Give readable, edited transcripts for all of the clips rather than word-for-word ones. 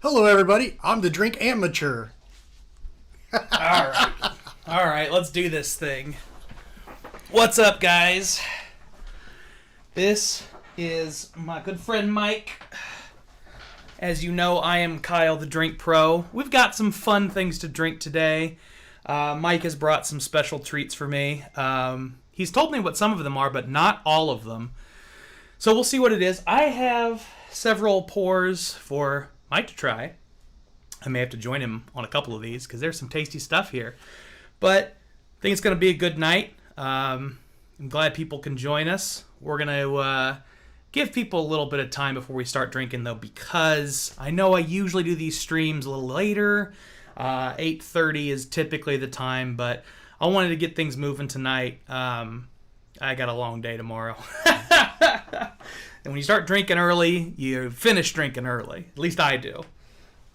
Hello, everybody. I'm the drink amateur. All right, let's do this thing. What's up, guys? This is my good friend Mike. As you know, I am Kyle, the drink pro. We've got some fun things to drink today. Mike has brought some special treats for me. He's told me what some of them are, but not all of them. So we'll see what it is. I have several pours for Mike to try. I may have to join him on a couple of these because there's some tasty stuff here. But I think it's going to be a good night. I'm glad people can join us. We're going to give people a little bit of time before we start drinking, though, because I know I usually do these streams a little later. 8:30 is typically the time, but I wanted to get things moving tonight. I got a long day tomorrow. And when you start drinking early, you finish drinking early. At least I do.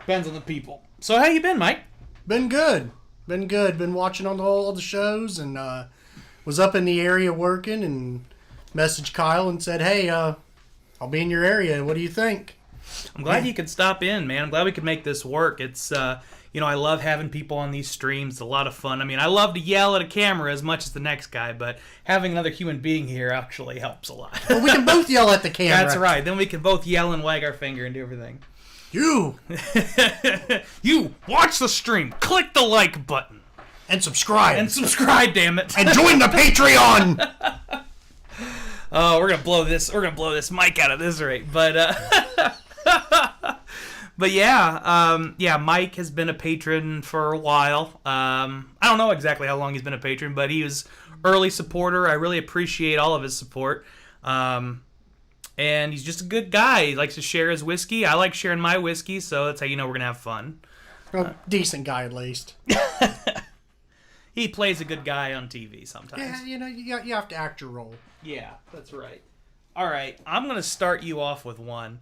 Depends on the people. So how you been, Mike? Been good. Been watching on all the shows and was up in the area working and messaged Kyle and said, hey, I'll be in your area. What do you think? I'm glad you could stop in, man. I'm glad we could make this work. It's, I love having people on these streams. It's a lot of fun. I mean, I love to yell at a camera as much as the next guy, but having another human being here actually helps a lot. Well, we can both yell at the camera. That's right. Then we can both yell and wag our finger and do everything. You watch the stream. Click the like button. And subscribe. Damn it. And join the Patreon. Oh, we're gonna blow this mic out at this rate. But but yeah, Mike has been a patron for a while. I don't know exactly how long he's been a patron, but he was early supporter. I really appreciate all of his support. And he's just a good guy. He likes to share his whiskey. I like sharing my whiskey, so that's how you know we're gonna have fun. Decent guy, at least. He plays a good guy on TV sometimes. Yeah, you have to act your role. Yeah, that's right. All right, I'm going to start you off with one.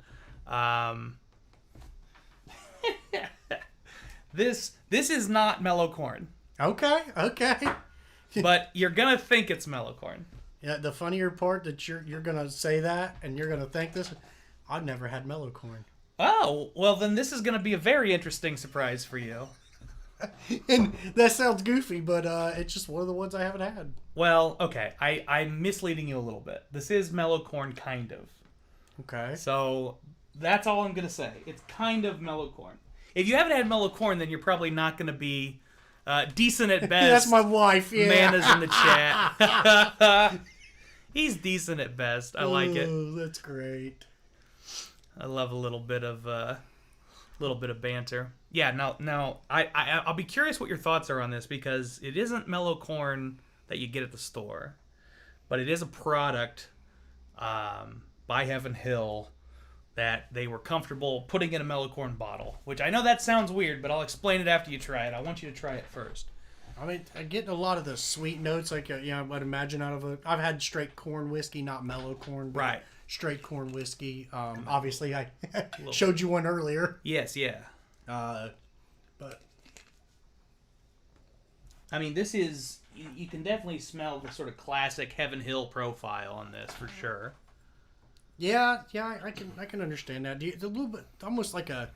This is not mellow corn. Okay. But you're going to think it's mellow corn. Yeah, the funnier part that you're going to say that and you're going to think this, I've never had mellow corn. Oh, well then this is going to be a very interesting surprise for you. And that sounds goofy, but it's just one of the ones I haven't had. Well, okay, I'm misleading you a little bit. This is mellow corn, kind of. Okay. So that's all I'm going to say. It's kind of mellow corn. If you haven't had mellow corn, then you're probably not going to be decent at best. That's my wife, yeah. Mana's in the chat. He's decent at best. I like it. That's great. I love a little bit of banter. Yeah, now I'll be curious what your thoughts are on this, because it isn't mellow corn that you get at the store, but it is a product by Heaven Hill that they were comfortable putting in a mellow corn bottle, which I know that sounds weird, but I'll explain it after you try it. I want you to try it first. I mean, I get a lot of the sweet notes, like I would imagine out of I've had straight corn whiskey, not mellow corn, but right. Straight corn whiskey. Obviously, I showed you one earlier. Yes, yeah. But I mean, this is, you can definitely smell the sort of classic Heaven Hill profile on this for sure. Yeah, I can understand that. It's a little bit almost like I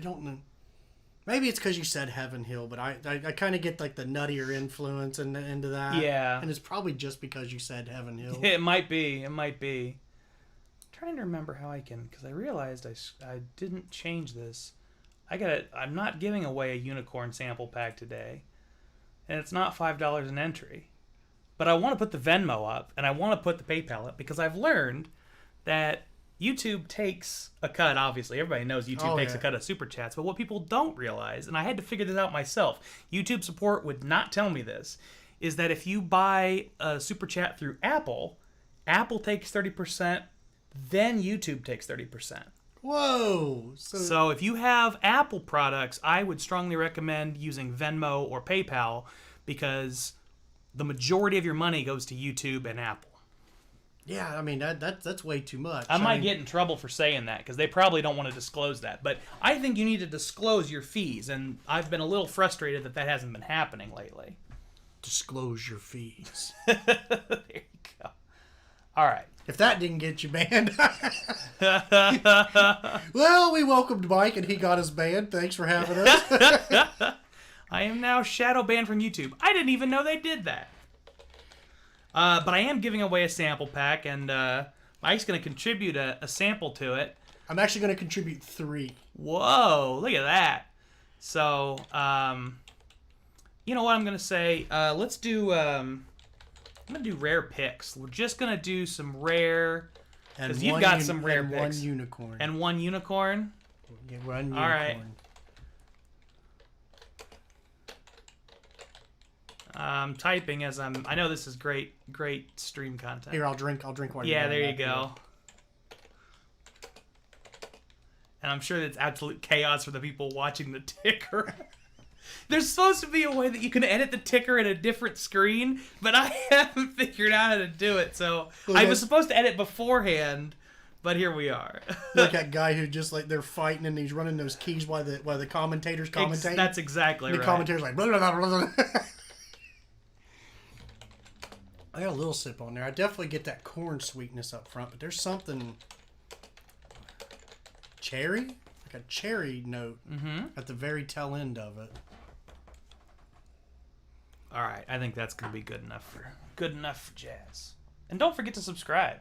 don't know. Maybe it's because you said Heaven Hill, but I kind of get like the nuttier influence into that. Yeah. And it's probably just because you said Heaven Hill. It might be. I'm trying to remember how I can, because I realized I didn't change this. I'm not giving away a unicorn sample pack today, and it's not $5 an entry. But I want to put the Venmo up, and I want to put the PayPal up, because I've learned that YouTube takes a cut, obviously. Everybody knows YouTube takes a cut of Super Chats, but what people don't realize, and I had to figure this out myself, YouTube support would not tell me this, is that if you buy a Super Chat through Apple takes 30%, then YouTube takes 30%. Whoa! So if you have Apple products, I would strongly recommend using Venmo or PayPal, because the majority of your money goes to YouTube and Apple. Yeah, I mean, that's way too much. I might get in trouble for saying that, because they probably don't want to disclose that. But I think you need to disclose your fees, and I've been a little frustrated that hasn't been happening lately. Disclose your fees. There you go. All right. If that didn't get you banned. Well, we welcomed Mike and he got us banned. Thanks for having us. I am now shadow banned from YouTube. I didn't even know they did that. But I am giving away a sample pack, and Mike's going to contribute a sample to it. I'm actually going to contribute 3. Whoa, look at that. So, you know what I'm going to say? Let's do, I'm going to do rare picks. We're just going to do some rare, because you've got some rare picks. One unicorn. And one unicorn? Yeah, one unicorn. All right. I'm typing as I know this is great stream content. Here, I'll drink while you're Yeah, there doing you that. go. And I'm sure that's absolute chaos for the people watching the ticker. There's supposed to be a way that you can edit the ticker in a different screen, but I haven't figured out how to do it. So I was supposed to edit beforehand, but here we are. Like that guy who just like they're fighting and he's running those keys while the commentators commentate. That's exactly right. The commentators like blah, blah, blah, blah, blah. I got a little sip on there. I definitely get that corn sweetness up front, but there's something cherry, like a cherry note at the very tail end of it. All right, I think that's gonna be good enough for Jazz. And don't forget to subscribe.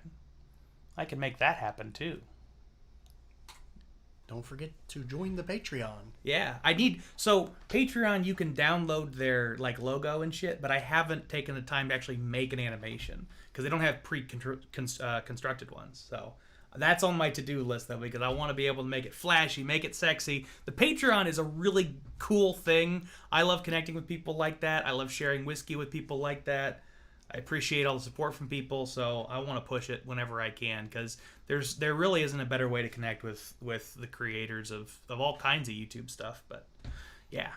I can make that happen too. Don't forget to join the Patreon. Yeah, so Patreon, you can download their like logo and shit, but I haven't taken the time to actually make an animation because they don't have constructed ones. So that's on my to-do list though, because I want to be able to make it flashy, make it sexy. The Patreon is a really cool thing. I love connecting with people like that. I love sharing whiskey with people like that. I appreciate all the support from people, so I want to push it whenever I can, because there really isn't a better way to connect with the creators of all kinds of YouTube stuff. But yeah,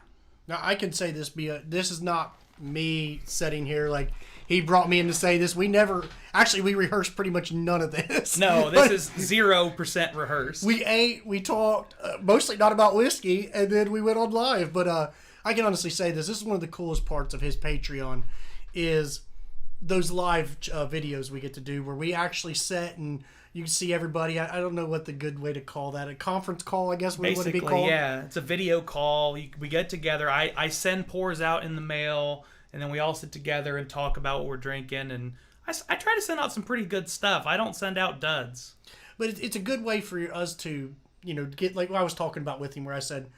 now I can say this this is not me sitting here like he brought me in to say this. We rehearsed pretty much none of this. No, this is 0% rehearsed. We ate, we talked, mostly not about whiskey, and then we went on live. But I can honestly say this is one of the coolest parts of his Patreon is those live videos we get to do where we actually sit and you can see everybody. I don't know what the good way to call that. A conference call, I guess would be called. Yeah. It's a video call. We get together. I send pours out in the mail, and then we all sit together and talk about what we're drinking. And I try to send out some pretty good stuff. I don't send out duds. But it's a good way for us to, get like what I was talking about with him where I said,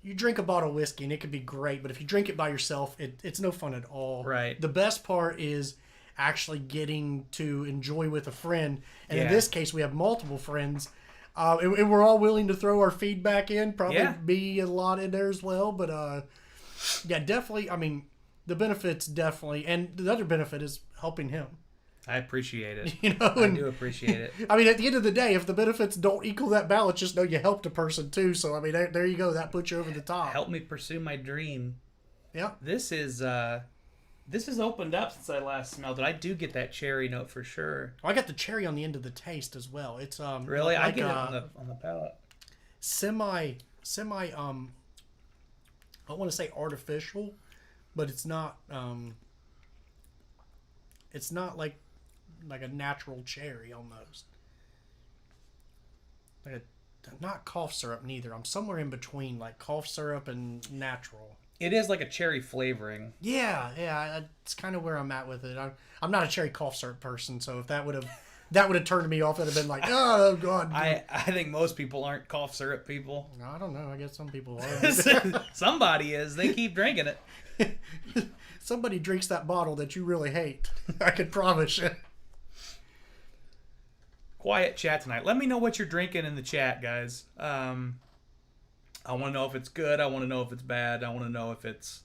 you drink a bottle of whiskey and it could be great, but if you drink it by yourself, it's no fun at all. Right. The best part is actually getting to enjoy with a friend. And in Yeah. this case, we have multiple friends. And we're all willing to throw our feedback in. Probably be a lot in there as well. But yeah, definitely. I mean, the benefits definitely. And the other benefit is helping him. I appreciate it. I do appreciate it. I mean, at the end of the day, if the benefits don't equal that balance, just know you helped a person too. So, I mean, there you go. That puts you over the top. Help me pursue my dream. Yeah. This has opened up since I last smelled it. I do get that cherry note for sure. I got the cherry on the end of the taste as well. It's really like I get it on the palate. Semi I don't want to say artificial, but it's not like a natural cherry almost. Not cough syrup neither. I'm somewhere in between like cough syrup and natural. It is like a cherry flavoring. Yeah. It's kind of where I'm at with it. I'm not a cherry cough syrup person, so if that would have turned me off, it'd have been like, oh god. I think most people aren't cough syrup people. I don't know. I guess some people are. Somebody is. They keep drinking it. Somebody drinks that bottle that you really hate. I can promise you. Quiet chat tonight. Let me know what you're drinking in the chat, guys. I want to know if it's good. I want to know if it's bad. I want to know if it's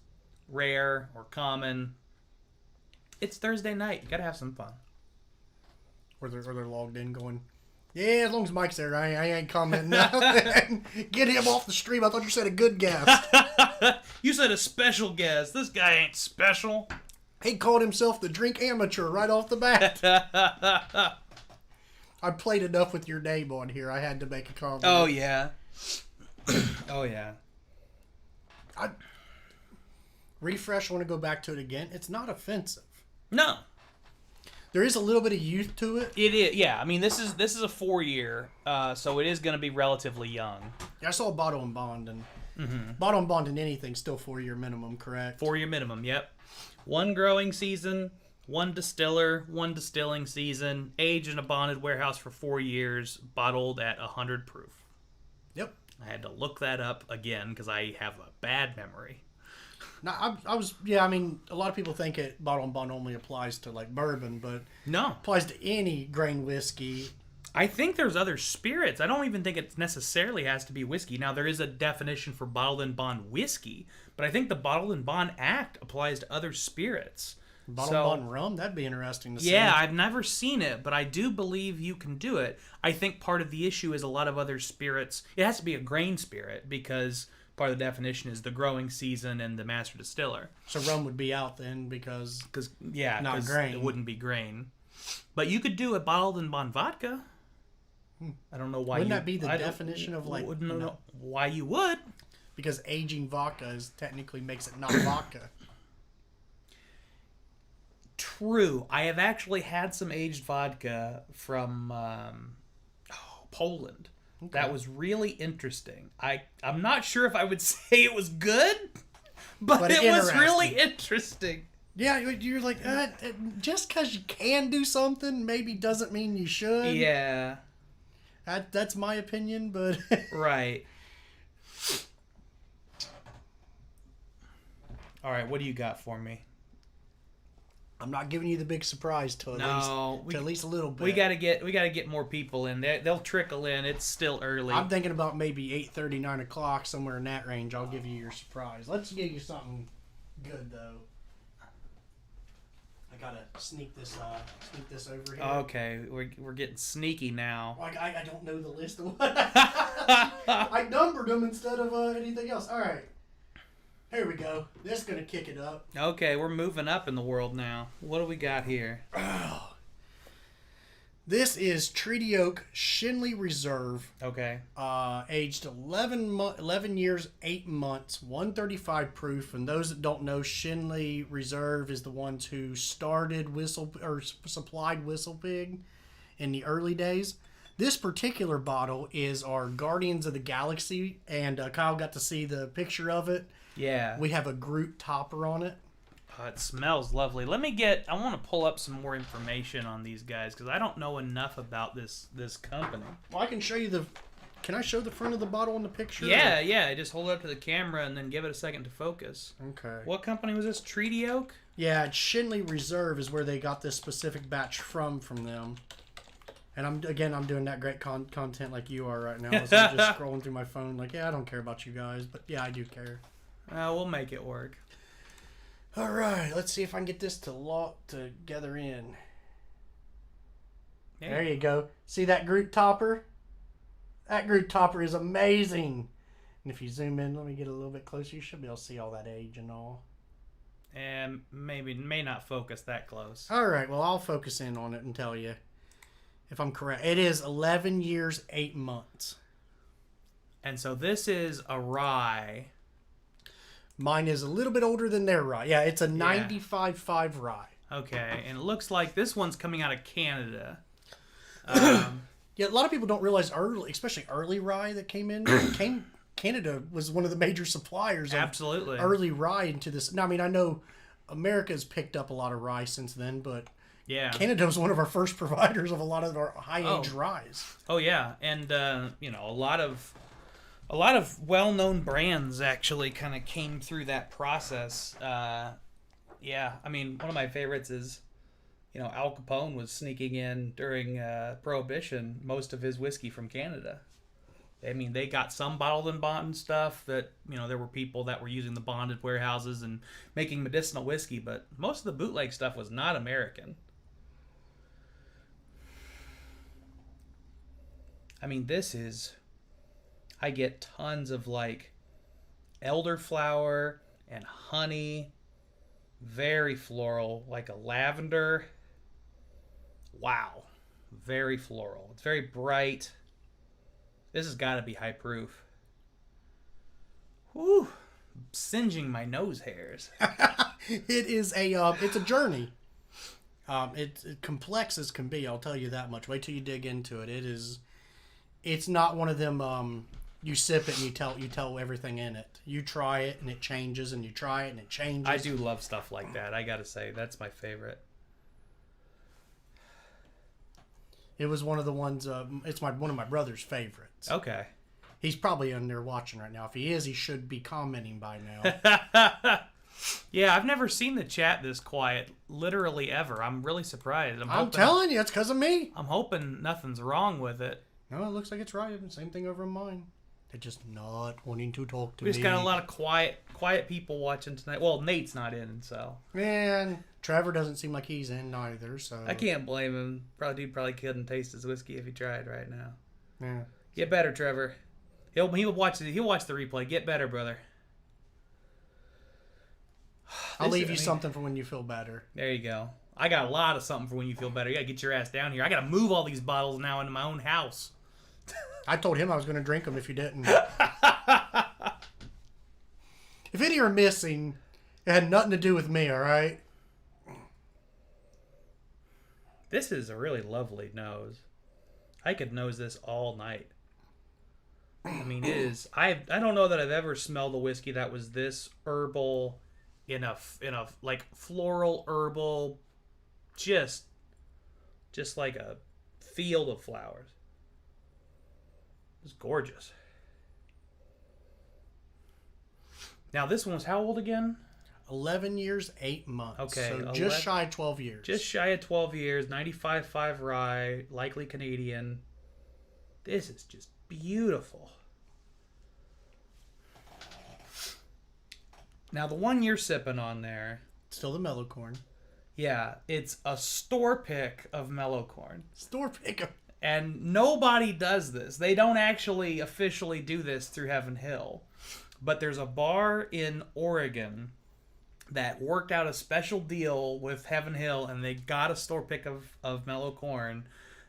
rare or common. It's Thursday night. You gotta have some fun. Or they're logged in going, yeah, as long as Mike's there, I ain't commenting nothing. Get him off the stream. I thought you said a good guest. You said a special guest. This guy ain't special. He called himself the drink amateur right off the bat. I played enough with your name on here. I had to make a comment. Oh, yeah. Oh, yeah. Refresh, I want to go back to it again. It's not offensive. No. There is a little bit of youth to it. It is, yeah. I mean, this is a 4-year, so it is going to be relatively young. I saw a bottle and bond, and bottle and bond in anything still 4-year minimum, correct? 4-year minimum, yep. 1 growing season, 1 distiller, 1 distilling season, aged in a bonded warehouse for 4 years, bottled at 100 proof. Yep. I had to look that up again because I have a bad memory. Now, I mean, a lot of people think bottle and bond only applies to like bourbon, but No. it applies to any grain whiskey. I think there's other spirits. I don't even think it necessarily has to be whiskey. Now, there is a definition for bottled and bond whiskey, but I think the Bottled and Bond Act applies to other spirits. Bottle and bond rum, that'd be interesting to see. Yeah, I've never seen it, but I do believe you can do it. I think part of the issue is a lot of other spirits. It has to be a grain spirit because part of the definition is the growing season and the master distiller. So rum would be out then because not grain. It wouldn't be grain. But you could do a bottled and bond vodka. I don't know why. Wouldn't that be the definition of like? Wouldn't know why you would. Because aging vodka technically makes it not vodka. True. I have actually had some aged vodka from Poland. Okay. That was really interesting. I'm not sure if I would say it was good, but it was really interesting. Yeah, you're like, just because you can do something maybe doesn't mean you should. Yeah. That's my opinion, but... Right. All right, what do you got for me? I'm not giving you the big surprise till at least a little bit. We gotta get more people in. They'll trickle in. It's still early. I'm thinking about maybe 8:30, 9 o'clock, somewhere in that range. I'll give you your surprise. Let's give you something good though. I gotta sneak this over here. Okay, we're getting sneaky now. I don't know the list of what I numbered them instead of anything else. All right. Here we go. This is going to kick it up. Okay, we're moving up in the world now. What do we got here? Oh. This is Treaty Oak Shinley Reserve. Okay. Aged 11 years, 8 months, 135 proof. And those that don't know, Shinley Reserve is the ones who started supplied Whistle Pig in the early days. This particular bottle is our Guardians of the Galaxy, and Kyle got to see the picture of it. Yeah. We have a Groot topper on it. It smells lovely. I want to pull up some more information on these guys because I don't know enough about this company. Well, I can show you can I show the front of the bottle in the picture? Yeah. Just hold it up to the camera and then give it a second to focus. Okay. What company was this? Treaty Oak? Yeah, Shinley Reserve is where they got this specific batch from them. And I'm doing that great content like you are right now. So I'm just scrolling through my phone like, I don't care about you guys. But yeah, I do care. We'll make it work. All right, let's see if I can get this to lock together in. Hey. There you go. See that Groot topper? That Groot topper is amazing. And if you zoom in, let me get a little bit closer. You should be able to see all that age and all. And may not focus that close. All right, well, I'll focus in on it and tell you if I'm correct. It is 11 years, 8 months. And so this is a rye. Mine is a little bit older than their rye. Yeah, it's a 95.5 rye. Okay, and it looks like this one's coming out of Canada. Yeah, a lot of people don't realize especially early rye that came in. Canada was one of the major suppliers of early rye into this. Now, I mean, I know America's picked up a lot of rye since then, but Canada was one of our first providers of a lot of our high-age ryes. Oh, yeah, and, a lot of well-known brands actually kind of came through that process. I mean, one of my favorites is, Al Capone was sneaking in during Prohibition most of his whiskey from Canada. I mean, they got some bottled and bond stuff that, there were people that were using the bonded warehouses and making medicinal whiskey, but most of the bootleg stuff was not American. I mean, I get tons of elderflower and honey, very floral, like a lavender. Wow, very floral. It's very bright. This has got to be high proof. Whew, singeing my nose hairs. It's a journey. It's complex as can be. I'll tell you that much. Wait till you dig into it. It's not one of them. You sip it and you tell everything in it. You try it and it changes, and you try it and it changes. I do love stuff like that. I gotta say, that's my favorite. It was one of the ones. It's one of my brother's favorites. Okay. He's probably in there watching right now. If he is, he should be commenting by now. Yeah, I've never seen the chat this quiet, literally ever. I'm really surprised. I'm telling you, it's because of me. I'm hoping nothing's wrong with it. No, it looks like it's right. Same thing over in mine. They're just not wanting to talk to me. We just got a lot of quiet people watching tonight. Well, Nate's not in, so. And Trevor doesn't seem like he's in either, so. I can't blame him. Dude probably couldn't taste his whiskey if he tried right now. Yeah. Get better, Trevor. He'll watch the replay. Get better, brother. I'll leave you something for when you feel better. There you go. I got a lot of something for when you feel better. You gotta get your ass down here. I gotta move all these bottles now into my own house. I told him I was going to drink them if you didn't. If any are missing, it had nothing to do with me, all right? This is a really lovely nose. I could nose this all night. I mean, it is. I don't know that I've ever smelled a whiskey that was this herbal, in a like floral herbal, just like a field of flowers. It's gorgeous. Now this one was how old again? 11 years, 8 months. Okay, so just shy of 12 years. Just shy of 12 years. 95.5 rye, likely Canadian. This is just beautiful. Now the one you're sipping on there, still the mellow corn. Yeah, it's a store pick of mellow corn. Store pick. And nobody does this. They don't actually officially do this through Heaven Hill. But there's a bar in Oregon that worked out a special deal with Heaven Hill, and they got a store pick of mellow corn.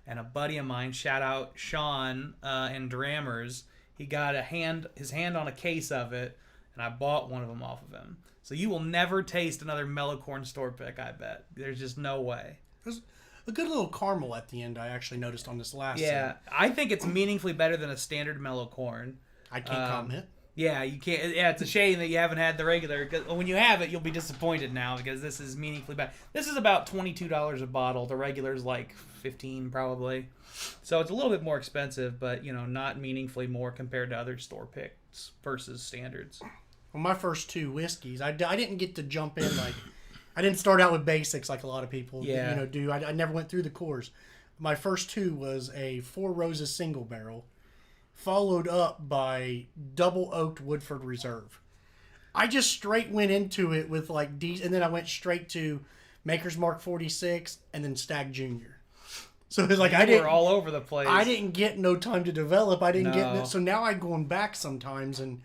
And a buddy of mine, shout out Sean in Drammers, he got his hand on a case of it, and I bought one of them off of him. So you will never taste another mellow corn store pick, I bet. There's just no way. There's a good little caramel at the end, I actually noticed on this last Yeah, I think it's meaningfully better than a standard mellow corn. I can't comment. Yeah, you can't. Yeah, it's a shame that you haven't had the regular. Cause when you have it, you'll be disappointed now because this is meaningfully better. This is about $22 a bottle. The regular is like $15 probably. So it's a little bit more expensive, but not meaningfully more compared to other store picks versus standards. Well, my first two whiskeys, I didn't get to jump in like. I didn't start out with basics like a lot of people do. I never went through the course. My first two was a Four Roses single barrel, followed up by double oaked Woodford Reserve. I just straight went into it with like these, and then I went straight to Maker's Mark 46 and then Stag Junior. So it's like we're all over the place. I didn't get no time to develop. I didn't get it. So now I'm going back sometimes and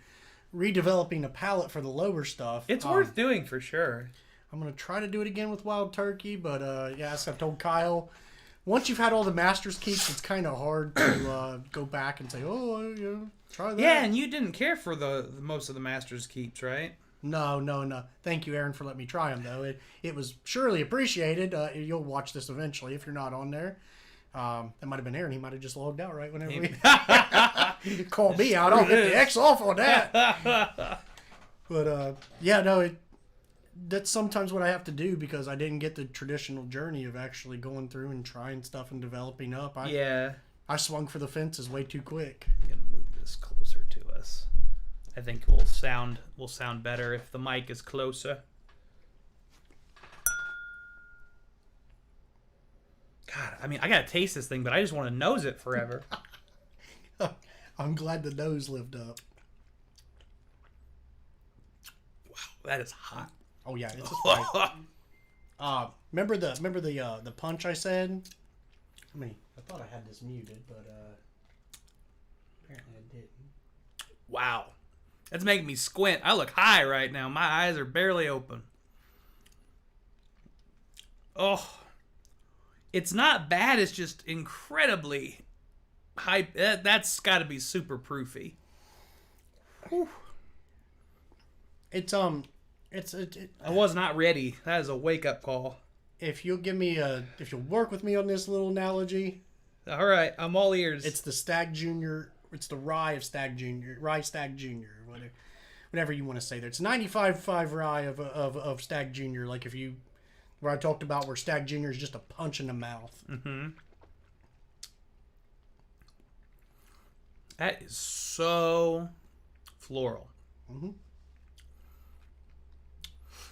redeveloping a palate for the lower stuff. It's worth doing for sure. I'm going to try to do it again with Wild Turkey, but as I've told Kyle, once you've had all the Master's Keeps, it's kind of hard to go back and say, try that. Yeah, and you didn't care for the most of the Master's Keeps, right? No. Thank you, Aaron, for letting me try them, though. It was surely appreciated. You'll watch this eventually if you're not on there. That might have been Aaron. He might have just logged out right whenever he called me out. I'll get the X off on that. But, that's sometimes what I have to do because I didn't get the traditional journey of actually going through and trying stuff and developing up. I swung for the fences way too quick. I'm gonna move this closer to us. I think we'll sound better if the mic is closer. God, I mean, I gotta taste this thing, but I just want to nose it forever. I'm glad the nose lived up. Wow, that is hot. Oh yeah, it's a remember the punch I said? I thought I had this muted, but apparently I didn't. Wow, that's making me squint. I look high right now. My eyes are barely open. Oh, it's not bad. It's just incredibly high. That's got to be super proofy. Whew. I was not ready. That is a wake-up call. if you'll work with me on this little analogy, All right, I'm all ears. it's the Stag Junior. It's the rye of Stag Junior, rye Stag Junior, whatever you want to say there. It's 95.5 rye of Stag Junior. Like where I talked about where Stag Junior is just a punch in the mouth. Mm-hmm. That is so floral. Mm-hmm.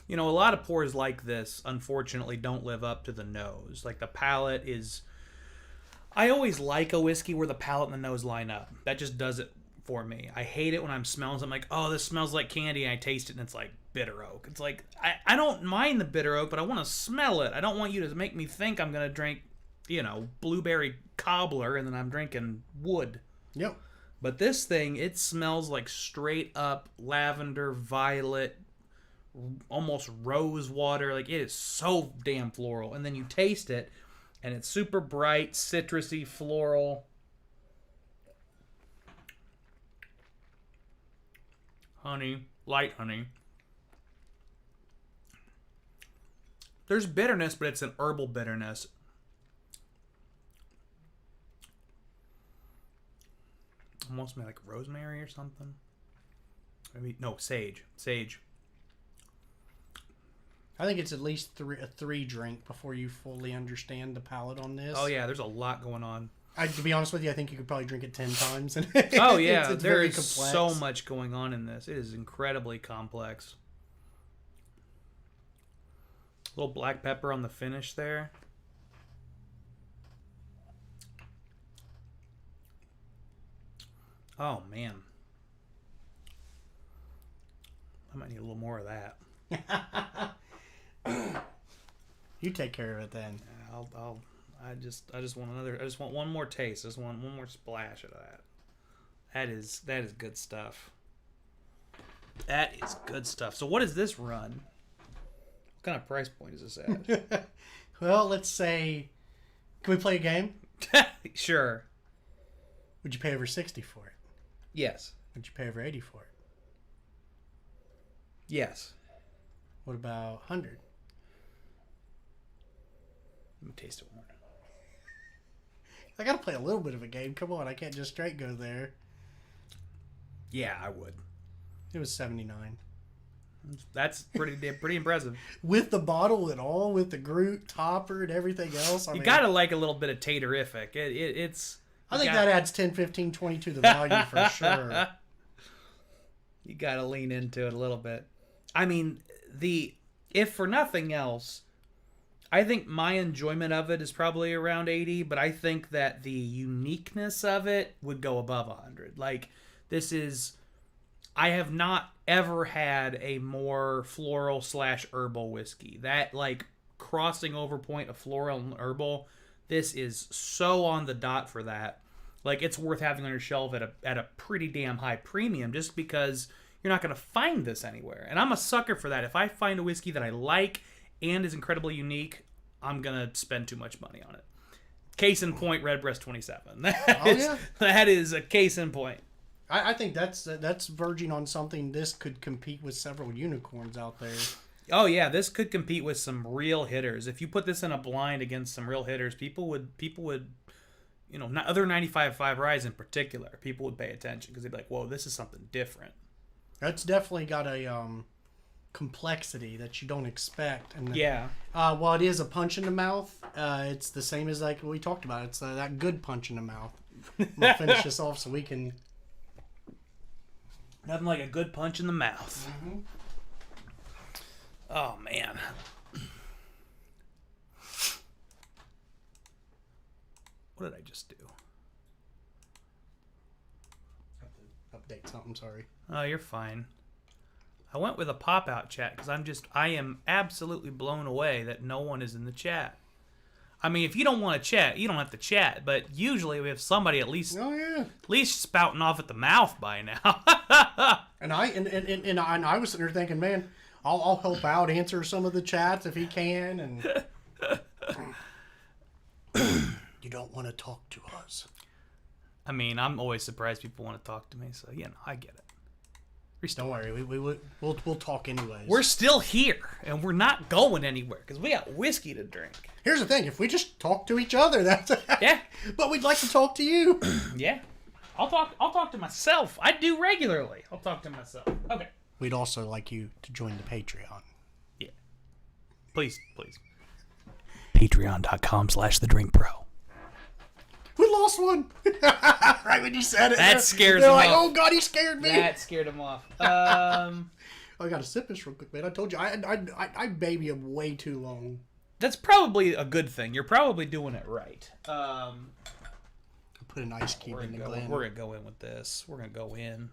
You know, a lot of pours like this, unfortunately, don't live up to the nose. Like, the palate is... I always like a whiskey where the palate and the nose line up. That just does it for me. I hate it when I'm smelling something like, oh, this smells like candy, and I taste it, and it's like bitter oak. It's like, I don't mind the bitter oak, but I want to smell it. I don't want you to make me think I'm going to drink, blueberry cobbler, and then I'm drinking wood. Yep. But this thing, it smells like straight up lavender, violet, almost rose water. Like, it is so damn floral. And then you taste it, and it's super bright, citrusy, floral. Honey, light honey. There's bitterness, but it's an herbal bitterness. Almost like rosemary or something. No, sage. Sage. I think it's at least a 3 drink before you fully understand the palate on this. Oh yeah, there's a lot going on. To be honest with you, I think you could probably drink it 10 times. Oh yeah, it's there very is complex. so much going on in this. It is incredibly complex. A little black pepper on the finish there. Oh man, I might need a little more of that. You take care of it then. I just want another. I just want one more taste. I just want one more splash of that. That is good stuff. That is good stuff. So what does this run? What kind of price point is this at? Well, let's say, can we play a game? Sure. Would you pay over 60 for it? Yes. Would you pay over 80 for it? Yes. What about 100? Let me taste it more. I gotta play a little bit of a game. Come on, I can't just straight go there. Yeah, I would. It was 79. That's pretty impressive. With the bottle and all, with the Groot topper and everything else. You gotta like a little bit of taterific. It's. I think that adds 10, 15, 20 to the value for sure. You gotta lean into it a little bit. I mean, if for nothing else, I think my enjoyment of it is probably around 80, but I think that the uniqueness of it would go above 100. Like, I have not ever had a more floral / herbal whiskey. That, like, crossing over point of floral and herbal, this is so on the dot for that. Like, it's worth having on your shelf at a pretty damn high premium just because you're not going to find this anywhere. And I'm a sucker for that. If I find a whiskey that I like and is incredibly unique, I'm going to spend too much money on it. Case in point, Redbreast 27. That is a case in point. I think that's verging on something. This could compete with several unicorns out there. Oh yeah, this could compete with some real hitters. If you put this in a blind against some real hitters, people would, not other 95.5 ryes in particular, people would pay attention because they'd be like, "Whoa, this is something different." That's definitely got a complexity that you don't expect. And yeah. While it is a punch in the mouth, it's the same as like what we talked about. It's that good punch in the mouth. We'll finish this off so we can. Nothing like a good punch in the mouth. Mm-hmm. Oh man. What did I just do? Have to update something. Sorry. Oh, you're fine. I went with a pop-out chat because I am absolutely blown away that no one is in the chat. I mean, if you don't want to chat, you don't have to chat. But usually we have somebody at least spouting off at the mouth by now. And I was sitting there thinking, man, I'll help out, answer some of the chats if he can, and you don't want to talk to us. I mean, I'm always surprised people want to talk to me, so I get it. Don't worry, we'll talk anyways. We're still here, and we're not going anywhere because we got whiskey to drink. Here's the thing: if we just talk to each other, that's Yeah. But we'd like to talk to you. Yeah, I'll talk to myself. I do regularly. I'll talk to myself. Okay. We'd also like you to join the Patreon. Yeah. Please. Patreon.com/thedrinkbro. We lost one. Right when you said it. That scares They're them like, off. oh God, he scared me. That scared him off. I gotta sip this real quick, man. I told you, I baby him way too long. That's probably a good thing. You're probably doing it right. I put an ice cube in the glen. We're gonna go in with this. We're gonna go in.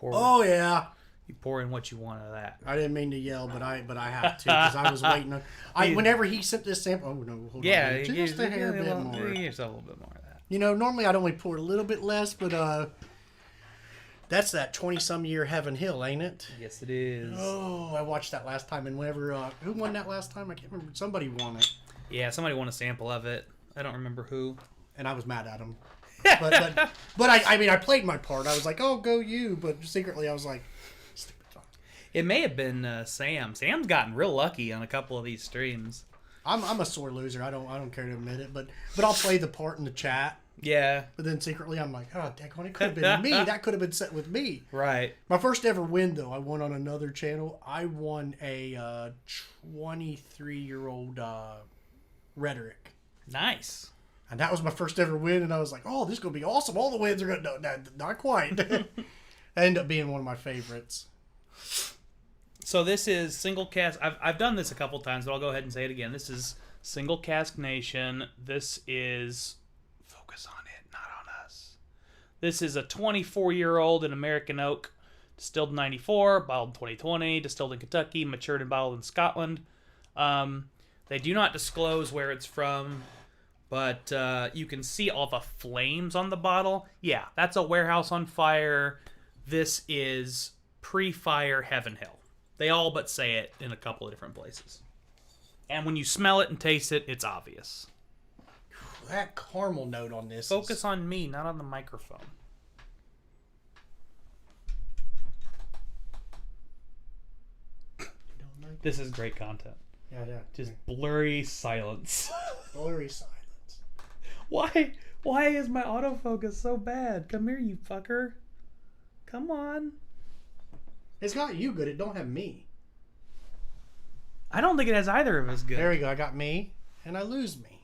Oh yeah. You pour in what you want of that. I didn't mean to yell, but I have to because I was waiting. Whenever he sent this sample, oh no, hold on, just a hair bit more. Give yourself a little bit more of that. You know, normally I'd only pour a little bit less, but that's that 20-some-year Heaven Hill, ain't it? Yes, it is. Oh, I watched that last time, and whenever who won that last time? I can't remember. Somebody won it. Yeah, somebody won a sample of it. I don't remember who. And I was mad at him. but I mean, I played my part. I was like, oh, go you. But secretly, I was like, stupid fuck. It may have been Sam. Sam's gotten real lucky on a couple of these streams. I'm a sore loser. I don't care to admit it. But I'll play the part in the chat. Yeah. But then secretly, I'm like, oh, daggone, it could have been me. That could have been set with me. Right. My first ever win, though, I won on another channel. I won a 23-year-old Rhetoric. Nice. And that was my first ever win, and I was like, oh, this is going to be awesome. All the wins are going to... No, not quite. It ended up being one of my favorites. So this is single cask. I've done this a couple times, but I'll go ahead and say it again. This is Single Cask Nation. This is... Focus on it, not on us. This is a 24-year-old in American oak, distilled in 94, bottled in 2020, distilled in Kentucky, matured and bottled in Scotland. They do not disclose where it's from, but you can see all the flames on the bottle. Yeah, that's a warehouse on fire. This is pre-fire Heaven Hill. They all but say it in a couple of different places. And when you smell it and taste it, it's obvious. That caramel note on this. Focus on me, not on the microphone. This is great content. Yeah. Just blurry silence. Blurry silence. Why is my autofocus so bad? Come here, you fucker. Come on. It's got you good. It don't have me. I don't think it has either of us good. There we go. I got me, and I lose me.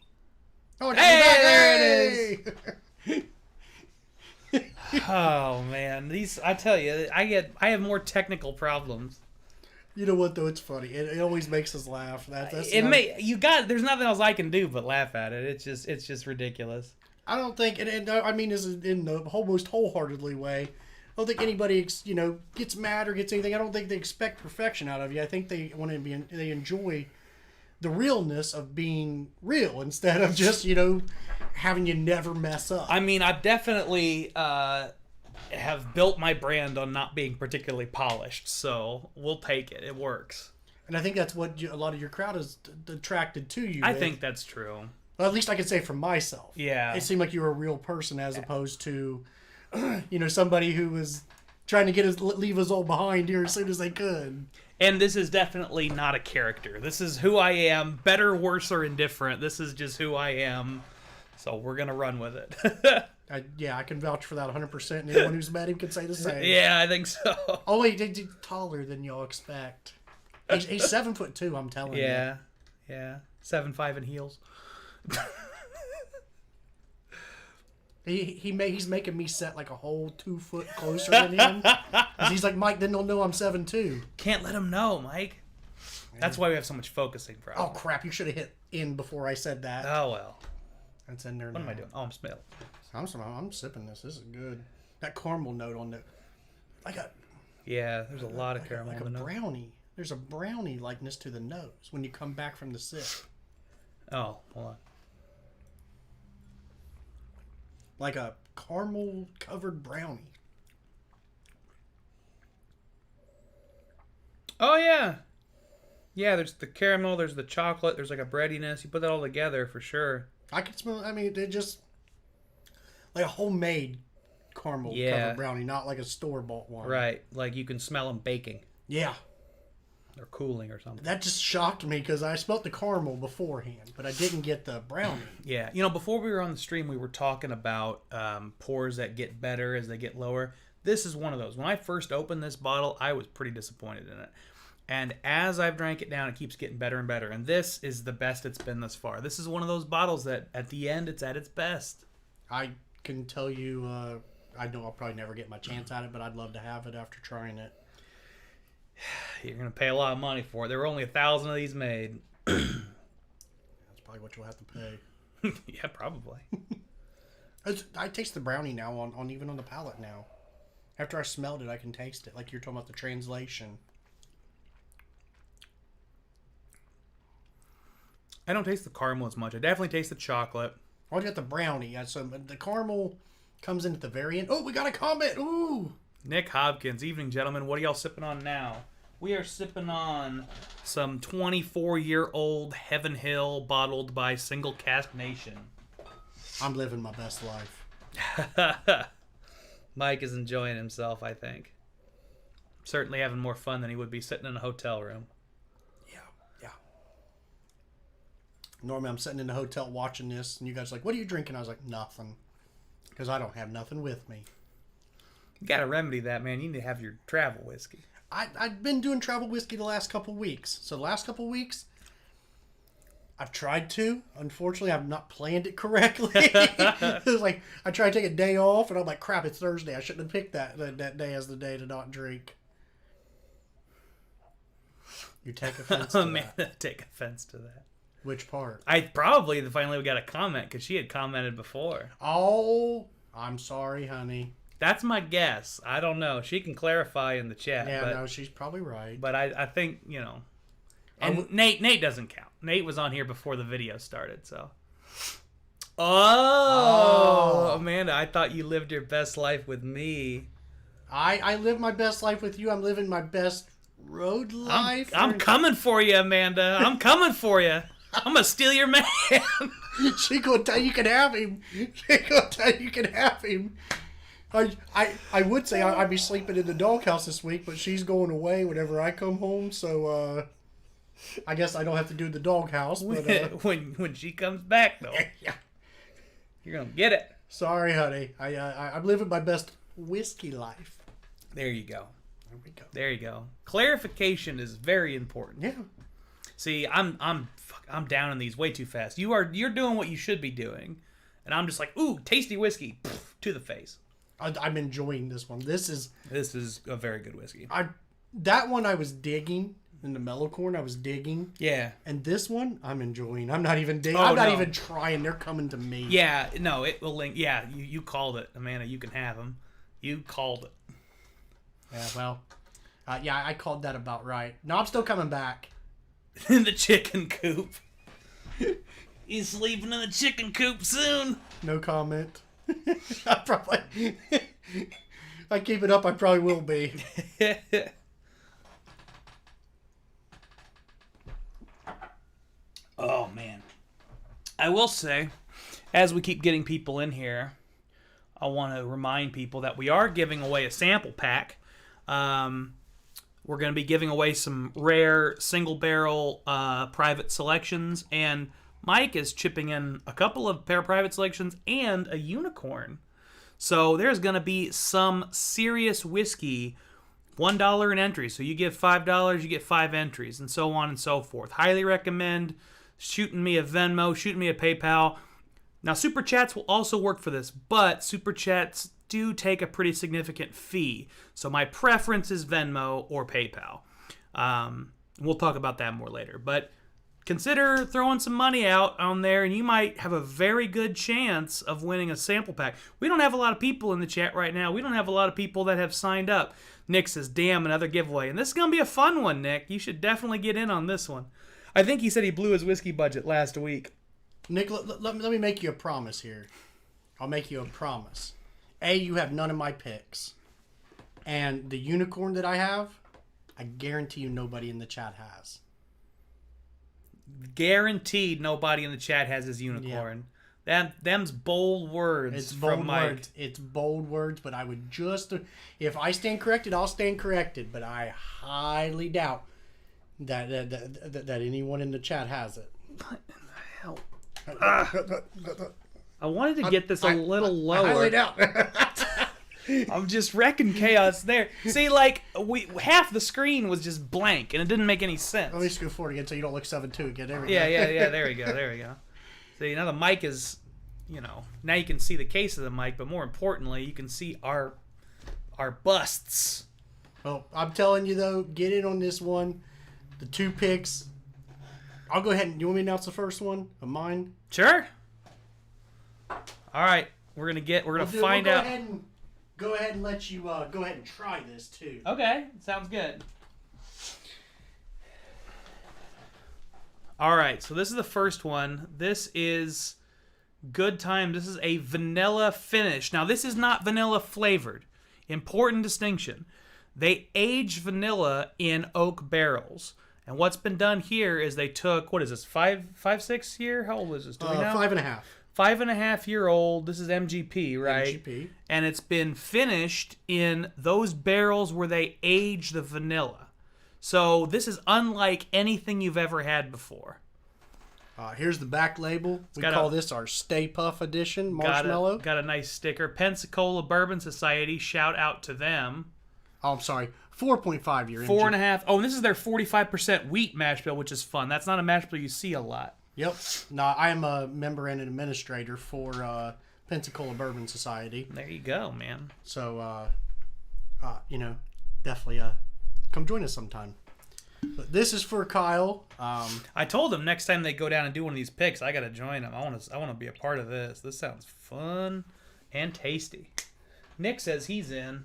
Oh, it Hey, there it is. Oh man, I tell you, I have more technical problems. You know what though? It's funny. It always makes us laugh. That's There's nothing else I can do but laugh at it. It's just ridiculous. I don't think, and I mean this is in the most wholeheartedly way. I don't think anybody gets mad or gets anything. I don't think they expect perfection out of you. I think they enjoy the realness of being real instead of just having you never mess up. I mean, I've definitely have built my brand on not being particularly polished, so we'll take it. It works. And I think that's what a lot of your crowd is attracted to you. I think that's true. Well, at least I can say for myself. Yeah. It seemed like you were a real person as opposed to, somebody who was trying to leave us all behind here as soon as they could. And this is definitely not a character. This is who I am, better, worse, or indifferent. This is just who I am. So we're going to run with it. I can vouch for that 100%. And anyone who's met him can say the same. Yeah, I think so. Oh, wait, he's taller than y'all expect. He's 7'2", I'm telling you. Yeah. 7'5" in heels. He's making me set like a whole 2 foot closer than him. He's like, Mike, then they'll know I'm 7'2". Can't let him know, Mike. That's why we have so much focusing problem. Oh, crap. You should have hit in before I said that. Oh, well. That's in there now. What am I doing? Oh, I'm smelling. I'm sipping this. This is good. That caramel note on it. Yeah, there's a lot of caramel like in the a note. brownie. There's a brownie likeness to the nose when you come back from the sip. Oh, hold on. Like a caramel covered brownie. Oh, yeah. Yeah, there's the caramel, there's the chocolate, there's like a breadiness. You put that all together for sure. I can smell. I mean, it just. like a homemade caramel Yeah. covered brownie, not like a store-bought one. Right. Like you can smell them baking Yeah. or cooling or something. That just shocked me because I smelled the caramel beforehand, but I didn't get the brownie. Yeah. Before we were on the stream, we were talking about pours that get better as they get lower. This is one of those. When I first opened this bottle, I was pretty disappointed in it. And as I've drank it down, it keeps getting better and better. And this is the best it's been thus far. This is one of those bottles that at the end, it's at its best. I can tell you, I know I'll probably never get my chance at it, but I'd love to have it after trying it. You're going to pay a lot of money for it. There were only 1,000 of these made. That's probably what you'll have to pay. Yeah, probably. I taste the brownie now on even on the palate now. After I smelled it, I can taste it. Like you're talking about the translation. I don't taste the caramel as much. I definitely taste the chocolate. Oh, I got the brownie. Yeah, so the caramel comes in at the very end. Oh, we got a comment. Ooh. Nick Hopkins, evening gentlemen. What are y'all sipping on now? We are sipping on some 24-year-old Heaven Hill bottled by Single Cask Nation. I'm living my best life. Mike is enjoying himself, I think. Certainly having more fun than he would be sitting in a hotel room. Yeah. Normally I'm sitting in the hotel watching this, and you guys are like, what are you drinking? I was like, nothing. Because I don't have nothing with me. You gotta remedy that, man. You need to have your travel whiskey. I've been doing travel whiskey the last couple weeks. So the last couple weeks, I've tried to. Unfortunately, I've not planned it correctly. It was like, I tried to take a day off, and I'm like, crap, it's Thursday. I shouldn't have picked that day as the day to not drink. You take offense to Oh, man, that. take offense to that. Which part? I probably finally got a comment because she had commented before. Oh, I'm sorry, honey. That's my guess. I don't know. She can clarify in the chat. Yeah, but, no, she's probably right. But I think, And Nate doesn't count. Nate was on here before the video started, so. Oh, Amanda, I thought you lived your best life with me. I live my best life with you. I'm living my best road life. I'm coming for you, Amanda. I'm coming for you. I'm going to steal your man. She gonna tell you can have him. She gonna tell you can have him. I would say I'd be sleeping in the doghouse this week, but she's going away whenever I come home, so I guess I don't have to do the doghouse. But when she comes back, though, yeah. You're gonna get it. Sorry, honey. I'm living my best whiskey life. There you go. There we go. There you go. Clarification is very important. Yeah. See, I'm down in these way too fast. You're doing what you should be doing, and I'm just like, ooh, tasty whiskey, to the face. I'm enjoying this one. This is a very good whiskey. That one I was digging in the mellow corn. I was digging. Yeah. And this one I'm enjoying. I'm not even digging. Oh, I'm not no. even trying. They're coming to me. Yeah. No, it will link. Yeah, you called it, Amanda. You can have them. You called it. Yeah. Well. Yeah, I called that about right. No, I'm still coming back. In the chicken coop. He's sleeping in the chicken coop soon. No comment. If I keep it up, I probably will be. Oh, man. I will say, as we keep getting people in here, I want to remind people that we are giving away a sample pack. We're going to be giving away some rare single barrel private selections, and Mike is chipping in a couple of pair private selections and a unicorn. So there's going to be some serious whiskey, $1 an entry. So you give $5, you get 5 entries, and so on and so forth. Highly recommend shooting me a Venmo, shooting me a PayPal. Now, Super Chats will also work for this, but Super Chats do take a pretty significant fee. So my preference is Venmo or PayPal. We'll talk about that more later. But consider throwing some money out on there, and you might have a very good chance of winning a sample pack. We don't have a lot of people in the chat right now. We don't have a lot of people that have signed up. Nick says, damn, another giveaway. And this is going to be a fun one, Nick. You should definitely get in on this one. I think he said he blew his whiskey budget last week. Nick, let me make you a promise here. I'll make you a promise. A, you have none of my picks. And the unicorn that I have, I guarantee you nobody in the chat has. Guaranteed nobody in the chat has his unicorn. Them's bold words. It's from bold Mike. words. It's bold words, but I would just... If I stand corrected, I'll stand corrected, but I highly doubt that anyone in the chat has it. What in the hell? I wanted to get this a little lower. I highly doubt. I'm just wrecking chaos there. See, like, half the screen was just blank, and it didn't make any sense. Let me just go forward again so you don't look 7-2 again. There we go. Yeah, there we go. See, now the mic is, now you can see the case of the mic, but more importantly, you can see our busts. Well, I'm telling you, though, get in on this one. The 2 picks. I'll go ahead and... You want me to announce the first one of mine? Sure. All right. We're gonna find out. Go ahead and let you go ahead and try this too. Okay, sounds good. All right, so this is the first one. This is Good Time. This is a vanilla finish. Now, this is not vanilla flavored. Important distinction. They age vanilla in oak barrels. And what's been done here is they took, what is this, 6 year? How old is this? Do we know? 5.5. 5.5-year-old. This is MGP, right? MGP. And it's been finished in those barrels where they age the vanilla. So this is unlike anything you've ever had before. Here's the back label. We call this our Stay Puft Edition Marshmallow. Got a nice sticker. Pensacola Bourbon Society. Shout out to them. Oh, I'm sorry. 4.5 year. 4.5. Oh, and this is their 45% wheat mash bill, which is fun. That's not a mash bill you see a lot. Yep. No, I am a member and an administrator for Pensacola Bourbon Society. There you go, man. So, definitely come join us sometime. But this is for Kyle. I told him next time they go down and do one of these picks, I got to join them. I want to be a part of this. This sounds fun and tasty. Nick says he's in.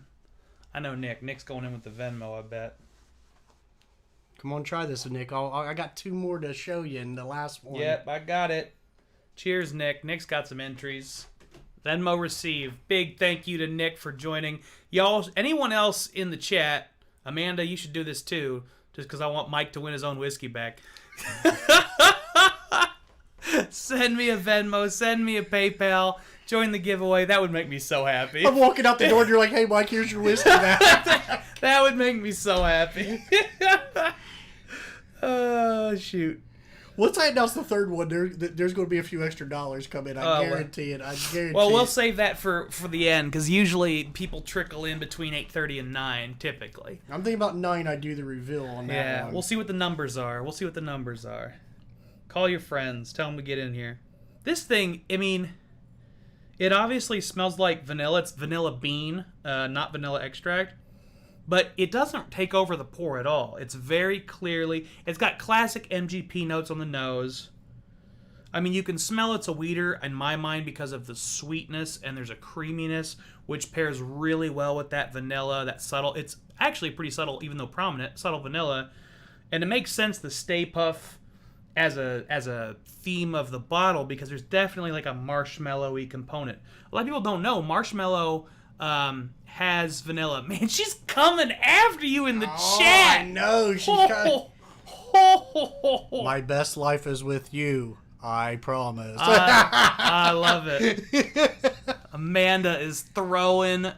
I know Nick. Nick's going in with the Venmo, I bet. Come on, try this, Nick. I got 2 more to show you in the last one. Yep, I got it. Cheers, Nick. Nick's got some entries. Venmo received. Big thank you to Nick for joining. Y'all, anyone else in the chat, Amanda, you should do this too, just because I want Mike to win his own whiskey back. Send me a Venmo. Send me a PayPal. Join the giveaway. That would make me so happy. I'm walking out the door and you're like, hey, Mike, here's your whiskey back. That would make me so happy. Oh, shoot. Once I announce the third one, there's going to be a few extra dollars coming. I guarantee it. Well, we'll save that for the end, because usually people trickle in between 8:30 and 9, typically. I'm thinking about 9, I do the reveal on that one. Yeah, we'll see what the numbers are. Call your friends. Tell them to get in here. This thing, I mean, it obviously smells like vanilla. It's vanilla bean, not vanilla extract. But it doesn't take over the pour at all. It's very clearly... It's got classic MGP notes on the nose. I mean, you can smell it's a wheater in my mind because of the sweetness, and there's a creaminess, which pairs really well with that vanilla, that subtle... It's actually pretty subtle, even though prominent, subtle vanilla. And it makes sense, the Stay Puft, as a theme of the bottle, because there's definitely like a marshmallowy component. A lot of people don't know, marshmallow... has vanilla. Man, she's coming after you in the chat. I know. My best life is with you. I promise. I love it. Amanda is throwing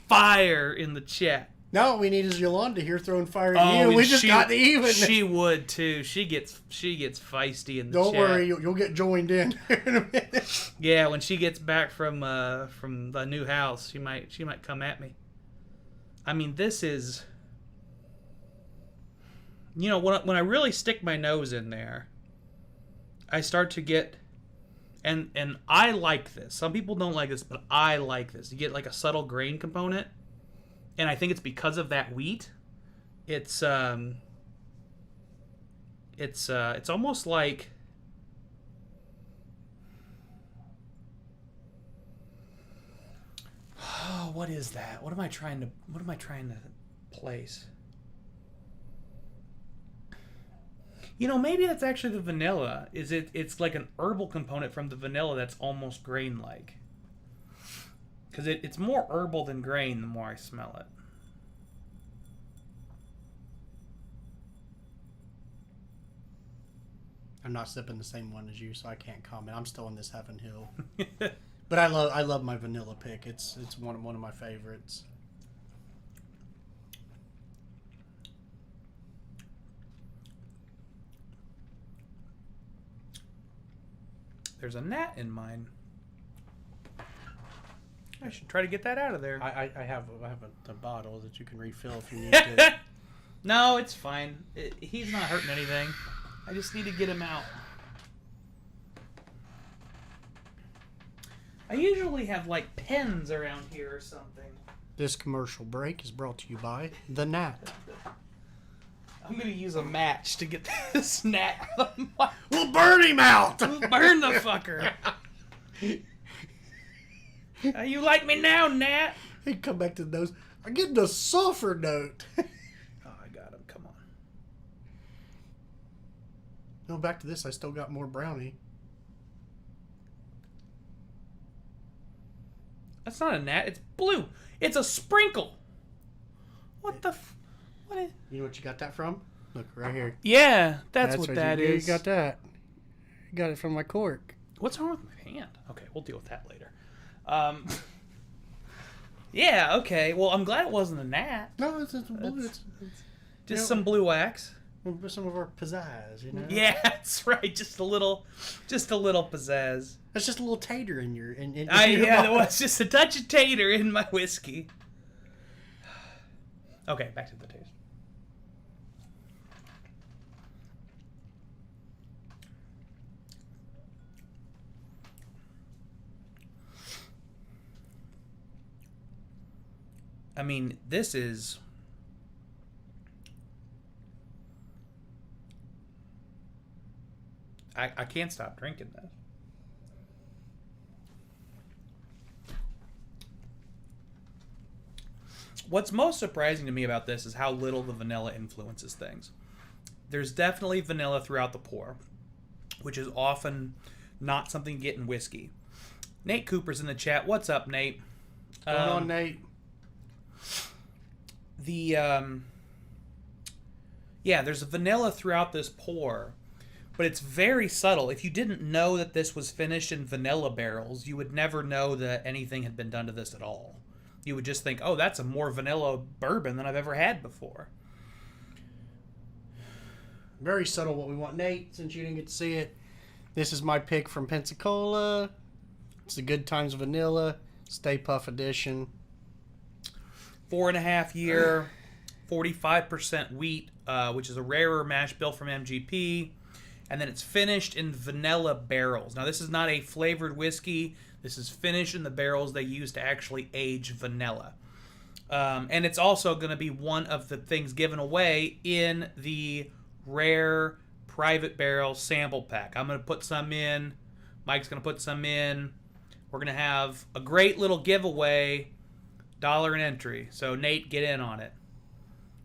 fire in the chat. Now what we need is Yolanda here throwing fire at you. We just got to even. She would too. She gets feisty in the chat. Don't worry, you'll get joined in in a minute. Yeah, when she gets back from the new house, she might come at me. I mean, this is, when I really stick my nose in there, I start to get, and I like this. Some people don't like this, but I like this. You get like a subtle grain component. And I think it's because of that wheat. It's almost like, oh, what is that? What am I trying to place? Maybe that's actually the vanilla. It's like an herbal component from the vanilla that's almost grain-like. Because it's more herbal than grain the more I smell it. I'm not sipping the same one as you, so I can't comment. I'm still in this Heaven Hill. But I love my vanilla pick. It's one of my favorites. There's a gnat in mine. I should try to get that out of there. I have a bottle that you can refill if you need to. No, it's fine. He's not hurting anything. I just need to get him out. I usually have like pens around here or something. This commercial break is brought to you by the Gnat. I'm gonna use a match to get this gnat out of my... We'll burn him out! We'll burn the fucker! You like me now, gnat? He come back to the nose. I'm getting a sulfur note. Oh, I got him. Come on. No, back to this. I still got more brownie. That's not a gnat. It's blue. It's a sprinkle. What the... What is... You know what you got that from? Look, right here. Yeah, that's what right that here. is. You got that. You got it from my cork. What's wrong with my hand? Okay, we'll deal with that later. Yeah, okay. Well, I'm glad it wasn't a gnat. No, it's blue. It's Just some blue wax. some of our pizzazz, you know? Yeah, that's right. Just a little pizzazz. That's just a little tater in your... Yeah, there was just a touch of tater in my whiskey. Okay, back to the taste. I mean, this is... I can't stop drinking this. What's most surprising to me about this is how little the vanilla influences things. There's definitely vanilla throughout the pour, which is often not something you get in whiskey. Nate Cooper's in the chat. What's up, Nate? What's going on, Nate? There's a vanilla throughout this pour, but it's very subtle. If you didn't know that this was finished in vanilla barrels, you would never know that anything had been done to this at all. You would just think, oh, that's a more vanilla bourbon than I've ever had before. Very subtle what we want. Nate, since you didn't get to see it, this is my pick from Pensacola. It's the Good Times Vanilla Stay Puff Edition. 4.5 year, 45% wheat, which is a rarer mash bill from MGP. And then it's finished in vanilla barrels. Now, this is not a flavored whiskey. This is finished in the barrels they use to actually age vanilla. And it's also going to be one of the things given away in the rare private barrel sample pack. I'm going to put some in. Mike's going to put some in. We're going to have a great little giveaway, $1 an entry. So, Nate, get in on it.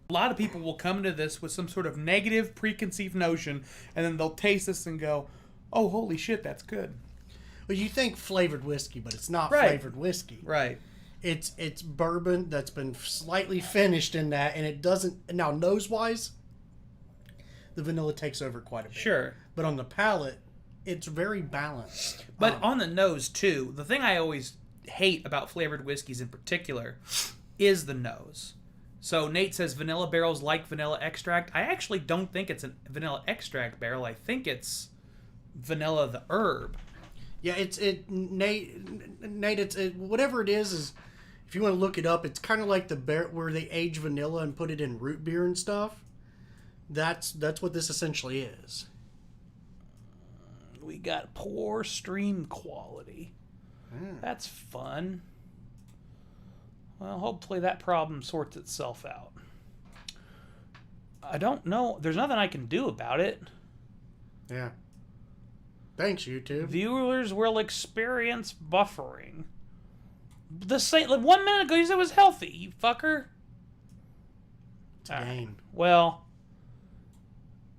A lot of people will come into this with some sort of negative preconceived notion, and then they'll taste this and go, oh, holy shit, that's good. Well, you think flavored whiskey, but it's not Right. flavored whiskey. Right. It's bourbon that's been slightly finished in that, and it doesn't... Now, nose-wise, the vanilla takes over quite a bit. Sure. But on the palate, it's very balanced. But on the nose, too, the thing I always hate about flavored whiskeys in particular is the nose. So Nate says vanilla barrels like vanilla extract. I actually don't think it's a vanilla extract barrel. I think it's vanilla the herb. Yeah, Nate, it's whatever it is if you want to look it up, it's kind of like the bear where they age vanilla and put it in root beer and stuff. That's what this essentially is. We got pour stream quality. That's fun. Well, hopefully that problem sorts itself out. I don't know. There's nothing I can do about it. Yeah. Thanks, YouTube. Viewers will experience buffering. The same, like 1 minute ago you said it was healthy, you fucker. It's a game. Well,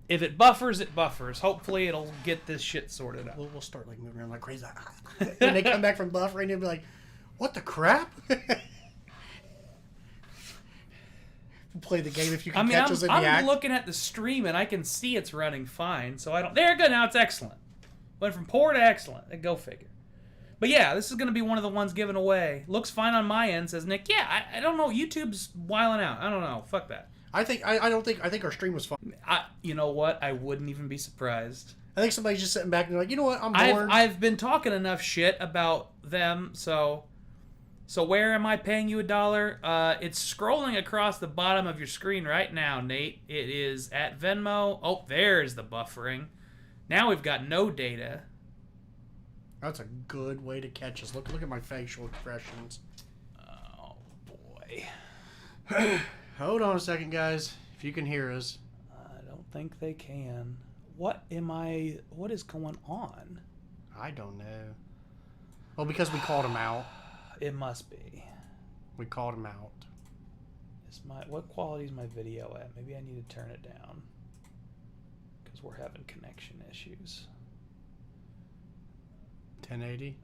if it buffers, it buffers. Hopefully it'll get this shit sorted out. We'll start like moving around like crazy. And they come back from buffering and they'll be like, what the crap? play the game if you can I mean, catch us in the act. I'm looking at the stream and I can see it's running fine, so I don't. There, good. Now it's excellent. Went from poor to excellent. Go figure. But yeah, this is going to be one of the ones given away. Looks fine on my end, says Nick. Yeah, I don't know. YouTube's wiling out. I don't know. Fuck that. I think our stream was fun. You know what? I wouldn't even be surprised. I think somebody's just sitting back and they're like, you know what? I'm bored. I've been talking enough shit about them, so where am I paying you $1? It's scrolling across the bottom of your screen right now, Nate. It is at Venmo. Oh, there's the buffering. Now we've got no data. That's a good way to catch us. Look at my facial expressions. Oh boy. Hold on a second, guys. If you can hear us. I don't think they can. What is going on? I don't know. Well, because we called him out. It must be. We called him out. What quality is my video at? Maybe I need to turn it down. Because we're having connection issues. 1080?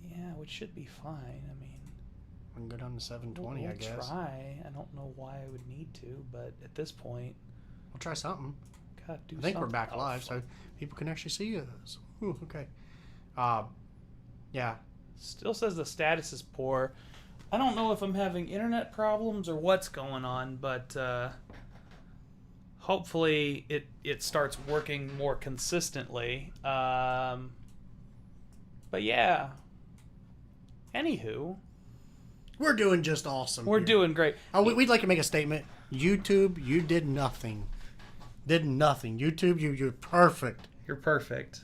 Yeah, which should be fine. I mean, we can go down to 720, we'll I guess. Try. I don't know why I would need to, but at this point, we'll try something. Gotta do I think we're back something. live, so people can actually see us. Ooh, okay. Yeah. Still says the status is poor. I don't know if I'm having internet problems or what's going on, but hopefully it starts working more consistently. But yeah. Anywho, we're doing just awesome. We're doing great. We'd like to make a statement. YouTube, you did nothing. Did nothing. YouTube, you're perfect. You're perfect.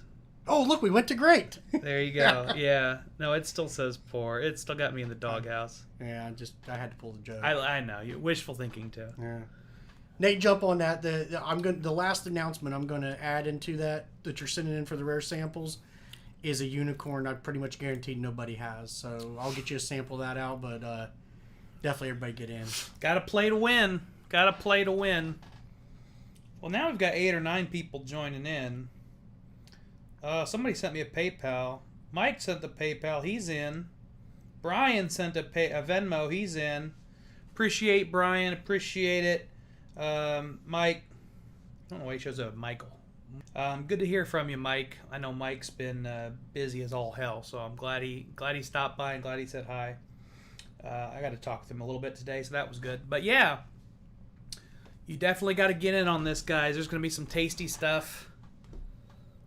Oh, look, we went to great. There you go. Yeah. No, it still says poor. It still got me in the doghouse. Yeah, I had to pull the joke. I know. You wishful thinking too. Yeah. Nate, jump on that. The last announcement I'm going to add into that you're sending in for the rare samples is a unicorn. I pretty much guaranteed nobody has. So I'll get you a sample of that out, but definitely everybody get in. Gotta play to win. Gotta play to win. Well, now we've got 8 or 9 people joining in. Somebody sent me a PayPal. Mike sent the PayPal. He's in. Brian sent a Venmo. He's in. Appreciate Brian. Appreciate it. Mike. I don't know why he shows up. Michael. Good to hear from you, Mike. I know Mike's been busy as all hell, so I'm glad he stopped by and glad he said hi. I got to talk to him a little bit today, so that was good. But yeah, you definitely got to get in on this, guys. There's going to be some tasty stuff.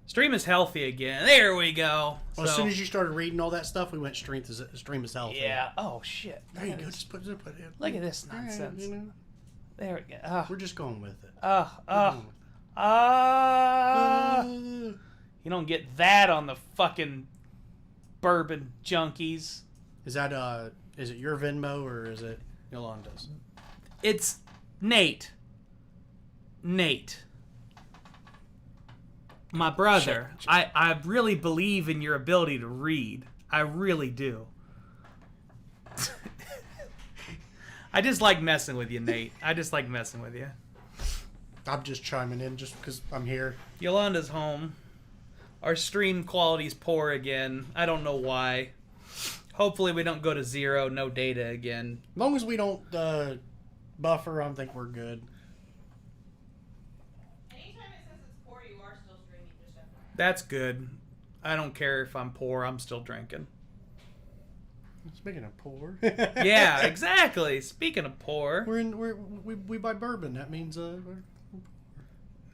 Stream is healthy again. There we go. Well, as soon as you started reading all that stuff, we went stream is healthy. Yeah. Oh shit. There you go. Just put it in. Look at this nonsense. Yeah, you know, there we go. we're just going with it. You don't get that on the fucking Bourbon junkies. Is it your Venmo or is it Yolanda's? It's Nate. My brother. I really believe in your ability to read. I really do. I just like messing with you, Nate. I just like messing with you. I'm just chiming in just because I'm here. Yolanda's home. Our stream quality's poor again. I don't know why. Hopefully we don't go to 0, no data again. As long as we don't buffer, I think we're good. Anytime it says it's poor, you are still streaming. Just FYI. That's good. I don't care if I'm poor. I'm still drinking. Speaking of poor. Yeah, exactly. Speaking of poor. We buy bourbon. That means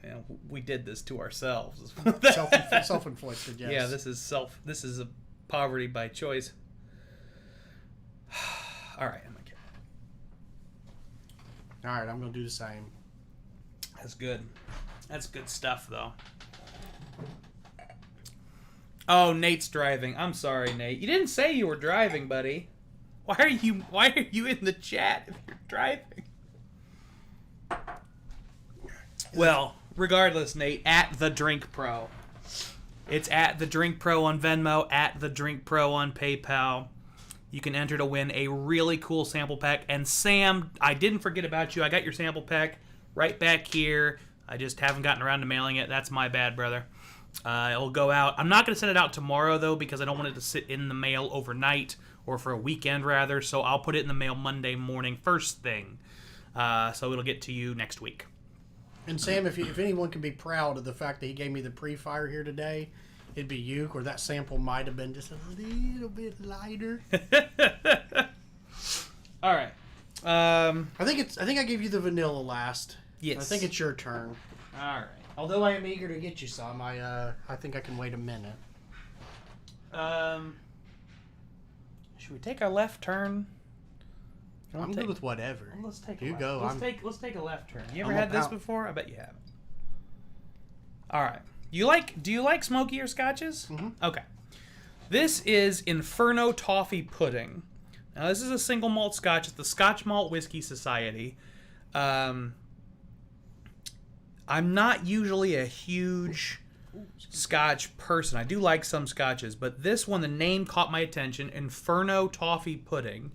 Yeah, we did this to ourselves. Self-inflicted, yes. Yeah, this is a poverty by choice. All right, I'm okay. All right, I'm gonna do the same. That's good. That's good stuff, though. Oh, Nate's driving. I'm sorry, Nate. You didn't say you were driving, buddy. Why are you in the chat if you're driving? Well, regardless, Nate, at The Drink Pro. It's at The Drink Pro on Venmo, at The Drink Pro on PayPal. You can enter to win a really cool sample pack. And Sam, I didn't forget about you. I got your sample pack right back here. I just haven't gotten around to mailing it. That's my bad, brother. It'll go out. I'm not going to send it out tomorrow, though, because I don't want it to sit in the mail overnight, or for a weekend, rather. So I'll put it in the mail Monday morning, first thing. So it'll get to you next week. And Sam, if anyone can be proud of the fact that he gave me the pre-fire here today, it'd be you, or that sample might have been just a little bit lighter. All right. I think I gave you the vanilla last. Yes. I think it's your turn. All right. Although I am eager to get you some, I think I can wait a minute. Should we take our left turn? I'm good with whatever. Well, let's take. You a go. Let's take a left turn. You ever I'm had this out. before? I bet you haven't. All right. Do you like smokier scotches? Mm-hmm. Okay. This is Inferno Toffee Pudding. Now this is a single malt scotch. It's the Scotch Malt Whisky Society. I'm not usually a huge scotch person. I do like some scotches, but this one, the name caught my attention. Inferno Toffee Pudding.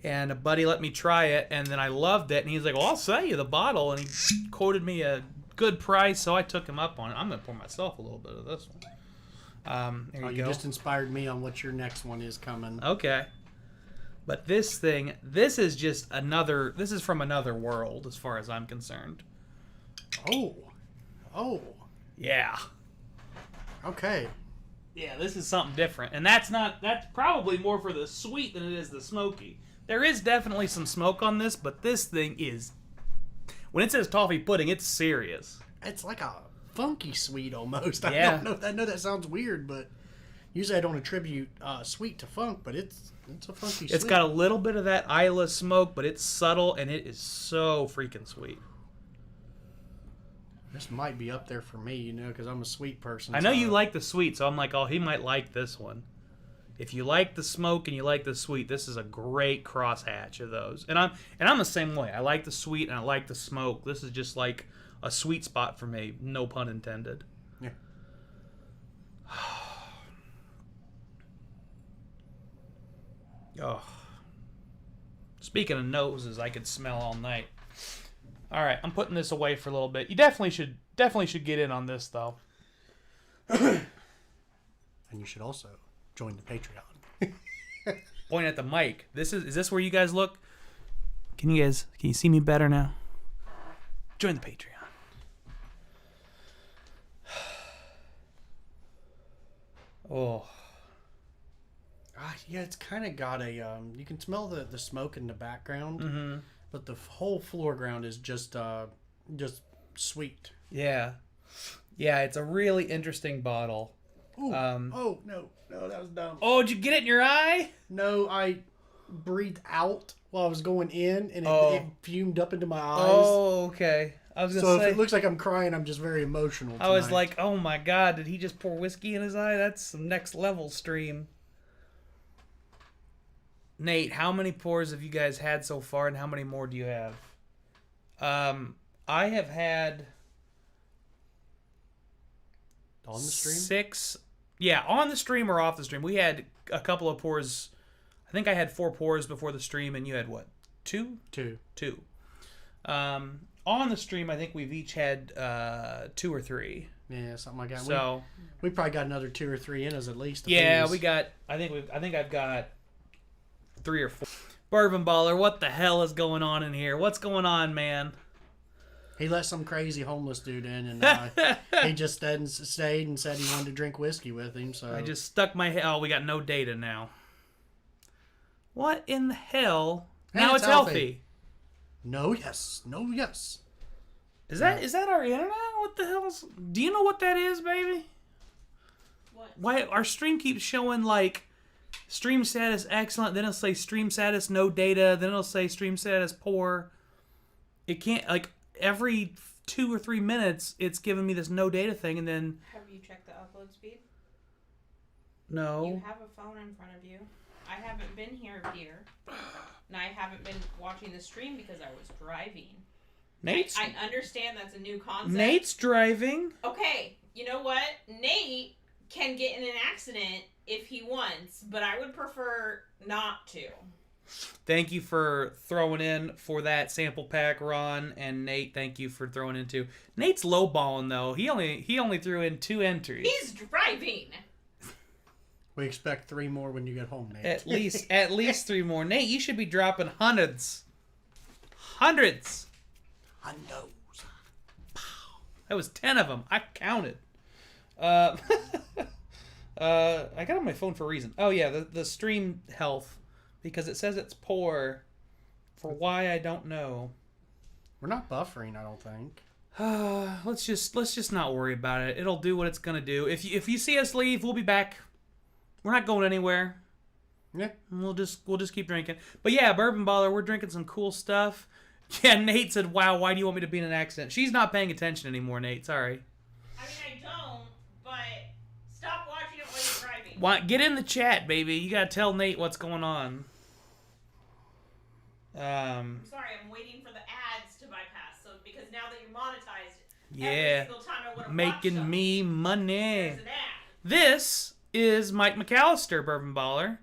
And a buddy let me try it, and then I loved it. And he's like, well, I'll sell you the bottle. And he quoted me a good price, so I took him up on it. I'm going to pour myself a little bit of this one. There you go. Just inspired me on what your next one is coming. Okay. But this is just this is from another world as far as I'm concerned. Oh. Yeah. Okay. Yeah, this is something different. And that's probably more for the sweet than it is the smoky. There is definitely some smoke on this, but this thing is, when it says toffee pudding, it's serious. It's like a funky sweet almost. Yeah. I know that sounds weird, but usually I don't attribute sweet to funk, but it's a funky sweet. It's got a little bit of that Isla smoke, but it's subtle, and it is so freaking sweet. This might be up there for me, because I'm a sweet person. I know you like the sweet, so I'm like, oh, he might like this one. If you like the smoke and you like the sweet, this is a great crosshatch of those. And I'm the same way. I like the sweet and I like the smoke. This is just like a sweet spot for me. No pun intended. Yeah. Oh. Speaking of noses, I could smell all night. All right, I'm putting this away for a little bit. You definitely should get in on this though. And you should also join the Patreon. Point at the mic. Is this where you guys look? Can you see me better now? Join the Patreon. Oh. Yeah, it's kind of got a you can smell the smoke in the background, Mm-hmm. but the whole foreground is just sweet. Yeah. Yeah, it's a really interesting bottle. Ooh. Oh no, that was dumb. Oh, did you get it in your eye? No, I breathed out while I was going in, and it fumed up into my eyes. Oh, okay. I was gonna say. If it looks like I'm crying, I'm just very emotional tonight. I was like, oh my god, did he just pour whiskey in his eye? That's some next level stream. Nate, how many pours have you guys had so far, and how many more do you have? I have had on the stream. 6. Yeah, on the stream or off the stream. We had a couple of pours. I think I had 4 pours before the stream, and you had what? 2? 2. 2. On the stream, I think we've each had 2 or 3. Yeah, something like that. So we probably got another 2 or 3 in us at least. Yeah, we got. I think I've got 3 or 4. Bourbon Baller, what the hell is going on in here? What's going on, man? He let some crazy homeless dude in, and he just stayed and said he wanted to drink whiskey with him. So I just stuck my head. Oh, we got no data now. What in the hell? Now it's healthy. No, yes. Is that our internet? What the hell's? Do you know what that is, baby? What? Why our stream keeps showing like stream status excellent, then it'll say stream status no data, then it'll say stream status poor. It can't like every 2 or 3 minutes it's giving me this no data thing, and then Have you checked the upload speed? no. You have a phone in front of you. I haven't been here, dear. And I haven't been watching the stream because I was driving. I understand that's a new concept. Nate's driving. Okay, you know what? Nate can get in an accident if he wants, but I would prefer not to. Thank you for throwing in for that sample pack, Ron, and Nate. Thank you for throwing in too. Nate's lowballing though. He only threw in 2 entries. He's driving. We expect 3 more when you get home, Nate. At least 3 more. Nate, you should be dropping hundreds. Hundreds. Hundos. That was 10 of them. I counted. I got on my phone for a reason. Oh yeah, the stream health, because it says it's poor. For why I don't know. We're not buffering, I don't think. Let's just not worry about it. It'll do what it's gonna do. If you see us leave, we'll be back. We're not going anywhere. Yeah. We'll just keep drinking. But yeah, Bourbon Baller, we're drinking some cool stuff. Yeah, Nate said, "Wow, why do you want me to be in an accident?" She's not paying attention anymore, Nate. Sorry. I mean, I don't, but stop watching it while you're driving. Get in the chat, baby. You gotta tell Nate what's going on. I'm sorry, I'm waiting for the ads to bypass. So because now that you're monetized, Yeah, every single time I want to making me money. there's an ad. This is Mike McAllister, Bourbon Baller.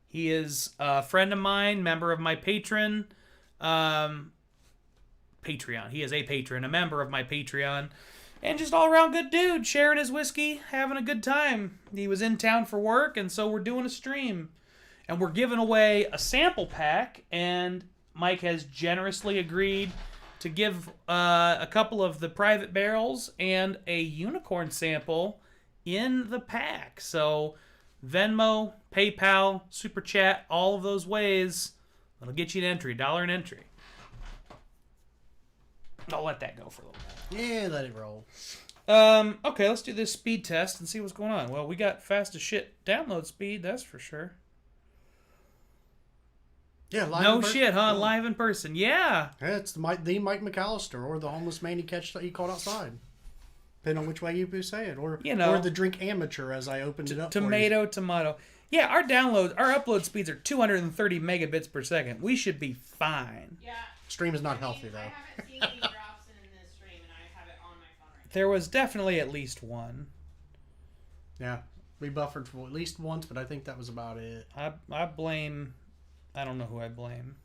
He is a friend of mine, member of my Patreon. He is a patron, a member of my Patreon, and just all around good dude, sharing his whiskey, having a good time. He was in town for work, and so we're doing a stream. And we're giving away a sample pack, and Mike has generously agreed to give a couple of the private barrels and a unicorn sample in the pack. So Venmo, PayPal, Super Chat, all of those ways, that'll get you an entry, $1 an entry. I'll let that go for a little bit. Yeah, let it roll. Okay, let's do this speed test and see what's going on. Well, we got fast as shit download speed, that's for sure. Yeah, live No shit, huh? Live in person. Yeah. Yeah, it's the Mike McAllister, or the homeless man he caught outside. Depending on which way you say it. Or, or the drink amateur, as I opened it up Tomato. Yeah, our upload speeds are 230 megabits per second. We should be fine. Yeah. Stream is not healthy, though. I haven't seen any drops in this stream, and I have it on my phone right now. There was definitely at least one. Yeah, we buffered for at least once, but I think that was about it. I don't know who I blame.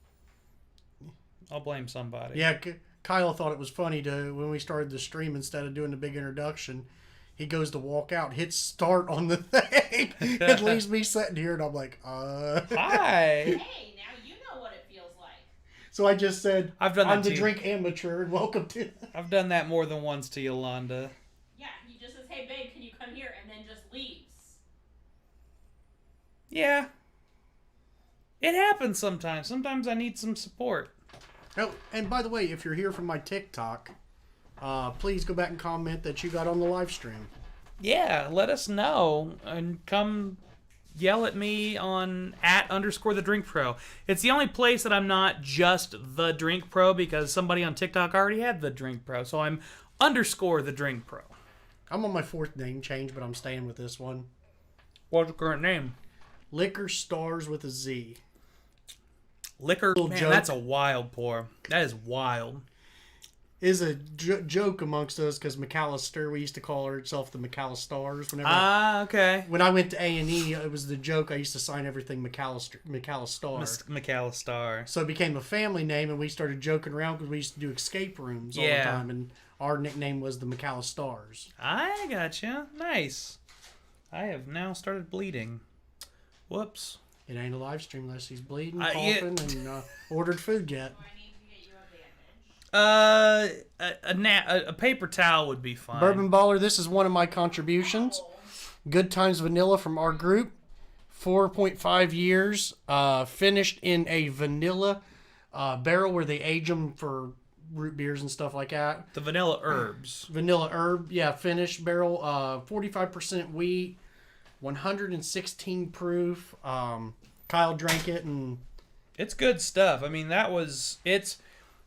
I'll blame somebody. Yeah, Kyle thought it was funny when we started the stream, instead of doing the big introduction, he goes to walk out, hits start on the thing. It leaves me sitting here, and I'm like, Hi. Hey, now you know what it feels like. So I just said, I'm the too. drink amateur, and welcome to... I've done that more than once to Yolanda. Yeah, he just says, hey, babe, can you come here? And then just leaves. Yeah. It happens sometimes. Sometimes I need some support. Oh, and by the way, if you're here from my TikTok, please go back and comment that you got on the live stream. Yeah, let us know. And come yell at me on @_the_drink_pro. It's the only place that I'm not just the drink pro, because somebody on TikTok already had the drink pro. So I'm _the drink pro. I'm on my 4th name change, but I'm staying with this one. What's the current name? Liquor Stars with a Z. Liquor, man, joke. that's a wild pour. That is wild. Is a joke amongst us, because McAllister, we used to call herself the McAllistars. Okay. When I went to A&E, it was the joke. I used to sign everything McAllister. McAllister. So it became a family name, and we started joking around because we used to do escape rooms all the time, and our nickname was the McAllistars. I gotcha. Nice. I have now started bleeding. Whoops. It ain't a live stream unless he's bleeding, coughing, and ordered food yet. Do I need to get you a bandage? A paper towel would be fine. Bourbon Baller, this is one of my contributions. Good Times Vanilla from our group. 4.5 years. Finished in a vanilla barrel where they age them for root beers and stuff like that. The vanilla herbs. Vanilla herb, yeah, finished barrel. 45% wheat. 116 proof. Kyle drank it, and It's good stuff. I mean, the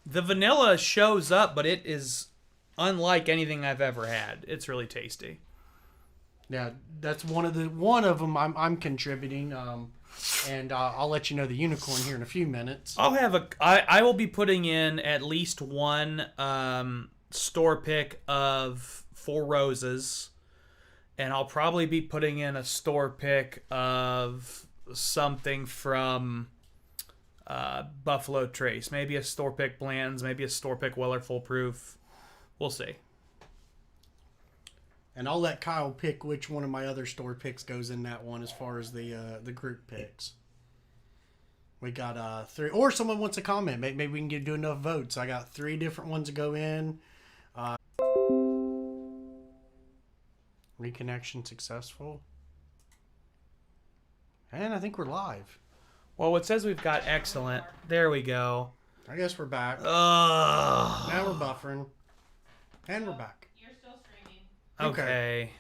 vanilla shows up, but it is unlike anything I've ever had. It's really tasty. yeah, that's one of them I'm contributing. And I'll let you know the unicorn here in a few minutes. I will be putting in at least one store pick of Four Roses, and I'll probably be putting in a store pick of something from Buffalo Trace. Maybe a store pick Bland's, maybe a store pick Weller Full Proof. We'll see. And I'll let Kyle pick which one of my other store picks goes in that one as far as the group picks. We got 3, or someone wants to comment. Maybe we can do enough votes. I got 3 different ones to go in. Reconnection successful. And I think we're live. Well, it says we've got excellent. There we go. I guess we're back. Ugh. Now we're buffering. And we're back. You're still streaming. Okay.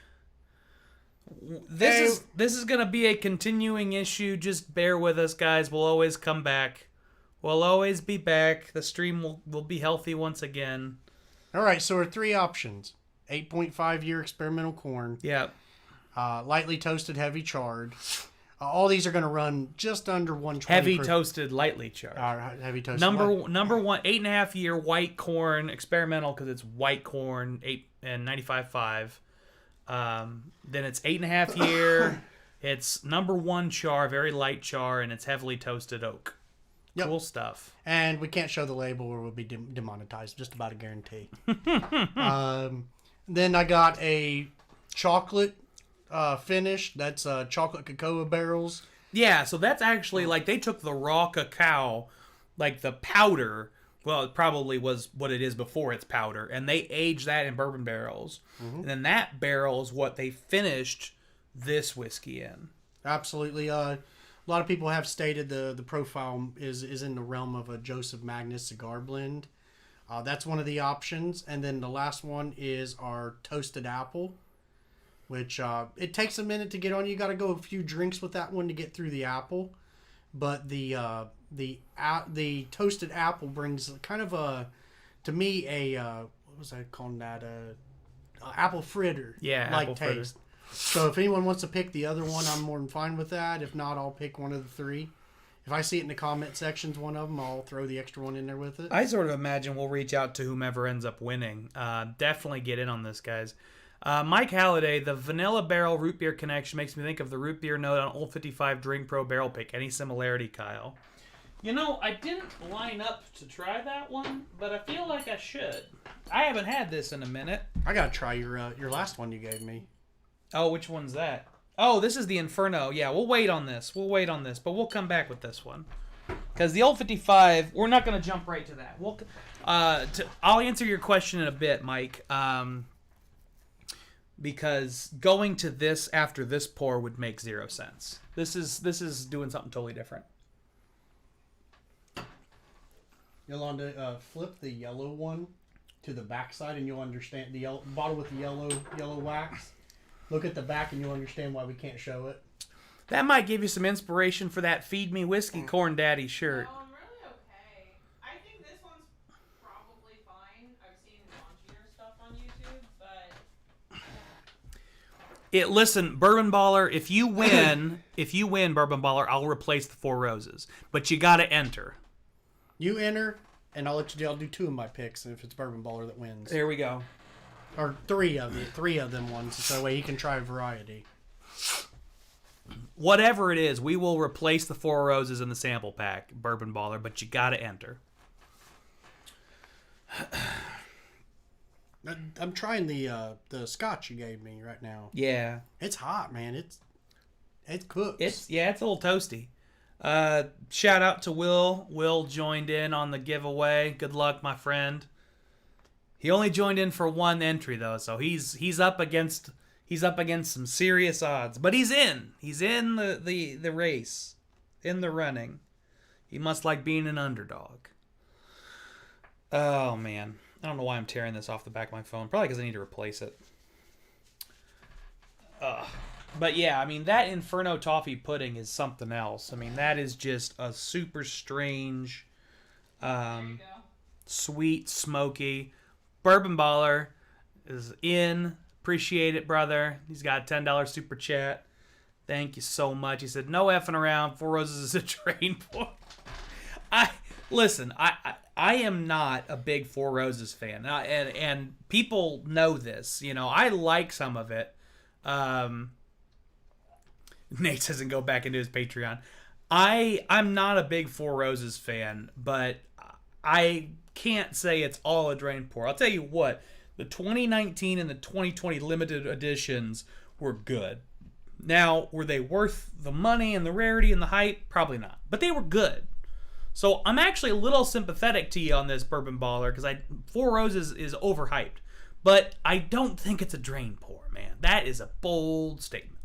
This is gonna be a continuing issue. Just bear with us, guys. We'll always come back. We'll always be back. The stream will be healthy once again. All right, so our 3 options: 8.5 year experimental corn. Yep. Lightly toasted, heavy charred. All these are going to run just under 120. Heavy toasted, lightly charred. Heavy toasted. Number 1, 8.5 year white corn experimental because it's white corn 8 and 95.5. Then it's 8.5 year. It's number 1 char, very light char, and it's heavily toasted oak. Yep. Cool stuff. And we can't show the label or we'll be demonetized. Just about a guarantee. Then I got a chocolate finish. That's chocolate cocoa barrels. Yeah, so that's actually like they took the raw cacao, like the powder. Well, it probably was what it is before it's powder, and they aged that in bourbon barrels. Mm-hmm. And then that barrel is what they finished this whiskey in. Absolutely. A lot of people have stated the profile is in the realm of a Joseph Magnus cigar blend. That's one of the options. And then the last one is our toasted apple, which it takes a minute to get on. You got to go a few drinks with that one to get through the apple. But the toasted apple brings kind of to me what was I calling that? Apple fritter. Yeah, like apple taste. Fritter. So if anyone wants to pick the other one, I'm more than fine with that. If not, I'll pick one of the 3. If I see it in the comment sections, one of them, I'll throw the extra one in there with it. I sort of imagine we'll reach out to whomever ends up winning. Definitely get in on this, guys. Mike Halliday, the vanilla barrel root beer connection makes me think of the root beer note on Old 55 Drink Pro barrel pick. Any similarity, Kyle? You know, I didn't line up to try that one, but I feel like I should. I haven't had this in a minute. I gotta try your last one you gave me. Oh, which one's that? Oh, this is the Inferno. Yeah, we'll wait on this. But we'll come back with this one. Because the Old 55, we're not going to jump right to that. I'll answer your question in a bit, Mike. Because going to this after this pour would make 0 sense. This is doing something totally different. Yolanda, flip the yellow one to the back side and you'll understand the bottle with the yellow wax. Look at the back and you'll understand why we can't show it. That might give you some inspiration for that Feed Me Whiskey Corn Daddy shirt. No, I'm really okay. I think this one's probably fine. I've seen launchier stuff on YouTube, but... Listen, Bourbon Baller, if you win, Bourbon Baller, I'll replace the 4 roses. But you got to enter. You enter, and I'll do 2 of my picks if it's Bourbon Baller that wins. There we go. Or 3 of them ones, so that way he can try a variety. Whatever it is, we will replace the 4 roses in the sample pack, Bourbon Baller, but you got to enter. I'm trying the scotch you gave me right now. Yeah. It's hot, man. It cooks. It's a little toasty. Shout out to Will. Will joined in on the giveaway. Good luck, my friend. He only joined in for 1 entry though, so he's up against some serious odds. But he's in. He's in the race, in the running. He must like being an underdog. Oh man, I don't know why I'm tearing this off the back of my phone. Probably because I need to replace it. But yeah, I mean that Inferno Toffee pudding is something else. I mean that is just a super strange, sweet, smoky. Bourbon Baller is in. Appreciate it, brother. He's got a $10 super chat. Thank you so much. He said, no effing around. 4 Roses is a train pour. I am not a big 4 Roses fan. And people know this. You know, I like some of it. Nate doesn't go back into his Patreon. I'm not a big 4 Roses fan, but I can't say it's all a drain pour. I'll tell you what, the 2019 and the 2020 limited editions were good. Now, were they worth the money and the rarity and the hype? Probably not. But they were good. So I'm actually a little sympathetic to you on this Bourbon Baller because Four Roses is overhyped. But I don't think it's a drain pour, man. That is a bold statement.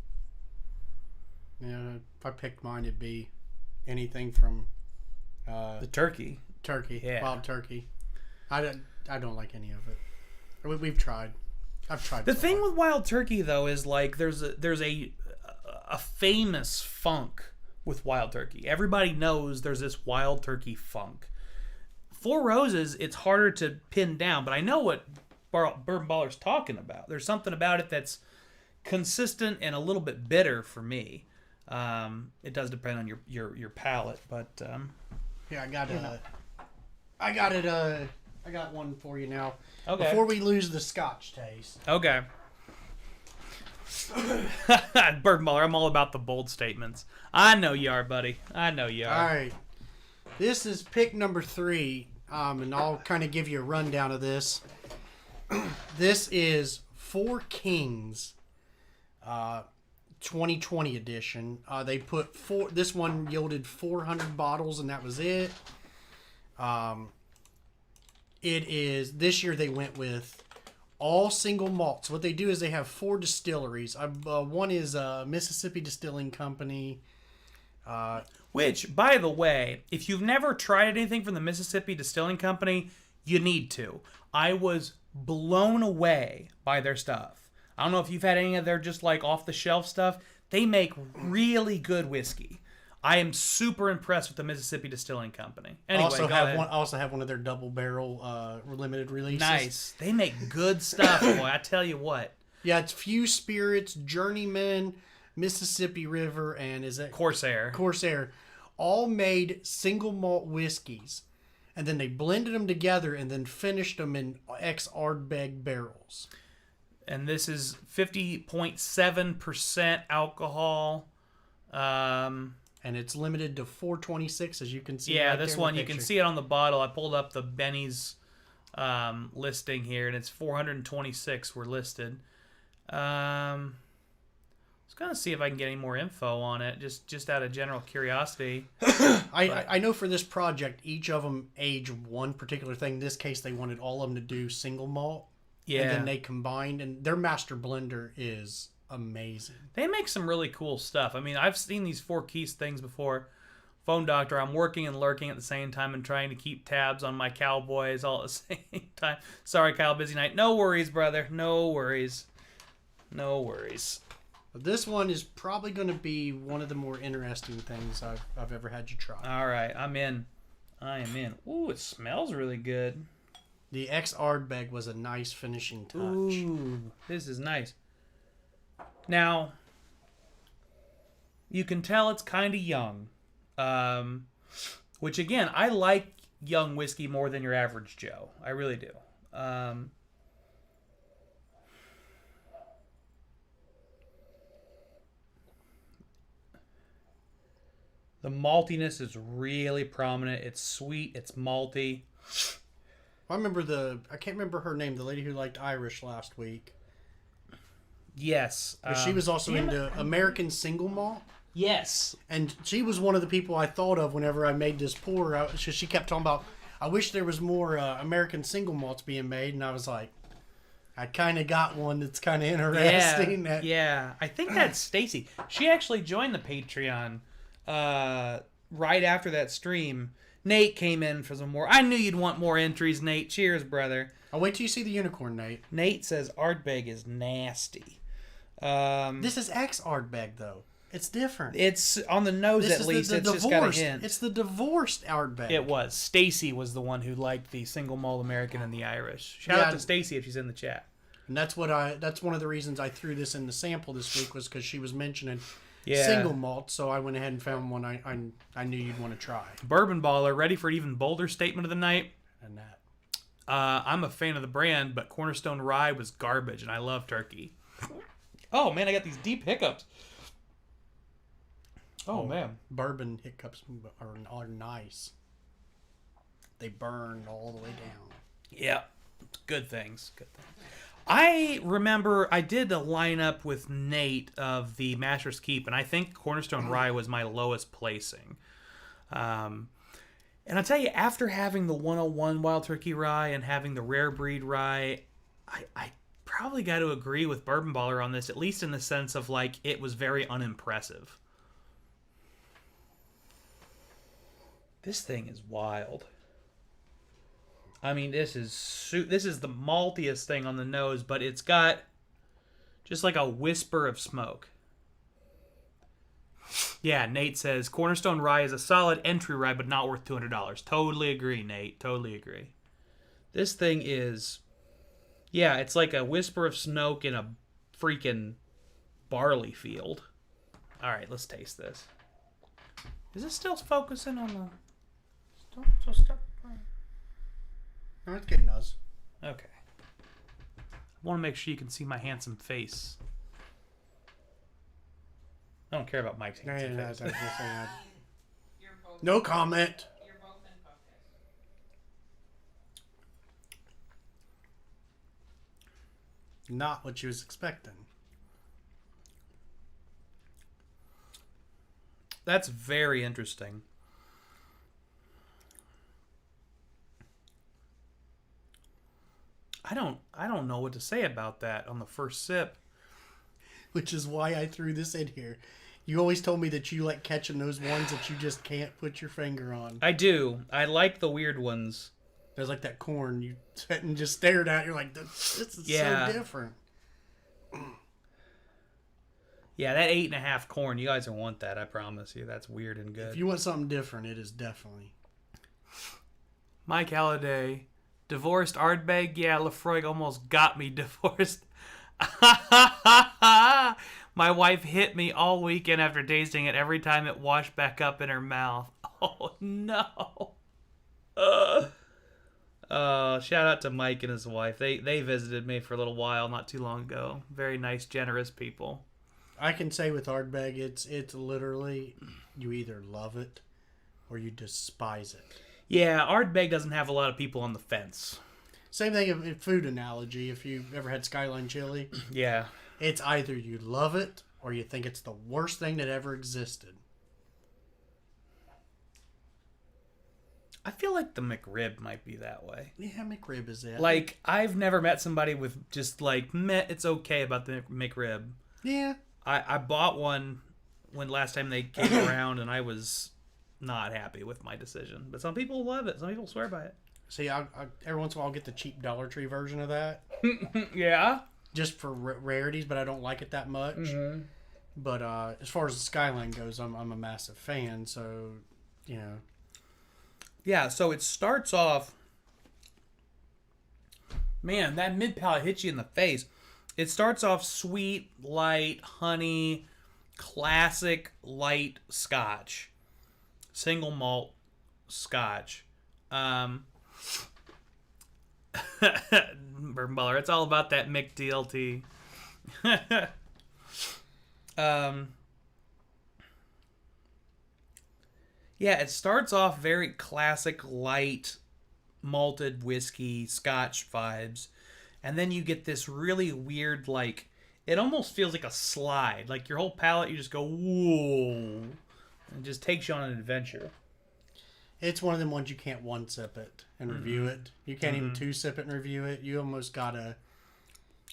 Yeah, if I picked mine, it'd be anything from The turkey. Yeah. Wild turkey. I don't like any of it. We've tried. I've tried. The thing with wild turkey though is like there's a famous funk with wild turkey. Everybody knows there's this wild turkey funk. Four Roses, it's harder to pin down, but I know what Bourbon Baller's talking about. There's something about it that's consistent and a little bit bitter for me. It does depend on your palate, but yeah, I got one for you now. Okay. Before we lose the Scotch taste. Okay. Bourbon Baller, I'm all about the bold statements. I know you are, buddy. I know you are. All right. This is pick number 3, and I'll kind of give you a rundown of this. This is Four Kings, 2020 edition. They put this one yielded 400 bottles, and that was it. It is this year they went with all single malts. What they do is they have 4 distilleries. One is Mississippi Distilling Company. Which, by the way, if you've never tried anything from the Mississippi Distilling Company, you need to. I was blown away by their stuff. I don't know if you've had any of their just like off the shelf stuff. They make really good whiskey. I am super impressed with the Mississippi Distilling Company. Anyway, I also have one of their double barrel limited releases. Nice. They make good stuff, boy. I tell you what. Yeah, it's Fuse Spirits, Journeyman, Mississippi River, and is that Corsair. All made single malt whiskeys. And then they blended them together and then finished them in ex-Ardbeg barrels. And this is 50.7% alcohol. And it's limited to 426, as you can see. Yeah, right this there in one, the you can picture. see it on the bottle. I pulled up the Benny's listing here, and it's 426 were listed. I was going to see if I can get any more info on it, just out of general curiosity. I know for this project, each of them age one particular thing. In this case, they wanted all of them to do single malt. Yeah. And then they combined, and their master blender is amazing. They make some really cool stuff. I mean, I've seen these Four Keys things before. Phone Doctor, I'm working and lurking at the same time and trying to keep tabs on my Cowboys all at the same time. Sorry, Kyle, busy night. No worries, brother. No worries. But this one is probably going to be one of the more interesting things I've ever had you try. All right, I'm in. I am in. Ooh, it smells really good. The ex-Ardbeg was a nice finishing touch. Ooh, this is nice. Now, you can tell it's kind of young. Which, again, I like young whiskey more than your average Joe. I really do. The maltiness is really prominent. It's sweet. It's malty. I can't remember her name, the lady who liked Irish last week. Yes. But she was also into American single malt. Yes. And she was one of the people I thought of whenever I made this pour. She kept talking about, I wish there was more American single malts being made. And I was like, I kind of got one that's kind of interesting. Yeah. I think that's Stacy. She actually joined the Patreon right after that stream. Nate came in for some more. I knew you'd want more entries, Nate. Cheers, brother. I'll wait till you see the unicorn, Nate. Nate says Ardbeg is nasty. This is ex-Ardbeg, though. It's different. It's on the nose, at least. It's just got a hint. It's the divorced Ardbeg. It was. Stacy was the one who liked the single malt American and the Irish. Shout out to Stacy if she's in the chat. And that's one of the reasons I threw this in the sample this week, was because she was mentioning Yeah. single malt, so I went ahead and found one I knew you'd want to try. Bourbon Baller, ready for an even bolder statement of the night? And that. I'm a fan of the brand, but Cornerstone Rye was garbage, and I love turkey. Oh, man, I got these deep hiccups. Oh, man. Bourbon hiccups are nice. They burn all the way down. Yeah. Good things. I remember I did a lineup with Nate of the Master's Keep, and I think Cornerstone Rye was my lowest placing. And I'll tell you, after having the 101 Wild Turkey Rye and having the Rare Breed Rye, I probably got to agree with Bourbon Baller on this, at least in the sense of, like, it was very unimpressive. This thing is wild. I mean, this is the maltiest thing on the nose, but it's got just like a whisper of smoke. Yeah, Nate says, Cornerstone Rye is a solid entry rye, but not worth $200. Totally agree, Nate. Totally agree. This thing is... Yeah, it's like a whisper of smoke in a freaking barley field. All right, let's taste this. Is it still focusing on the... No, it's getting us. Okay. I want to make sure you can see my handsome face. I don't care about Mike's handsome face. No comment. You're both in focus. Not what you was expecting. That's very interesting. I don't know what to say about that on the first sip. Which is why I threw this in here. You always told me that you like catching those ones that you just can't put your finger on. I do. I like the weird ones. There's like that corn you sat and just stared at. You're like, this is so different. Yeah, that 8.5 corn. You guys don't want that. I promise you. That's weird and good. If you want something different, it is definitely. Mike Halliday. Divorced Ardbeg? Yeah, Lefroy almost got me divorced. My wife hit me all weekend after tasting it every time it washed back up in her mouth. Oh, no. Shout out to Mike and his wife. They visited me for a little while not too long ago. Very nice, generous people. I can say with Ardbeg, it's literally you either love it or you despise it. Yeah, Ardbeg doesn't have a lot of people on the fence. Same thing in food analogy. If you've ever had Skyline chili, yeah, it's either you love it or you think it's the worst thing that ever existed. I feel like the McRib might be that way. Yeah, McRib is that. Like, I've never met somebody with just like, meh, it's okay about the McRib. Yeah. I bought one when last time they came around, and I was not happy with my decision. But some people love it. Some people swear by it. See, I every once in a while I'll get the cheap Dollar Tree version of that. Yeah? Just for rarities, but I don't like it that much. Mm-hmm. But as far as the Skyline goes, I'm a massive fan, so, you know. Yeah, so it starts off... Man, that mid-palate hits you in the face. It starts off sweet, light, honey, classic light scotch. Single malt scotch. Bourbon Baller. It's all about that Mick DLT. Yeah, it starts off very classic, light, malted whiskey, scotch vibes. And then you get this really weird, like, it almost feels like a slide. Like your whole palate, you just go, whoa. And it just takes you on an adventure. It's one of them ones you can't one-sip it and review it. You can't even two-sip it and review it. You almost gotta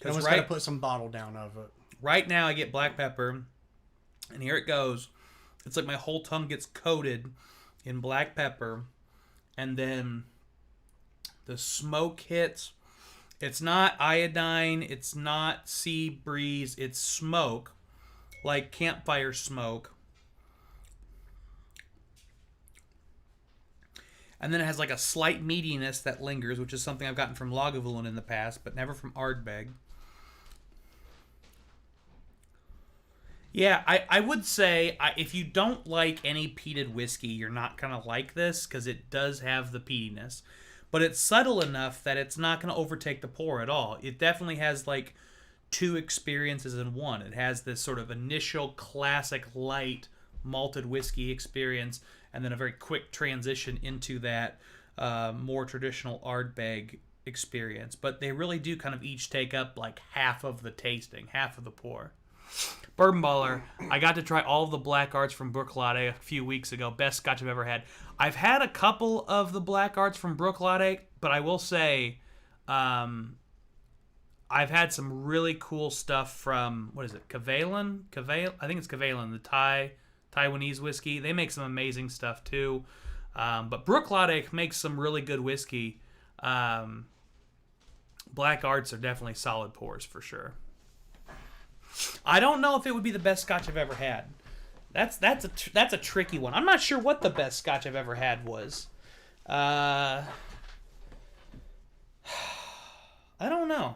put some bottle down of it. Right now I get black pepper, and here it goes. It's like my whole tongue gets coated in black pepper, and then the smoke hits. It's not iodine, it's not sea breeze, it's smoke, like campfire smoke. And then it has like a slight meatiness that lingers, which is something I've gotten from Lagavulin in the past, but never from Ardbeg. Yeah, I would say if you don't like any peated whiskey, you're not going to like this because it does have the peatiness. But it's subtle enough that it's not going to overtake the pour at all. It definitely has like two experiences in one. It has this sort of initial classic light malted whiskey experience, and then a very quick transition into that more traditional Ardbeg experience. But they really do kind of each take up like half of the tasting, half of the pour. Bourbon Baller, I got to try all of the black arts from Brook Latte a few weeks ago. Best scotch I've ever had. I've had a couple of the black arts from Brook Latte, but I will say, I've had some really cool stuff from, what is it, Kavalan? I think it's Kavalan, the Taiwanese whiskey. They make some amazing stuff too. But Brook Latte makes some really good whiskey. Black arts are definitely solid pours for sure. I don't know if it would be the best scotch I've ever had. That's a tricky one. I'm not sure what the best scotch I've ever had was. I don't know.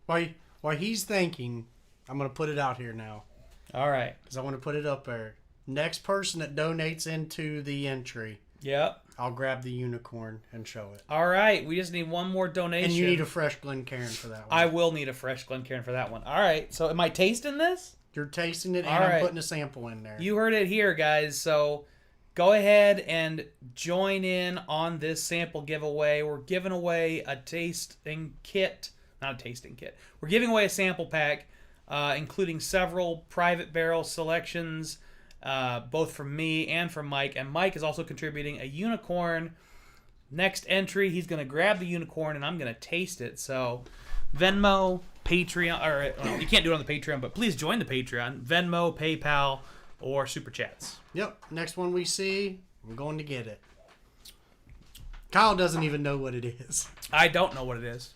While he's thinking, I'm going to put it out here now. All right. Because I want to put it up there. Next person that donates into the entry. Yep. I'll grab the unicorn and show it. All right. We just need one more donation. And you need a fresh Glencairn for that one. I will need a fresh Glencairn for that one. All right. So am I tasting this? You're tasting it, and All right. I'm putting a sample in there. You heard it here, guys. So go ahead and join in on this sample giveaway. We're giving away a tasting kit. Not a tasting kit. We're giving away a sample pack, including several private barrel selections, both from me and from Mike. And Mike is also contributing a unicorn. Next entry, he's going to grab the unicorn, and I'm going to taste it. So Venmo, Patreon, or you can't do it on the Patreon, but please join the Patreon. Venmo, PayPal, or Super Chats. Yep. Next one we see, I'm going to get it. Kyle doesn't even know what it is. I don't know what it is.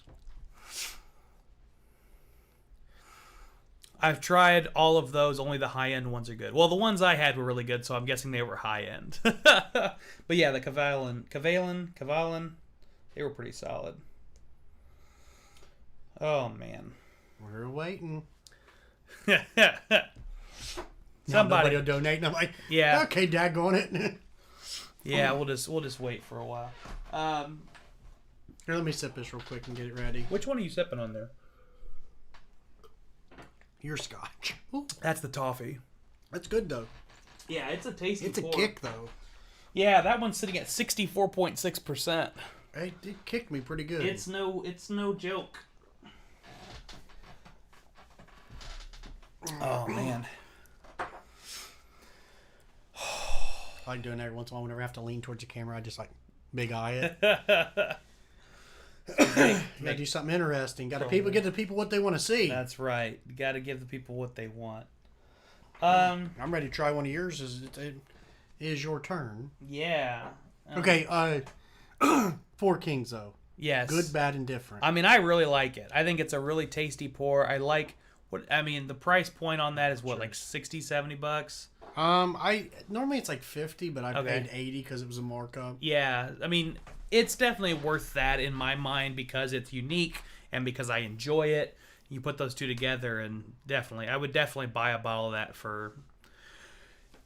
I've tried all of those. Only the high-end ones are good. Well, the ones I had were really good, so I'm guessing they were high-end. But yeah, the Kavalan, they were pretty solid. Oh, man. We're waiting. Somebody will donate, and I'm like, yeah, okay, daggone it. Yeah, we'll just wait for a while. Here, let me sip this real quick and get it ready. Which one are you sipping on there? Your scotch. Ooh, That's the Toffee. that's good though. Yeah, it's a tasty. It's a pour. kick though. Yeah, that one's sitting at 64.6%. It kicked me pretty good. It's no joke. Oh man. I like doing that every once in a while. Whenever I have to lean towards the camera, I just like big eye it. Gotta do something interesting. Got to get the people what they want to see. That's right. You got to give the people what they want. I'm ready to try one of yours. It is your turn. Yeah. Okay. Four Kings though. Yes. Good, bad, and different. I mean, I really like it. I think it's a really tasty pour. I like the price point on that is what, like $60, $70? I normally it's like 50, but I Okay. paid 80 because it was a markup. Yeah. I mean, it's definitely worth that in my mind because it's unique and because I enjoy it. You put those two together, and I would definitely buy a bottle of that for.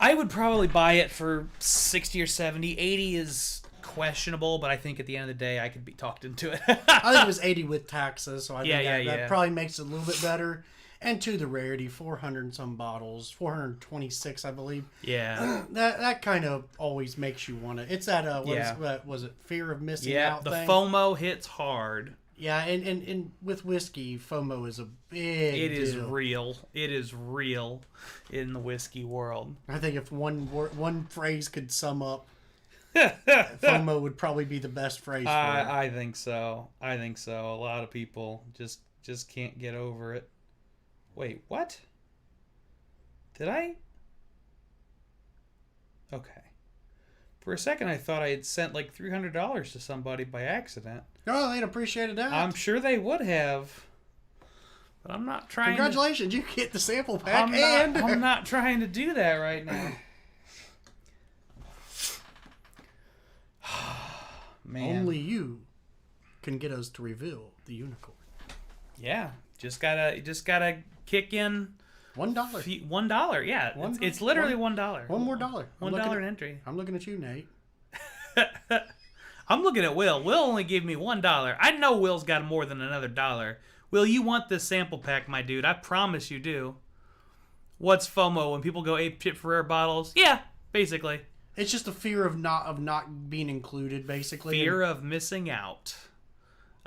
I would probably buy it for 60 or 70. 80 is questionable, but I think at the end of the day, I could be talked into it. I think it was 80 with taxes, so I think that yeah. probably makes it a little bit better. And to the rarity, 400 and some bottles, 426, I believe. Yeah. That kind of always makes you want to. It's that what was it, fear of missing out the thing? FOMO hits hard. Yeah, and with whiskey, FOMO is a big It deal. is real. It is real in the whiskey world. I think if one phrase could sum up, FOMO would probably be the best phrase for it. I think so. A lot of people just can't get over it. Wait, what? Did I? Okay. For a second, I thought I had sent like $300 to somebody by accident. Oh, they'd appreciated that. I'm sure they would have. But I'm not trying Congratulations, you get the sample pack I'm not trying to do that right now. Man. Only you can get us to reveal the unicorn. Yeah. Just gotta kick in $1. $1, yeah. It's literally $1. One more dollar. $1 an entry. I'm looking at you, Nate. I'm looking at Will. Will only gave me $1. I know Will's got more than another dollar. Will, you want this sample pack, my dude? I promise you do. What's FOMO when people go ape shit for rare bottles? Yeah, basically. It's just a fear of not being included, basically. Fear of missing out.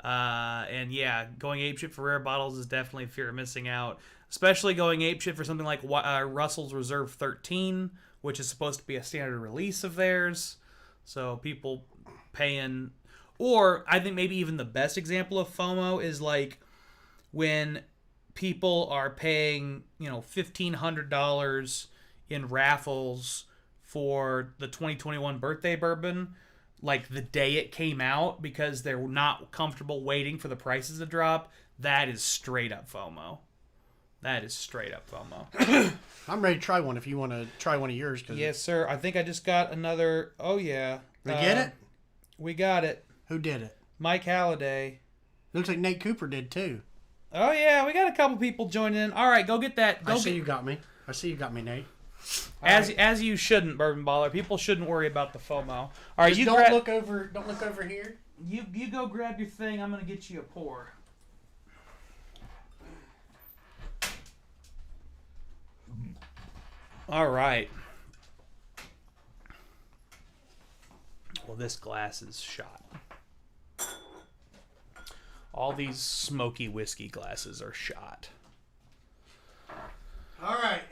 And yeah, going apeshit for rare bottles is definitely fear of missing out. especially going apeshit for something like Russell's Reserve 13, which is supposed to be a standard release of theirs. So people paying, or I think maybe even the best example of FOMO is like when people are paying, $1,500 in raffles for the 2021 birthday bourbon, like the day it came out, because they're not comfortable waiting for the prices to drop. That is straight up FOMO. That is straight up FOMO. I'm ready to try one if you want to try one of yours. Yes, sir. I think I just got another. Oh, yeah. We get it? We got it. Who did it? Mike Halliday. Looks like Nate Cooper did too. Oh, yeah. We got a couple people joining in. All right, go get that. I see you got me, Nate. As you shouldn't, Bourbon Baller. People shouldn't worry about the FOMO. All right, just don't look over here. You go grab your thing. I'm gonna get you a pour. All right. Well, this glass is shot. All these smoky whiskey glasses are shot. All right.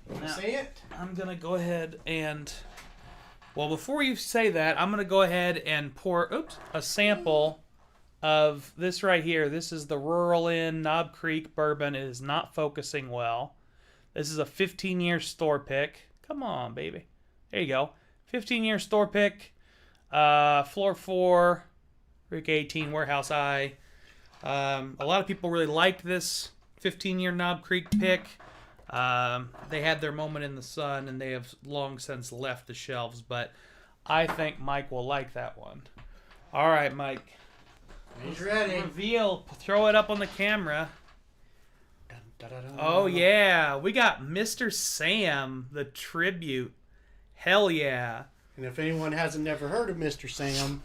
Now, see it? I'm going to go ahead and... Well, before you say that, I'm going to go ahead and pour a sample of this right here. This is the Rural Inn Knob Creek Bourbon. It is not focusing well. This is a 15-year store pick. Come on, baby. There you go. 15-year store pick. Floor 4. Rick 18, Warehouse I. A lot of people really liked this 15-year Knob Creek pick. They had their moment in the sun, and they have long since left the shelves, but I think Mike will like that one. All right, Mike. He's ready. Reveal. Throw it up on the camera. Oh, yeah. We got Mr. Sam, the tribute. Hell yeah. And if anyone hasn't never heard of Mr. Sam,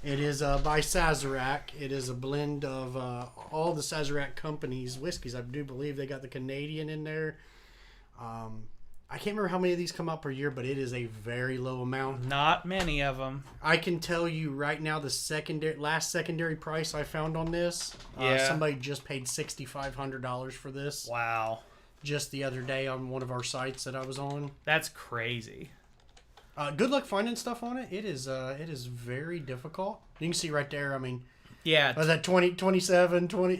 it is by Sazerac. It is a blend of all the Sazerac companies' whiskeys. I do believe they got the Canadian in there. I can't remember how many of these come out per year, but it is a very low amount. Not many of them. I can tell you right now the last secondary price I found on this. Somebody just paid $6,500 for this. Wow. Just the other day on one of our sites that I was on. That's crazy. Good luck finding stuff on it. It is very difficult. You can see right there. I mean, yeah, was that 27, 20?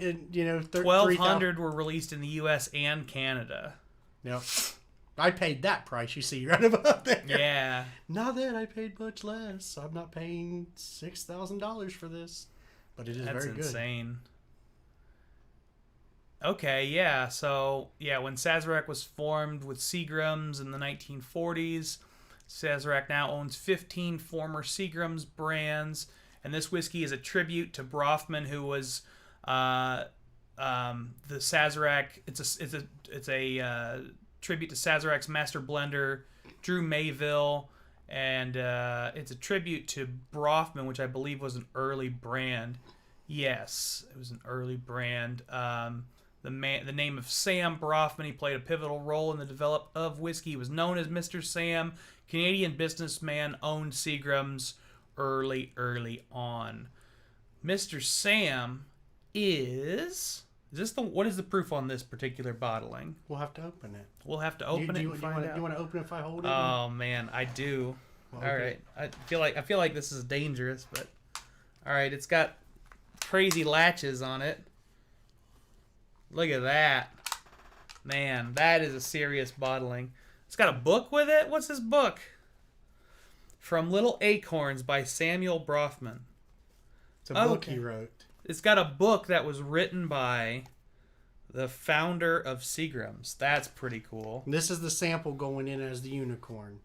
1,200 were released in the U.S. and Canada. Yep. I paid that price. You see right above there. Yeah. Not that I paid much less. I'm not paying $6,000 for this, but it is very good. That's insane. Okay, yeah. So when Sazerac was formed with Seagram's in the 1940s. Sazerac now owns 15 former Seagram's brands, and this whiskey is a tribute to Brofman, who was the Sazerac. It's a tribute to Sazerac's master blender, Drew Mayville, and it's a tribute to Brofman, which I believe was an early brand. Yes, it was an early brand. The name of Sam Brofman, he played a pivotal role in the development of whiskey. He was known as Mr. Sam. Canadian businessman, owned Seagram's early on. Mr. Sam is this the what is the proof on this particular bottling? We'll have to open it. We'll have to open it and find out. You want to open it if I hold it? Oh man, I do. Well, all right. I feel like this is dangerous, but all right, it's got crazy latches on it. Look at that. Man, that is a serious bottling. It's got a book with it? What's this book? From Little Acorns by Samuel Brofman. It's a book he wrote. It's got a book that was written by the founder of Seagram's. That's pretty cool. This is the sample going in as the unicorn.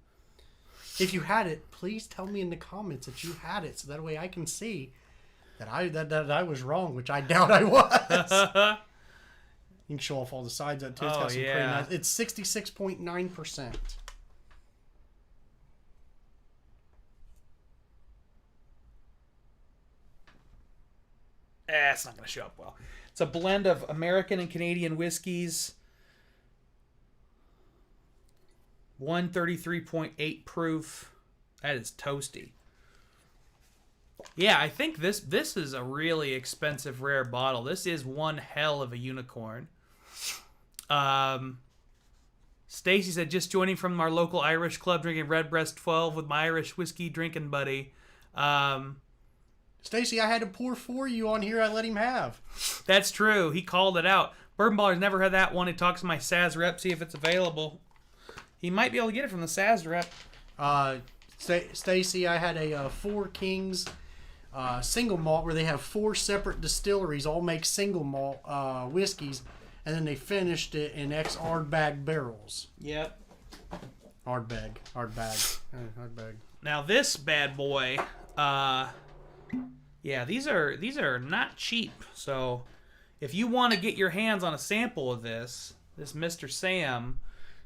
If you had it, please tell me in the comments that you had it, so that way I can see that I was wrong, which I doubt I was. You can show off all the sides of it too. It's got some pretty nice. It's 66.9%. It's not going to show up well. It's a blend of American and Canadian whiskeys. 133.8 proof. That is toasty. Yeah, I think this is a really expensive rare bottle. This is one hell of a unicorn. Stacy said, just joining from our local Irish club, drinking Redbreast 12 with my Irish whiskey drinking buddy. Stacy, I had to pour for you on here. I let him have. That's true. He called it out. Bourbon Baller's never had that one. He talks to my Saz rep, see if it's available. He might be able to get it from the Saz rep. Stacy, I had a Four Kings single malt where they have 4 separate distilleries all make single malt whiskeys, and then they finished it in Ardbeg barrels. Yep. Ardbeg. Now this bad boy, yeah, these are not cheap. So if you want to get your hands on a sample of this Mr. Sam,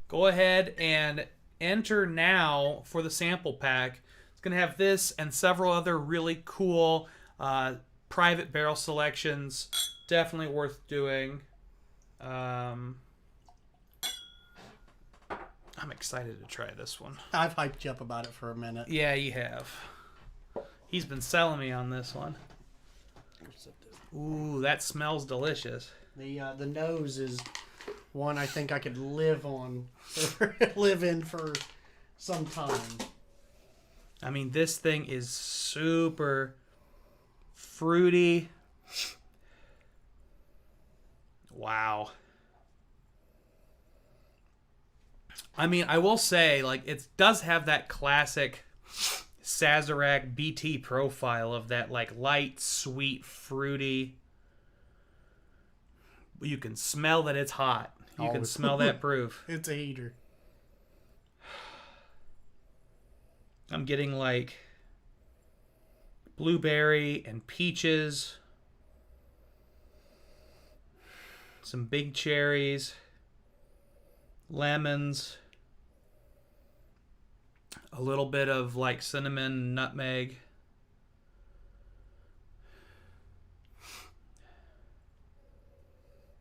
go ahead and enter now for the sample pack. It's going to have this and several other really cool private barrel selections. Definitely worth doing. I'm excited to try this one. I've hyped you up about it for a minute. Yeah, you have. He's been selling me on this one. Ooh, that smells delicious. The nose is one I think I could live in for some time. I mean, this thing is super fruity. Wow. I mean, I will say, like, it does have that classic Sazerac BT profile of that, like, light, sweet, fruity. You can smell that it's hot. You can smell that proof. It's a heater. I'm getting, like, blueberry and peaches. Some big cherries. Lemons. A little bit of, like, cinnamon, nutmeg.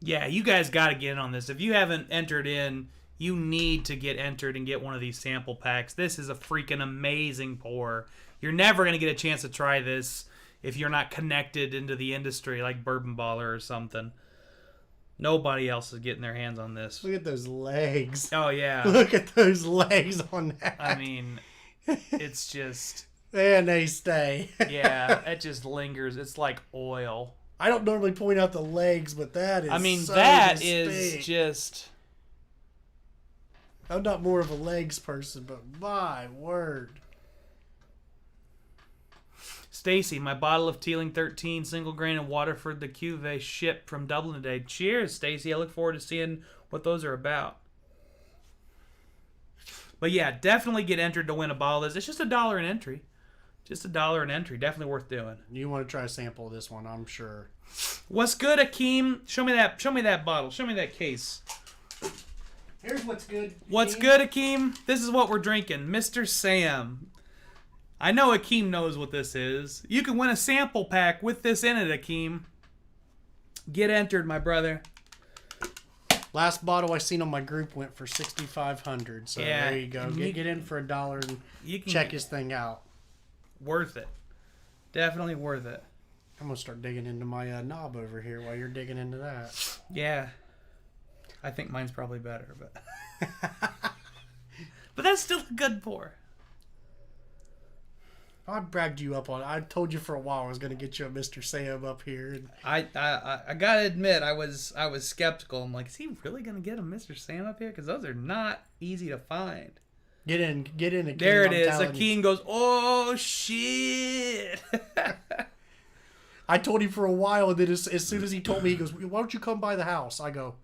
Yeah, you guys got to get in on this. If you haven't entered in, you need to get entered and get one of these sample packs. This is a freaking amazing pour. You're never going to get a chance to try this if you're not connected into the industry like Bourbon Baller or something. Nobody else is getting their hands on this. Look at those legs. Oh, yeah. Look at those legs on that. I mean, it's just... And they stay. Yeah, it just lingers. It's like oil. I don't normally point out the legs, but that is I mean, so that distinct. is just... I'm not more of a legs person, but my word. Stacy, my bottle of Teeling 13 single grain and Waterford the Cuvée shipped from Dublin today. Cheers, Stacy. I look forward to seeing what those are about. But yeah, definitely get entered to win a bottle of this. It's just $1 an entry. Just $1 an entry. Definitely worth doing. You want to try a sample of this one, I'm sure. What's good, Akeem? Show me that bottle. Show me that case. Here's what's good. What's good, Akeem? This is what we're drinking. Mr. Sam. I know Akeem knows what this is. You can win a sample pack with this in it, Akeem. Get entered, my brother. Last bottle I seen on my group went for $6,500. So yeah, there you go. Get in for $1 and you can check his thing out. Worth it. Definitely worth it. I'm going to start digging into my knob over here while you're digging into that. Yeah. I think mine's probably better, but... but that's still a good pour. I bragged you up on it. I told you for a while I was going to get you a Mr. Sam up here. And I gotta admit, I was skeptical. I'm like, is he really going to get a Mr. Sam up here? Because those are not easy to find. Get in. Akeem, there it is. Akeem goes, oh, shit. I told him for a while, and then as soon as he told me, he goes, why don't you come by the house? I go,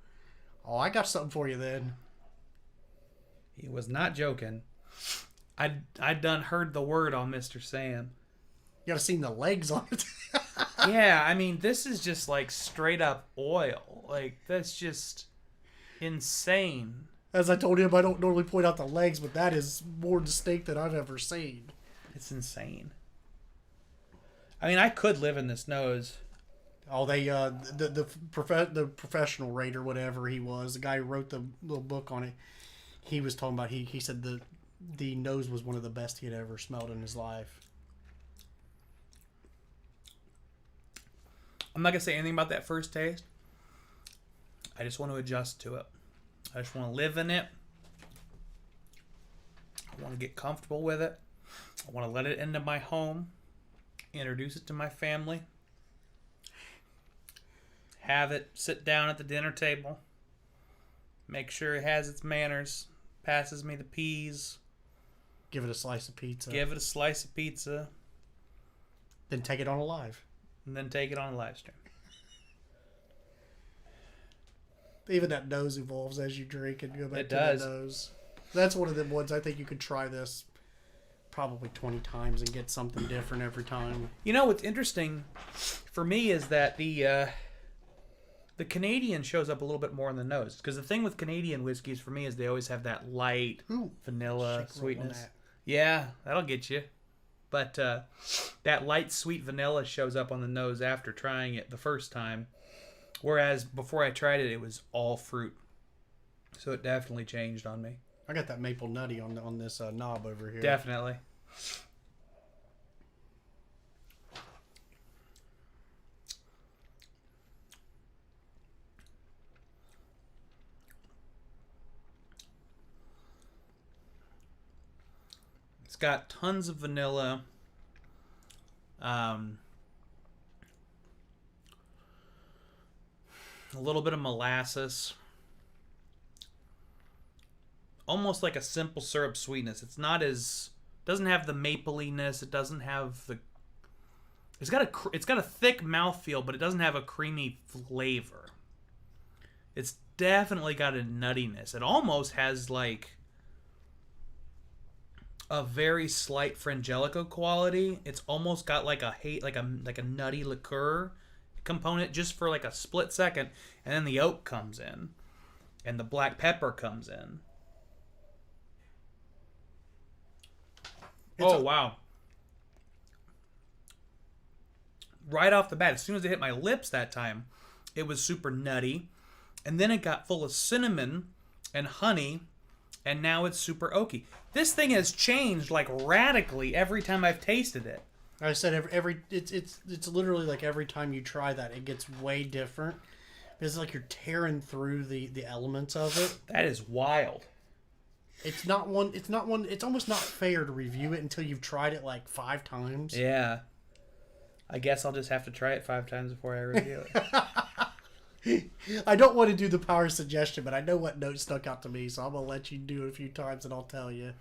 oh, I got something for you then. He was not joking. I done heard the word on Mr. Sam. You gotta seen the legs on it. Yeah, I mean, this is just like straight up oil. Like, that's just insane. As I told him, I don't normally point out the legs, but that is more distinct than I've ever seen. It's insane. I mean, I could live in this nose. Oh, the professional rater, whatever he was, the guy who wrote the little book on it, he was talking about, he said the nose was one of the best he had ever smelled in his life. I'm not going to say anything about that first taste. I just want to adjust to it. I just want to live in it. I want to get comfortable with it. I want to let it into my home. Introduce it to my family. Have it sit down at the dinner table. Make sure it has its manners. Passes me the peas. Give it a slice of pizza. Give it a slice of pizza. Then take it on a live. And then take it on a live stream. Even that nose evolves as you drink and go back It to does. the nose. That's one of the ones I think you could try this probably 20 times and get something different every time. You know what's interesting for me is that the Canadian shows up a little bit more in the nose. Because the thing with Canadian whiskeys for me is they always have that light vanilla sweetness. Yeah, that'll get you. But that light sweet vanilla shows up on the nose after trying it the first time. Whereas before I tried it, it was all fruit. So it definitely changed on me. I got that maple nutty on this knob over here. Definitely. It's got tons of vanilla. A little bit of molasses. Almost like a simple syrup sweetness. It's not as... doesn't have the mapliness. It doesn't have the... It's got a thick mouthfeel, but it doesn't have a creamy flavor. It's definitely got a nuttiness. It almost has like a very slight Frangelico quality. It's almost got like a nutty liqueur component just for like a split second, and then the oak comes in and the black pepper comes in. Wow. Right off the bat, as soon as it hit my lips that time, it was super nutty, and then it got full of cinnamon and honey, and now it's super oaky. This thing has changed like radically every time I've tasted it. I said it's literally like every time you try that, it gets way different. It's like you're tearing through the elements of it. That is wild. It's almost not fair to review it until you've tried it like 5 times. Yeah. I guess I'll just have to try it 5 times before I review it. I don't want to do the power suggestion, but I know what note stuck out to me, so I'm going to let you do it a few times and I'll tell you.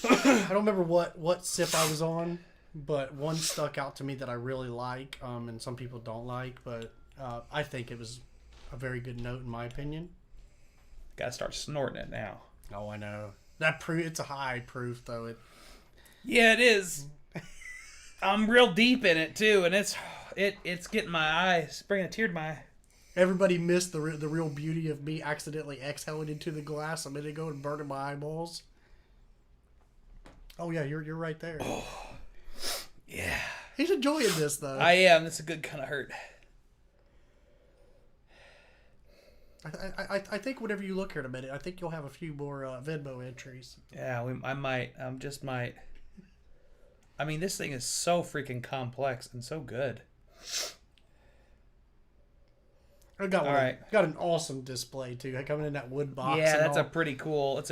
I don't remember what sip I was on, but one stuck out to me that I really like, and some people don't like, but I think it was a very good note in my opinion. Gotta start snorting it now. Oh, I know. It's a high proof, though. Yeah, it is. I'm real deep in it, too, and it's getting my eyes, bringing a tear to my eye. Everybody missed the real beauty of me accidentally exhaling into the glass a minute ago and burning my eyeballs. Oh, yeah, you're right there. Oh, yeah. He's enjoying this, though. I am. That's a good kind of hurt. I think whenever you look here in a minute, I think you'll have a few more Venmo entries. Yeah, I might. Just might. I mean, this thing is so freaking complex and so good. I got an awesome display too, coming in that wood box. Yeah, that's a pretty cool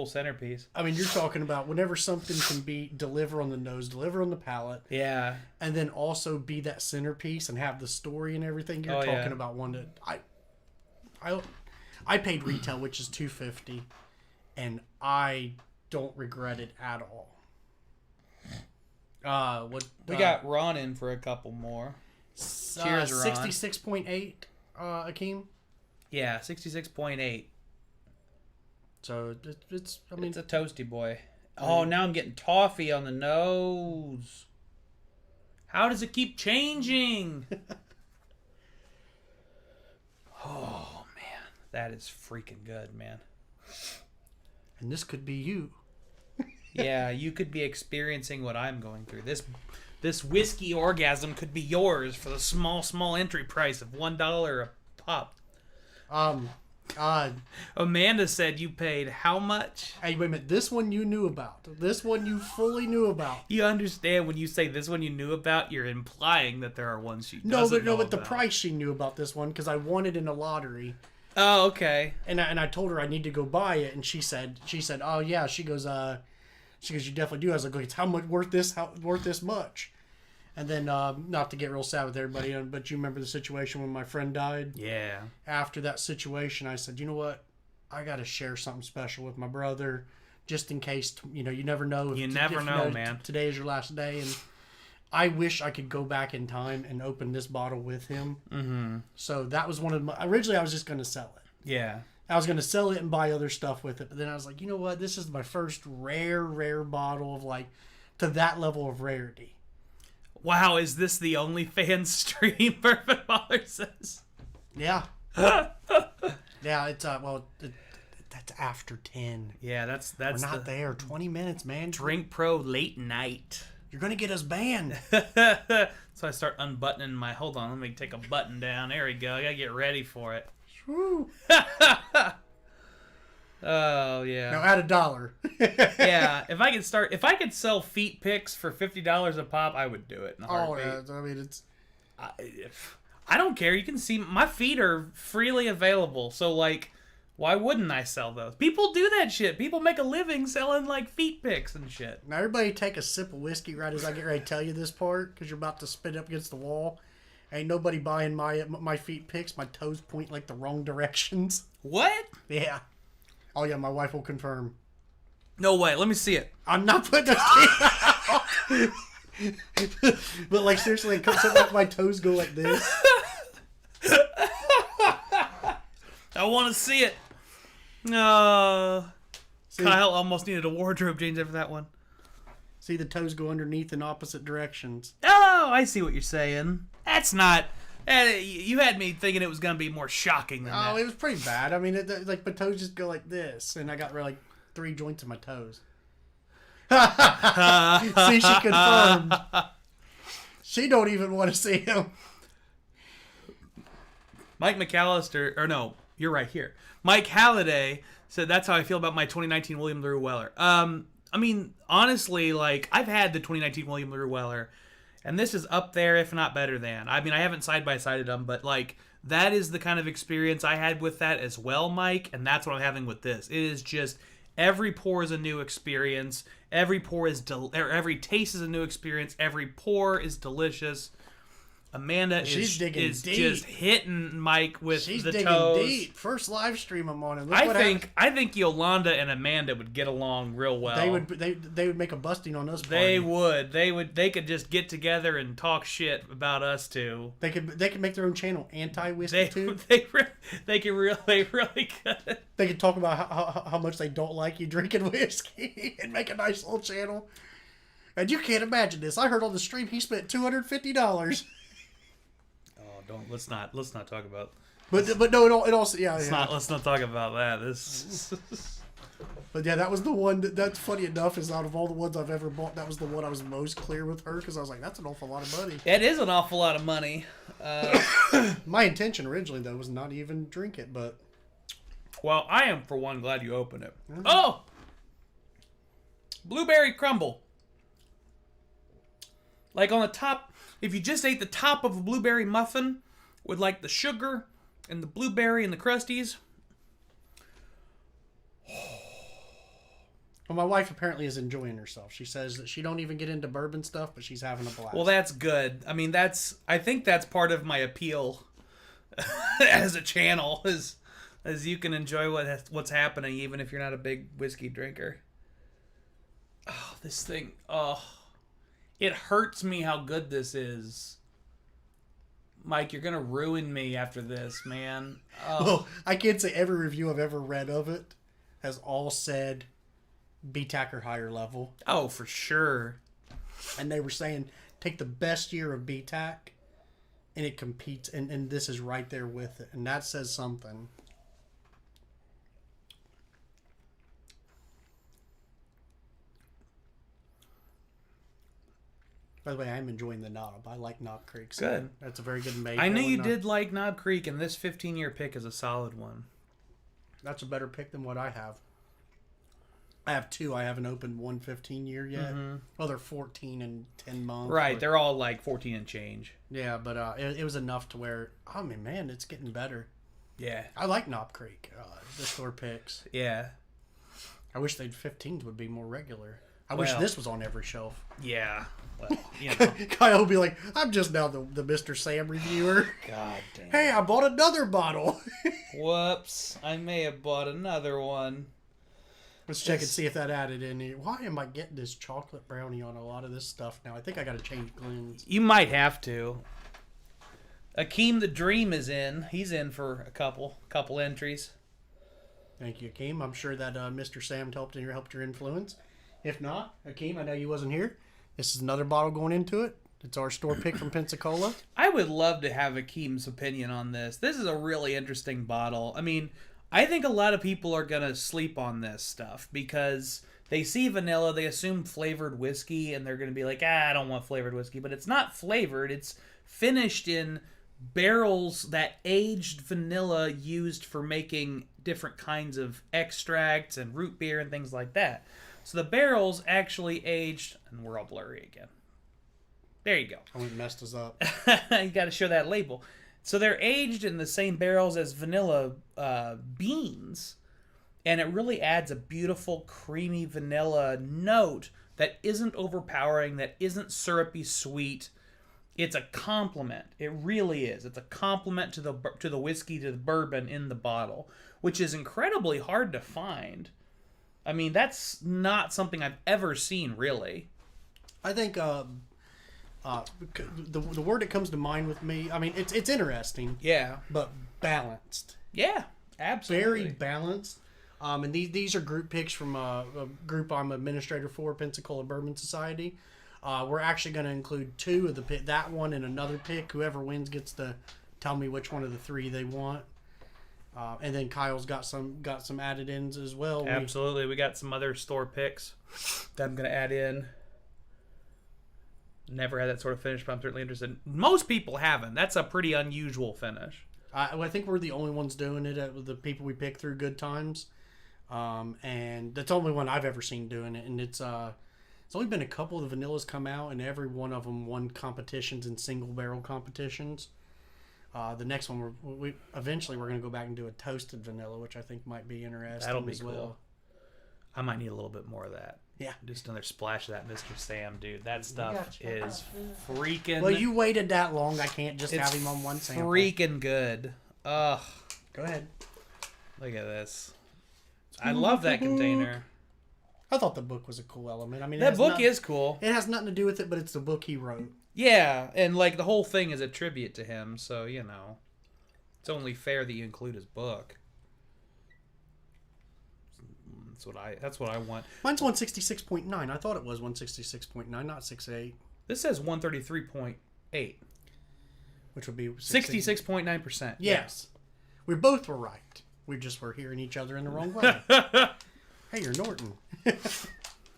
centerpiece. I mean, you're talking about whenever something can be deliver on the nose, deliver on the palate. Yeah, and then also be that centerpiece and have the story and everything. You're talking about one that I paid retail, which is $2.50, and I don't regret it at all. We got Ron in for a couple more. Cheers, Ron. 66.8, Akeem. Yeah, 66.8. So it's a toasty boy. Oh, now I'm getting toffee on the nose. How does it keep changing? Oh man, that is freaking good, man. And this could be you. Yeah, you could be experiencing what I'm going through. This whiskey orgasm could be yours for the small entry price of $1 a pop. Amanda said you paid how much? Hey, wait a minute. This one you knew about. This one you fully knew about. You understand when you say this one you knew about, you're implying that there are ones she doesn't know but about. The price she knew about this one because I won it in a lottery. Oh, okay. And I told her I need to go buy it, and she said, oh yeah, she goes, you definitely do. I was like, it's how much worth this much? And then, not to get real sad with everybody, but you remember the situation when my friend died? Yeah. After that situation, I said, you know what? I got to share something special with my brother, just in case, you never know. You never know, man. Today is your last day, and I wish I could go back in time and open this bottle with him. Mm-hmm. So that was one of my... Originally, I was just going to sell it. Yeah. I was going to sell it and buy other stuff with it, but then I was like, you know what? This is my first rare bottle of, like, to that level of rarity. Wow, is this the OnlyFans stream? Bourbon Baller says. Yeah. Yeah, it's that's after 10. Yeah, that's We're not there. 20 minutes, man. Drink Pro late night. You're gonna get us banned. So I start unbuttoning my. Hold on, let me take a button down. There we go. I gotta get ready for it. Woo. Oh yeah. Now add $1. Yeah, if I could sell feet picks for $50 a pop, I would do it in a heartbeat. Yeah, I mean it's. I don't care. You can see my feet are freely available. So like, why wouldn't I sell those? People do that shit. People make a living selling like feet picks and shit. Now everybody take a sip of whiskey right as I get ready to tell you this part, because you're about to spit up against the wall. Ain't nobody buying my feet picks. My toes point like the wrong directions. What? Yeah. Oh yeah, my wife will confirm. No way. Let me see it. I'm not putting those teeth out. But like seriously, it comes up like my toes go like this. I want to see it. No. Kyle almost needed a wardrobe change after that one. See, the toes go underneath in opposite directions. Oh, I see what you're saying. That's not... You had me thinking it was going to be more shocking than that. Oh, it was pretty bad. I mean, like my toes just go like this, and I got like 3 joints in my toes. See, she confirmed. She don't even want to see him. Mike McAllister, or no, you're right here. Mike Halliday said, that's how I feel about my 2019 William LaRue Weller. I mean, honestly, like, I've had the 2019 William LaRue Weller, and this is up there, if not better than. I mean, I haven't side-by-sided them, but, like, that is the kind of experience I had with that as well, Mike, and that's what I'm having with this. It is just, every pour is a new experience. Every pour is, every taste is a new experience. Every pour is delicious. Amanda is just hitting Mike with She's the digging toes. Deep. First live stream I'm on. And I think Yolanda and Amanda would get along real well. They would make a busting on us. They would. They could just get together and talk shit about us two. They could make their own channel, Anti-Whiskey too. They really could. They could talk about how much they don't like you drinking whiskey and make a nice little channel. And you can't imagine this. I heard on the stream he spent $250. Let's not talk about. But no, it also yeah. Let's not talk about that. This. But yeah, that was the one. That's funny enough. Is out of all the ones I've ever bought, that was the one I was most clear with her, because I was like, that's an awful lot of money. It is an awful lot of money. My intention originally though was not even drink it, but. Well, I am for one glad you opened it. Mm-hmm. Oh, blueberry crumble. Like on the top. If you just ate the top of a blueberry muffin with like the sugar and the blueberry and the crusties. Well, my wife apparently is enjoying herself. She says that she don't even get into bourbon stuff, but she's having a blast. Well, that's good. I mean, I think that's part of my appeal as a channel, is you can enjoy what's happening even if you're not a big whiskey drinker. Oh, this thing. Oh. It hurts me how good this is. Mike, you're going to ruin me after this, man. Oh. Well, I can't say every review I've ever read of it has all said BTAC or higher level. Oh, for sure. And they were saying, take the best year of BTAC, and it competes, and this is right there with it. And that says something. By the way, I'm enjoying the Knob. I like Knob Creek. So good. That's a very good maple. I knew you did like Knob Creek, and this 15-year pick is a solid one. That's a better pick than what I have. I have 2. I haven't opened one 15-year yet. Mm-hmm. Well, they're 14 and 10 months. Right. But they're all like 14 and change. Yeah, but it was enough to where, I mean, man, it's getting better. Yeah. I like Knob Creek, the store picks. Yeah. I wish 15s would be more regular. I wish this was on every shelf. Yeah. Well, you know. Kyle will be like, I'm just now the Mr. Sam reviewer. God damn. Hey, I bought another bottle. Whoops. I may have bought another one. Let's check and see if that added any. Why am I getting this chocolate brownie on a lot of this stuff now? I think I got to change glens. You might have to. Akeem the Dream is in. He's in for a couple entries. Thank you, Akeem. I'm sure that Mr. Sam helped your influence. If not, Akeem, I know you wasn't here. This is another bottle going into it. It's our store pick from Pensacola. I would love to have Akeem's opinion on this. This is a really interesting bottle. I mean, I think a lot of people are going to sleep on this stuff because they see vanilla, they assume flavored whiskey, and they're going to be like, I don't want flavored whiskey. But it's not flavored. It's finished in barrels that aged vanilla used for making different kinds of extracts and root beer and things like that. So the barrels actually aged, and we're all blurry again. There you go. I went and messed us up. You got to show that label. So they're aged in the same barrels as vanilla beans, and it really adds a beautiful creamy vanilla note that isn't overpowering, that isn't syrupy sweet. It's a compliment. It really is. It's a compliment to the whiskey, to the bourbon in the bottle, which is incredibly hard to find. I mean, that's not something I've ever seen, really. I think the word that comes to mind with me, I mean, it's interesting. Yeah. But balanced. Yeah, absolutely. Very balanced. And these are group picks from a group I'm administrator for, Pensacola Bourbon Society. We're actually going to include two of the pick, that one and another pick. Whoever wins gets to tell me which one of the three they want. And then Kyle's got some added ins as well. Absolutely. We got some other store picks that I'm going to add in. Never had that sort of finish, but I'm certainly interested. Most people haven't. That's a pretty unusual finish. I think we're the only ones doing it with the people we pick through Good Times. And that's the only one I've ever seen doing it. And it's only been a couple of the vanillas come out, and every one of them won competitions and single barrel competitions. The next one, we're going to go back and do a toasted vanilla, which I think might be interesting. That'll be as cool. Well. I might need a little bit more of that. Yeah. Just another splash of that Mr. Sam, dude. That stuff is freaking... Well, you waited that long. I can't just have him on one sample. Freaking good. Ugh. Go ahead. Look at this. I love that container. I thought the book was a cool element. I mean, that book is cool. It has nothing to do with it, but it's the book he wrote. Yeah, and like the whole thing is a tribute to him, so you know, it's only fair that you include his book. That's what I want. Mine's 166.9. I thought it was 166.9, not 68. This says 133.8, which would be 66.9%. Yes, we both were right. We just were hearing each other in the wrong way. Hey, you're Norton.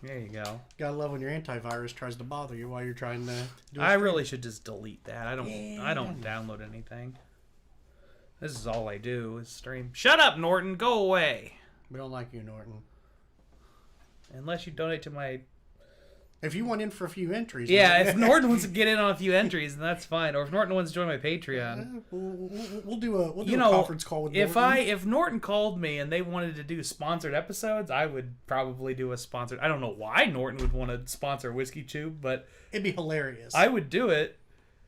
There you go. Gotta love when your antivirus tries to bother you while you're trying to do I really should just delete that. I don't download anything. This is all I do is stream. Shut up, Norton. Go away. We don't like you, Norton. Unless you donate to my... If you want in for a few entries. Yeah, if Norton wants to get in on a few entries, then that's fine. Or if Norton wants to join my Patreon. We'll do a conference call with Norton. If Norton called me and they wanted to do sponsored episodes, I would probably do a sponsored... I don't know why Norton would want to sponsor Whiskey Tube, but... It'd be hilarious. I would do it.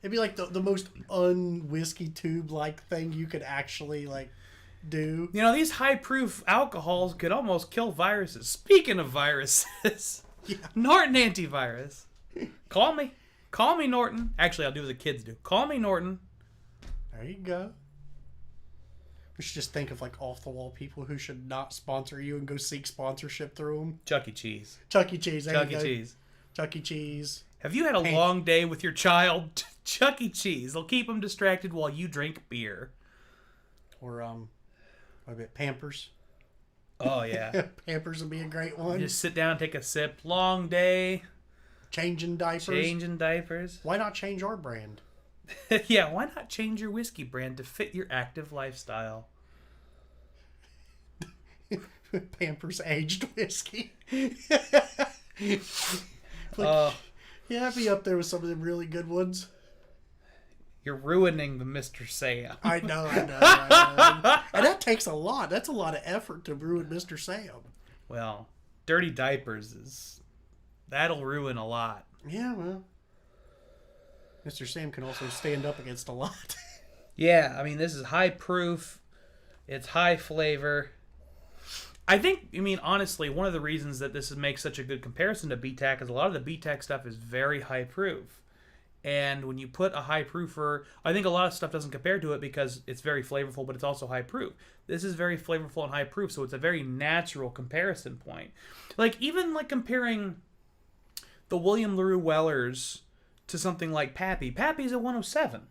It'd be like the most un-Whiskey Tube-like thing you could actually, do. You know, these high-proof alcohols could almost kill viruses. Speaking of viruses... Yeah. Norton Antivirus. Call me. Call me, Norton. Actually, I'll do what the kids do. Call me, Norton. There you go. We should just think of off-the-wall people who should not sponsor you and go seek sponsorship through them. Chuck E. Cheese. Chuck E. Cheese. Chuck E. Cheese. Chuck E. Cheese. Have you had a long day with your child? Chuck E. Cheese. They'll keep them distracted while you drink beer. Or, Pampers. Oh, yeah. Pampers would be a great one. Just sit down, take a sip. Long day. Changing diapers. Why not change our brand? Yeah, why not change your whiskey brand to fit your active lifestyle? Pampers aged whiskey. Yeah, I'd be up there with some of them really good ones. You're ruining the Mr. Sam. I know. And that takes a lot. That's a lot of effort to ruin Mr. Sam. Well, dirty diapers that'll ruin a lot. Yeah, well, Mr. Sam can also stand up against a lot. Yeah, I mean, this is high proof. It's high flavor. I think, honestly, one of the reasons that this makes such a good comparison to BTAC is a lot of the BTAC stuff is very high proof. And when you put a high proofer, I think a lot of stuff doesn't compare to it because it's very flavorful, but it's also high proof. This is very flavorful and high proof, so it's a very natural comparison point. Even comparing the William LaRue Wellers to something like Pappy. Pappy's a 107.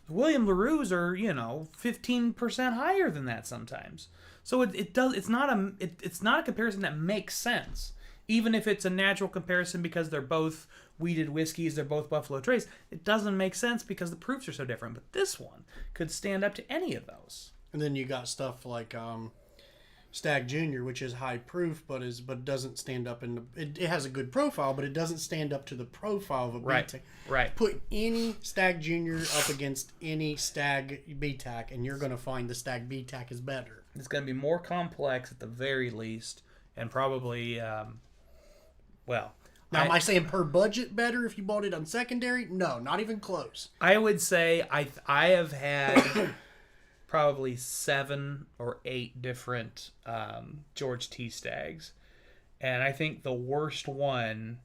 William LaRue's are, 15% higher than that sometimes. So it's not a comparison that makes sense. Even if it's a natural comparison because they're both wheated whiskeys, they're both Buffalo Trace, it doesn't make sense because the proofs are so different. But this one could stand up to any of those. And then you got stuff like Stag Junior, which is high proof, but doesn't stand up it has a good profile, but it doesn't stand up to the profile of a BTAC. Right. Put any Stag Junior up against any Stag BTAC, and you're going to find the Stag BTAC is better. It's going to be more complex at the very least, and probably, Now, am I saying per budget better if you bought it on secondary? No, not even close. I would say I have had probably 7 or 8 different George T. Stags, and I think the worst one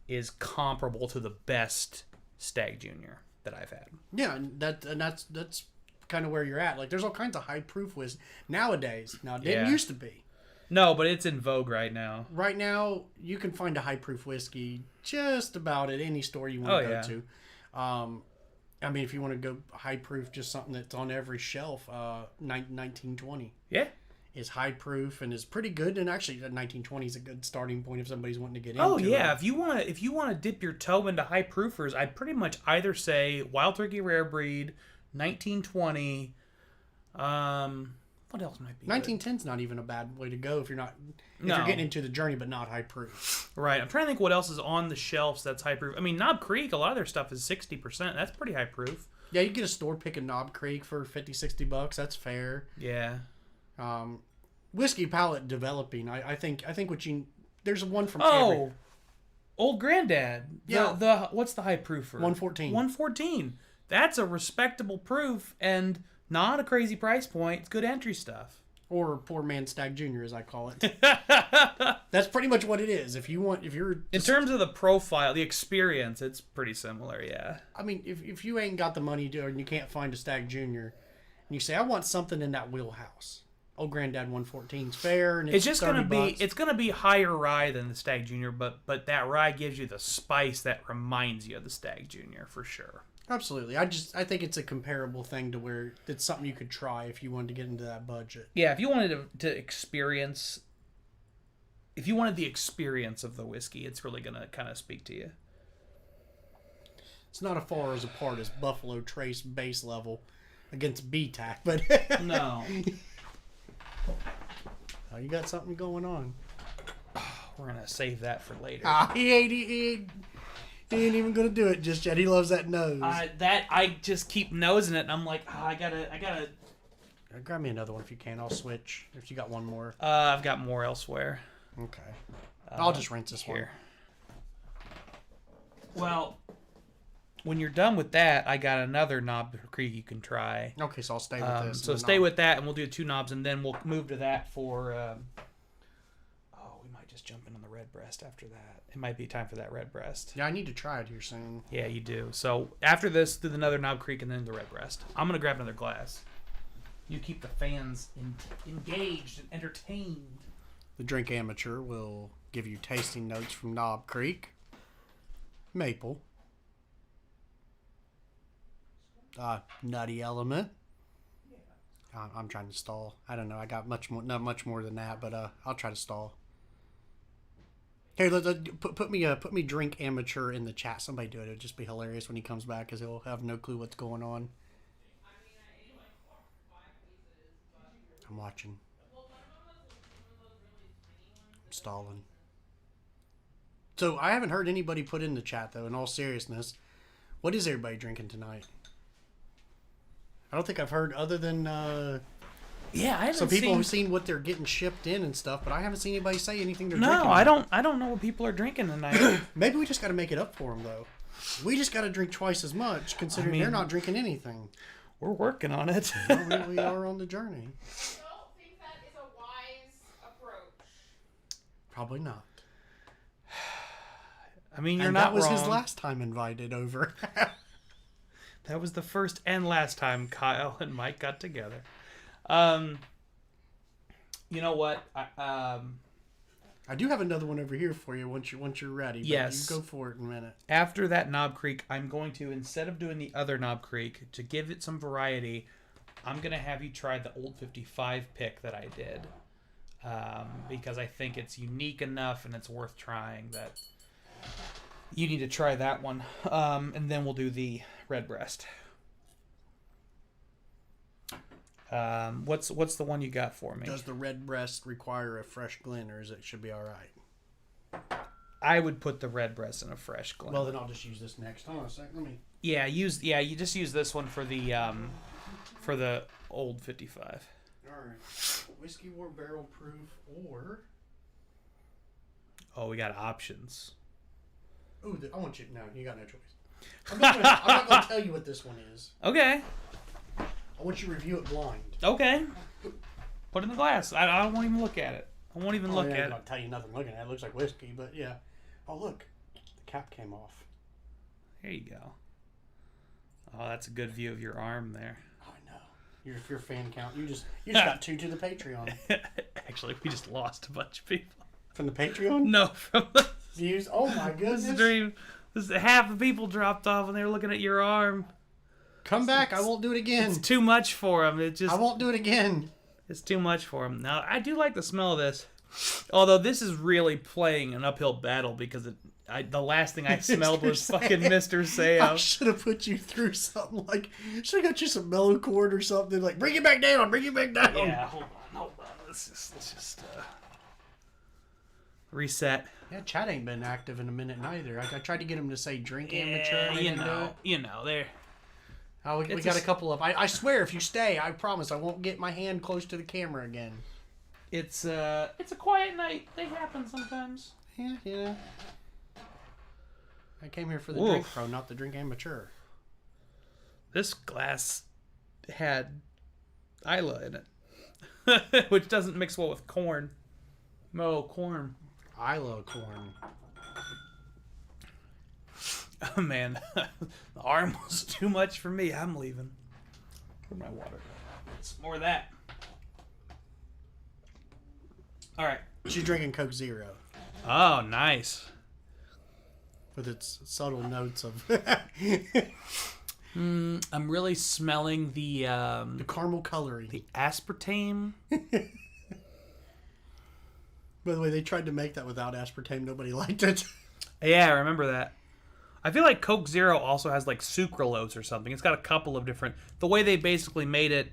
is comparable to the best Stag Junior that I've had. Yeah, and that's kind of where you're at. There's all kinds of high proof whiskey nowadays. Now, it didn't used to be. No, but it's in vogue right now. Right now, you can find a high proof whiskey just about at any store you want to go to. If you want to go high proof, just something that's on every shelf, 1920. Yeah. Is high proof and is pretty good. And actually, 1920 is a good starting point if somebody's wanting to get into it. Oh, yeah. It. If you want to dip your toe into high proofers, I'd pretty much either say Wild Turkey Rare Breed, 1920. What else might be 1910's not even a bad way to go if you're you're getting into the journey but not high proof. Right. I'm trying to think what else is on the shelves that's high proof. Knob Creek, a lot of their stuff is 60%. That's pretty high proof. Yeah, you get a store pick in Knob Creek for $50-$60. That's fair. Yeah. Whiskey palate developing. I think there's one from Old Granddad. Yeah. What's the high proof for? 114. 114. That's a respectable proof and not a crazy price point. It's good entry stuff. Or Poor Man Stag Junior, as I call it. That's pretty much what it is. If you're in terms of the profile, the experience, it's pretty similar. Yeah. If you ain't got the money to, and you can't find a Stag Junior, and you say I want something in that wheelhouse, Old Granddad 114 is fair, and it's just gonna be higher rye than the Stag Junior, but that rye gives you the spice that reminds you of the Stag Junior for sure. Absolutely. I think it's a comparable thing to where it's something you could try if you wanted to get into that budget. Yeah, if you wanted to experience, if you wanted the experience of the whiskey, it's really going to kind of speak to you. It's not as far as apart as Buffalo Trace base level against BTAC, but no. Oh, you got something going on. We're going to save that for later. He ain't even gonna do it just yet. He loves that nose. I just keep nosing it, and I'm like, I gotta. Grab me another one if you can. I'll switch if you got one more. I've got more elsewhere. Okay. I'll just rinse this here. One. Well, when you're done with that, I got another Knob Creek you can try. Okay, so I'll stay with this. So stay with that, and we'll do 2 knobs, and then we'll move to that for. We might just jump in on the red breast after that. It might be time for that red breast. Yeah, I need to try it here soon. Yeah, you do. So after this, do another Knob Creek and then the red breast. I'm going to grab another glass. You keep the fans engaged and entertained. The Drink Amateur will give you tasting notes from Knob Creek. Maple. Nutty element. I'm trying to stall. I don't know. I got not much more than that, but I'll try to stall. Here, put me Drink Amateur in the chat. Somebody do it. It'd just be hilarious when he comes back because he'll have no clue what's going on. I'm watching. I'm stalling. So I haven't heard anybody put in the chat though. In all seriousness, What is everybody drinking tonight? I don't think I've heard other than yeah, I haven't some people have seen what they're getting shipped in and stuff, but I haven't seen anybody say anything they're drinking. No, I don't know what people are drinking tonight. Maybe we just got to make it up for them though. We just got to drink twice as much, considering they're not drinking anything. We're working on it. Well, we are on the journey. I don't think that is a wise approach. Probably not. I mean, you're and not that was wrong. his last time invited over. That was the first and last time Kyle and Mike got together. You know what? I do have another one over here for you once you're ready. But yes. You go for it in a minute. After that Knob Creek, I'm going to, instead of doing the other Knob Creek, to give it some variety, I'm going to have you try the Old 55 pick that I did. Because I think it's unique enough and it's worth trying that you need to try that one. And then we'll do the Redbreast. What's the one you got for me? Does the Redbreast require a fresh Glen, or it should be all right? I would put the Redbreast in a fresh Glen. Well, then I'll just use this next. Hold on a second. Let me. You just use this one for the Old 55. All right. Whiskey War barrel proof or. Oh, we got options. Oh, I want you. No, you got no choice. I'm not going to tell you what this one is. Okay. I want you to review it blind. Okay. Put it in the glass. I won't even look at it. I won't even look at it. I'm not tell you nothing looking at it. It looks like whiskey, but yeah. Oh, look. The cap came off. There you go. Oh, that's a good view of your arm there. Oh, I know. Your fan count. You just got 2 to the Patreon. Actually, we just lost a bunch of people. From the Patreon? No, from the views. Oh my goodness. stream. Half the people dropped off and they were looking at your arm. Come back. I won't do it again. It's too much for them. I won't do it again. It's too much for them. Now, I do like the smell of this. Although this is really playing an uphill battle because the last thing I smelled was fucking Mr. Sam. I should have put you through something like, should have got you some mellow cord or something. Like, bring it back down. Yeah, hold on. Let's just reset. Yeah, chat ain't been active in a minute neither. I tried to get him to say drink amateur. You know, there. Oh, we got a couple of. I swear, if you stay, I promise I won't get my hand close to the camera again. It's a quiet night. They happen sometimes. Yeah. I came here for the drink pro, not the drink amateur. This glass had Isla in it, which doesn't mix well with corn. No corn. Isla corn. Oh, man, the arm was too much for me. I'm leaving. Where's my water? It's more of that. All right. She's drinking Coke Zero. Oh, nice. With its subtle notes of... I'm really smelling the caramel coloring. The aspartame. By the way, they tried to make that without aspartame. Nobody liked it. Yeah, I remember that. I feel like Coke Zero also has like sucralose or something. It's got a couple of different... The way they basically made it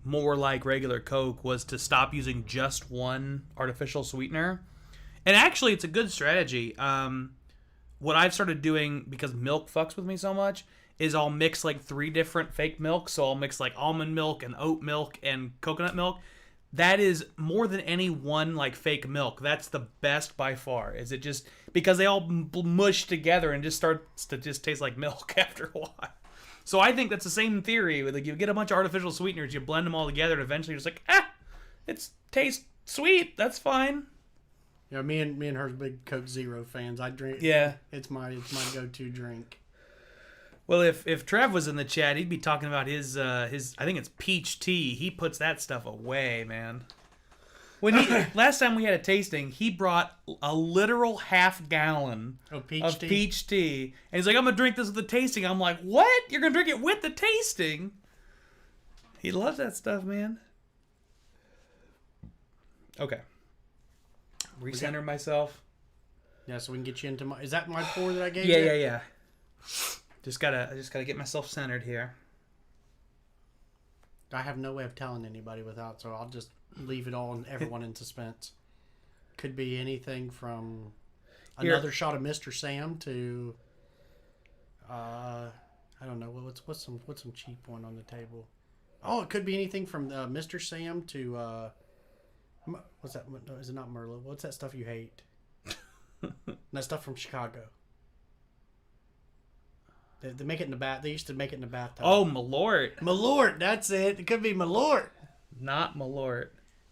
more like regular Coke was to stop using just one artificial sweetener. And actually, it's a good strategy. What I've started doing, because milk fucks with me so much, is I'll mix like 3 different fake milks. So I'll mix like almond milk and oat milk and coconut milk. That is more than any one like fake milk. That's the best by far. Is it just because they all mush together and just starts to just taste like milk after a while. So I think that's the same theory. Like you get a bunch of artificial sweeteners, you blend them all together, and eventually you're just like, it tastes sweet. That's fine. Yeah, me and her are big Coke Zero fans. I drink. Yeah, it's my go-to drink. Well, if Trev was in the chat, he'd be talking about his I think it's peach tea. He puts that stuff away, man. When last time we had a tasting, he brought a literal half-gallon of peach tea, and he's like, "I'm gonna drink this with the tasting." I'm like, "What? You're gonna drink it with the tasting?" He loves that stuff, man. Okay, recenter myself. Yeah, so we can get you into my. Is that my pour that I gave? Yeah. I just gotta get myself centered here. I have no way of telling anybody without, so I'll just leave it all and everyone in suspense. Could be anything from another shot of Mr. Sam to I don't know. What's some cheap one on the table? Oh, it could be anything from Mr. Sam to what's that? No, is it not Merlot? What's that stuff you hate? That stuff from Chicago. They make it in the bath. They used to make it in the bathtub. Oh, Malort. Malort, that's it. It could be Malort. Not Malort.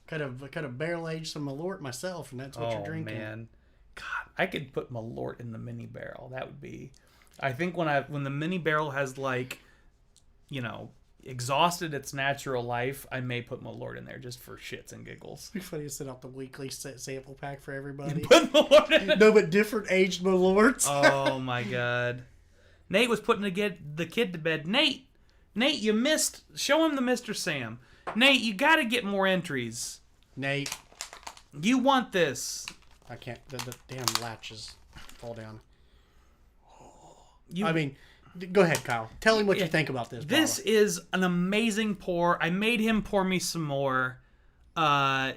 Could have barrel aged some Malort myself, and that's what you're drinking. Oh man, God, I could put Malort in the mini barrel. That would be. I think when the mini barrel has like, exhausted its natural life, I may put Malort in there just for shits and giggles. It'd be funny to set out the weekly sample pack for everybody. Put Malort in it. No, but different aged Malorts. Oh my God. Nate was putting the kid to bed. Nate, you missed. Show him the Mr. Sam. Nate, you got to get more entries. Nate, you want this. I can't. The damn latches fall down. Go ahead, Kyle. Tell him what you think about this. This is an amazing pour. I made him pour me some more. We're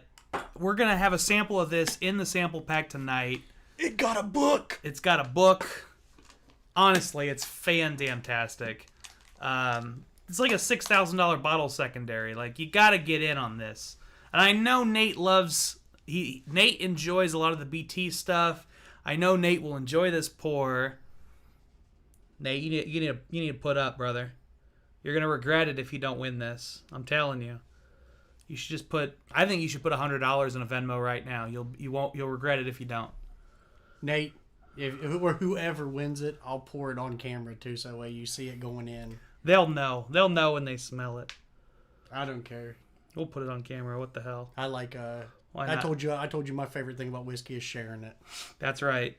going to have a sample of this in the sample pack tonight. It got a book. It's got a book. Honestly, it's fan-damn-tastic. It's like a $6,000 bottle secondary. Like, you got to get in on this. And I know Nate Nate enjoys a lot of the BT stuff. I know Nate will enjoy this pour. Nate, you need to put up, brother. You're gonna regret it if you don't win this. I'm telling you. You should just I think you should put $100 in a Venmo right now. You'll regret it if you don't. Nate, if whoever wins it, I'll pour it on camera too, so that way you see it going in. They'll know. They'll know when they smell it. I don't care. We'll put it on camera. What the hell? I like. Why not? I told you my favorite thing about whiskey is sharing it. That's right.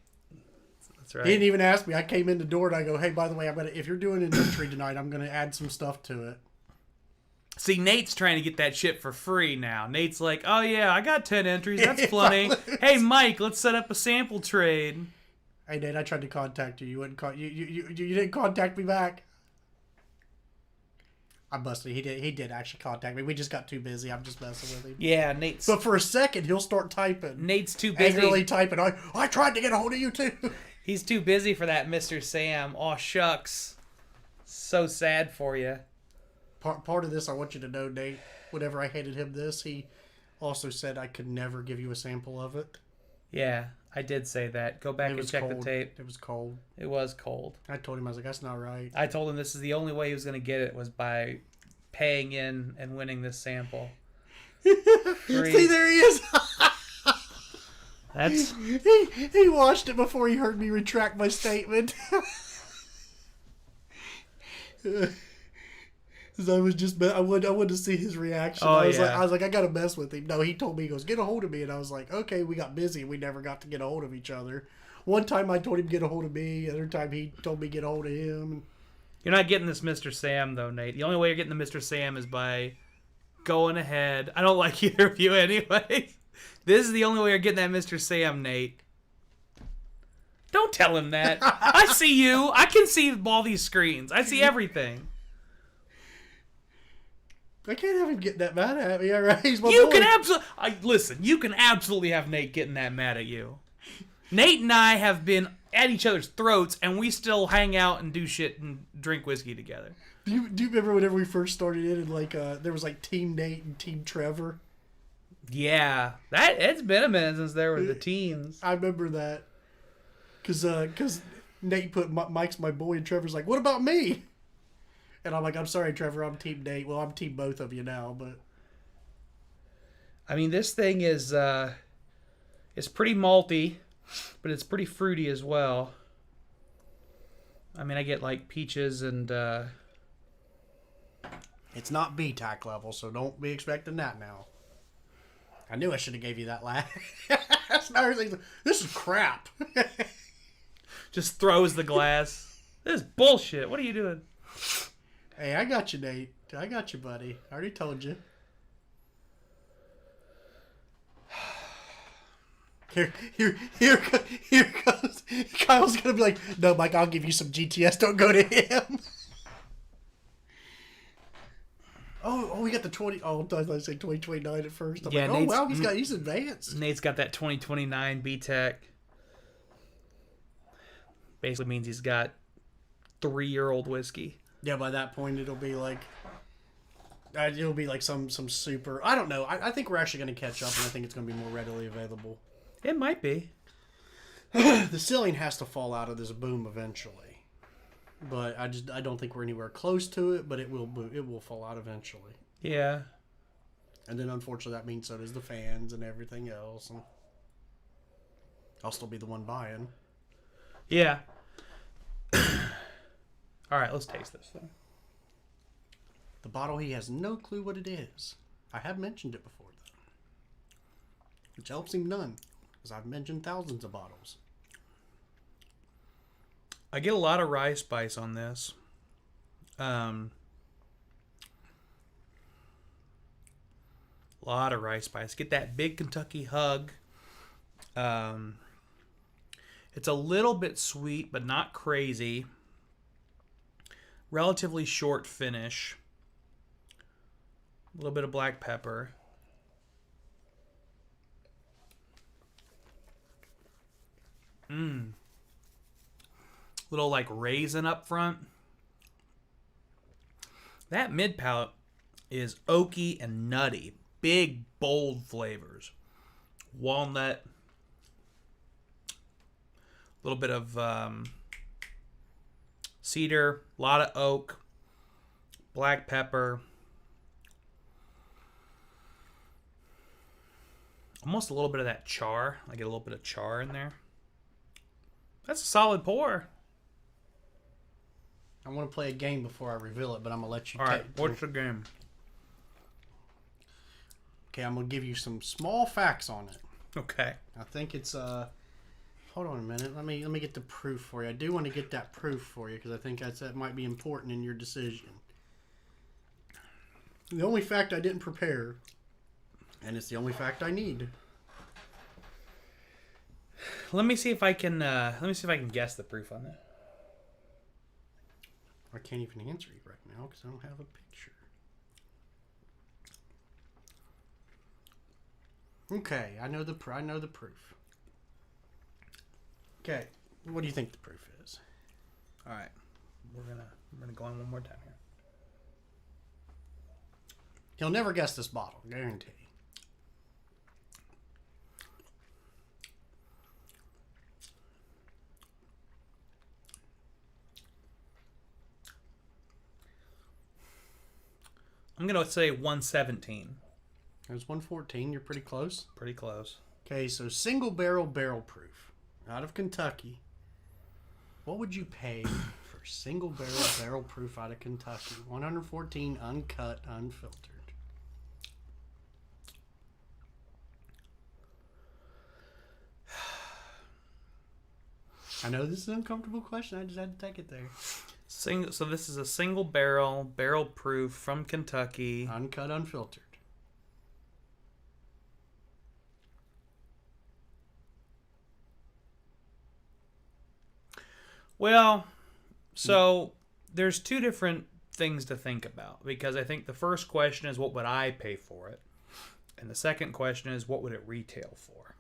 That's right. He didn't even ask me. I came in the door and I go, "Hey, by the way, if you're doing an entry tonight, I'm gonna add some stuff to it." See, Nate's trying to get that shit for free now. Nate's like, "Oh yeah, I got 10 entries. That's plenty." Hey, Mike, let's set up a sample trade. Hey, Nate, I tried to contact you. You wouldn't you didn't contact me back. I busted. He did actually contact me. We just got too busy. I'm just messing with him. Yeah, Nate's. But for a second, he'll start typing. Nate's too busy. Angrily typing. I tried to get a hold of you too. He's too busy for that, Mr. Sam. Aw, shucks. So sad for you. Part of this, I want you to know, Nate. Whenever I handed him this, he also said I could never give you a sample of it. Yeah, I did say that. Go back and check the tape. It was cold. It was cold. I told him, I was like, that's not right. I told him this is the only way he was going to get it was by paying in and winning this sample. See, there he is. That's he watched it before he heard me retract my statement. I wanted to see his reaction. Oh, I was like, I gotta mess with him. No, he told me, he goes, get a hold of me, and I was like, okay, we got busy. We never got to get a hold of each other. One time I told him to get a hold of me. Other time he told me to get a hold of him. You're not getting this Mr. Sam though, Nate. The only way you're getting the Mr. Sam is by going ahead. I don't like either of you anyway. This is the only way you're getting that Mr. Sam, Nate. Don't tell him that. I see you. I can see all these screens. I see everything. I can't have him getting that mad at me, all right? He's my You boy. can absolutely... Listen, you can absolutely have Nate getting that mad at you. Nate and I have been at each other's throats, and we still hang out and do shit and drink whiskey together. Do you remember whenever we first started it, and there was like Team Nate and Team Trevor? Yeah. It's been a minute since there were the teams. I remember that. Because Nate put Mike's my boy, and Trevor's like, what about me? And I'm like, I'm sorry, Trevor, I'm Team Nate. Well, I'm Team both of you now, but... I mean, this thing is it's pretty malty, but it's pretty fruity as well. I mean, I get like peaches and... It's not B-Tac level, so don't be expecting that now. I knew I should have gave you that laugh. That's not everything. This is crap. Just throws the glass. This is bullshit. What are you doing? Hey, I got you, Nate. I got you, buddy. I already told you. Here comes. Kyle's gonna be like, no, Mike, I'll give you some GTS. Don't go to him. Oh, we got the 20. Oh, I thought I said 2029 at first. I'm yeah, like, Nate's, wow, he's advanced. Nate's got that 2029 B-Tech. Basically means he's got 3-year-old whiskey. Yeah, by that point it'll be like some super. I don't know. I think we're actually going to catch up, and I think it's going to be more readily available. It might be. The ceiling has to fall out of this boom eventually, but I don't think we're anywhere close to it. But it will fall out eventually. Yeah. And then unfortunately that means so does the fans and everything else. And I'll still be the one buying. Yeah. All right, let's taste this thing. The bottle, he has no clue what it is. I have mentioned it before, though. Which helps him none, because I've mentioned thousands of bottles. I get a lot of rye spice on this. A lot of rye spice. Get that big Kentucky hug. It's a little bit sweet, but not crazy. Relatively short finish. A little bit of black pepper. Little like raisin up front. That mid palate is oaky and nutty. Big, bold flavors. Walnut. A little bit of cedar. A lot of oak. Black pepper. Almost a little bit of that char. I get a little bit of char in there. That's a solid pour. I want to play a game before I reveal it, but I'm going to let you All right, what's the game? Okay, I'm going to give you some small facts on it. Okay. I think it's hold on a minute. Let me get the proof for you. I do want to get that proof for you because I think that might be important in your decision. The only fact I didn't prepare, and it's the only fact I need. Let me see if I can guess the proof on that. I can't even answer you right now because I don't have a picture. Okay, I know the proof. Okay, what do you think the proof is? All right, we're gonna go on one more time here. He'll never guess this bottle, guarantee. I'm gonna say 117. There's 114. You're pretty close. Pretty close. Okay, so single barrel proof out of Kentucky. What would you pay for single barrel proof out of Kentucky? 114 uncut, unfiltered. I know this is an uncomfortable question. I just had to take it there. So this is a single barrel proof from Kentucky. Uncut, unfiltered. Well, so there's two different things to think about, because I think the first question is what would I pay for it, and the second question is what would it retail for.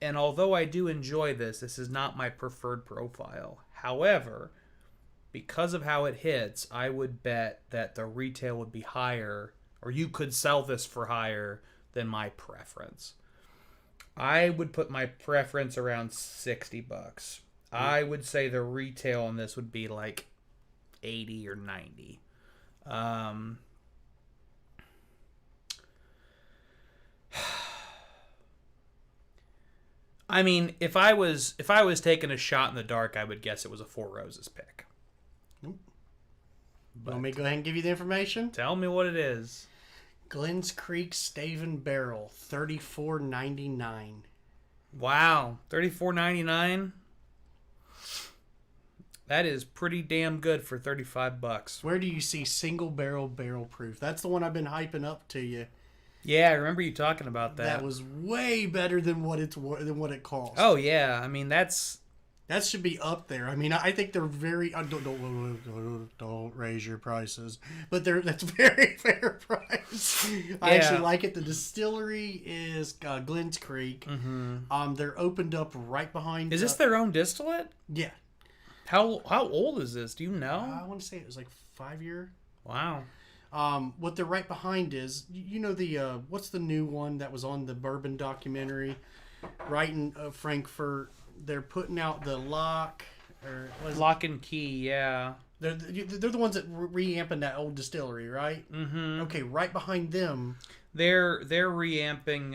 And although I do enjoy this is not my preferred profile. However, because of how it hits, I would bet that the retail would be higher, or you could sell this for higher than my preference. I would put my preference around $60. I would say the retail on this would be like 80 or 90. I mean, if I was taking a shot in the dark, I would guess it was a Four Roses pick. Nope. Want me to go ahead and give you the information? Tell me what it is. Glens Creek Staven Barrel, $34.99. Wow, $34.99. That is pretty damn good for $35. Where do you see single barrel proof? That's the one I've been hyping up to you. Yeah, I remember you talking about that. That was way better than what it cost. Oh yeah, I mean that should be up there. I mean, I think they're very don't raise your prices, but that's very fair price. I actually like it. The distillery is Glens Creek. Mm-hmm. They're opened up right behind. Is this their own distillate? Yeah. How old is this? Do you know? I want to say it was like 5 year. Wow. What they're right behind is, you know, the what's the new one that was on the Bourbon documentary, right in Frankfurt. They're putting out the Lock Lock and Key. Yeah. They're the ones that reamping that old distillery, right? Mm-hmm. Okay, right behind them. They're reamping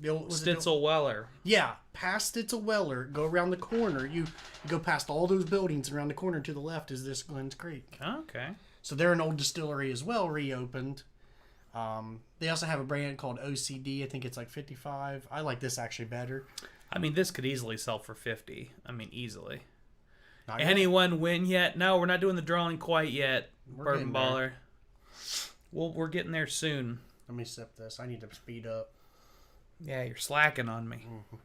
Stitzel Weller. Yeah, past Stitzel Weller, go around the corner. You go past all those buildings, and around the corner to the left is this Glens Creek. Okay. So they're an old distillery as well, reopened. They also have a brand called OCD. I think it's like 55. I like this actually better. I mean, this could easily sell for 50. I mean, easily. Not yet. Anyone win yet? No, we're not doing the drawing quite yet, We're Bourbon getting there. Baller. Well, we're getting there soon. Let me sip this. I need to speed up. Yeah, you're slacking on me. Mm-hmm.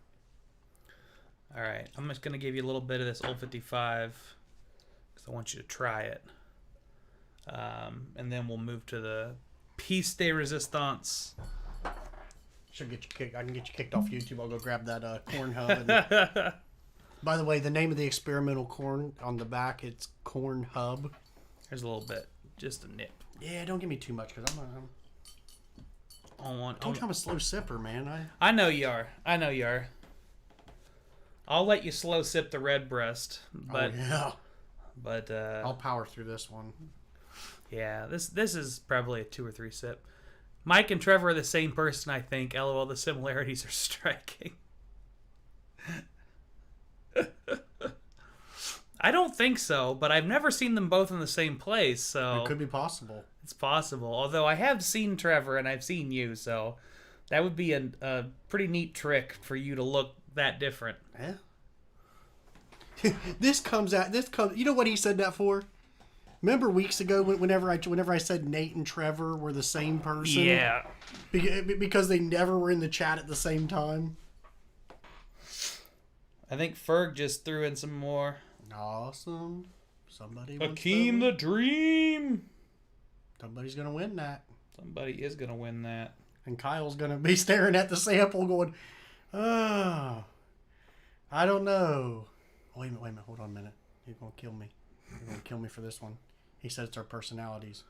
All right, I'm just going to give you a little bit of this Old 55 because I want you to try it. And then we'll move to the Piece de Resistance. Should get you kicked. I can get you kicked off YouTube. I'll go grab that corn hub. And... By the way, the name of the experimental corn on the back, it's Corn Hub. There's a little bit, just a nip. Yeah, don't give me too much because I told you I'm a slow sipper, man. I know you are. I know you are. I'll let you slow sip the Redbreast, but but I'll power through this one. Yeah, this is probably a 2 or 3 sip. Mike and Trevor are the same person, I think. LOL, the similarities are striking. I don't think so, but I've never seen them both in the same place, so... It could be possible. It's possible. Although I have seen Trevor and I've seen you, so that would be a pretty neat trick for you to look that different. Yeah. This comes... You know what he said that for? Remember weeks ago whenever I said Nate and Trevor were the same person? Yeah. Because they never were in the chat at the same time? I think Ferg just threw in some more. Awesome. Somebody Akeem the Dream. Somebody's going to win that. Somebody is going to win that. And Kyle's going to be staring at the sample going, oh, I don't know. Wait a minute. Hold on a minute. He's going to kill me. He's going to kill me for this one. He said it's our personalities.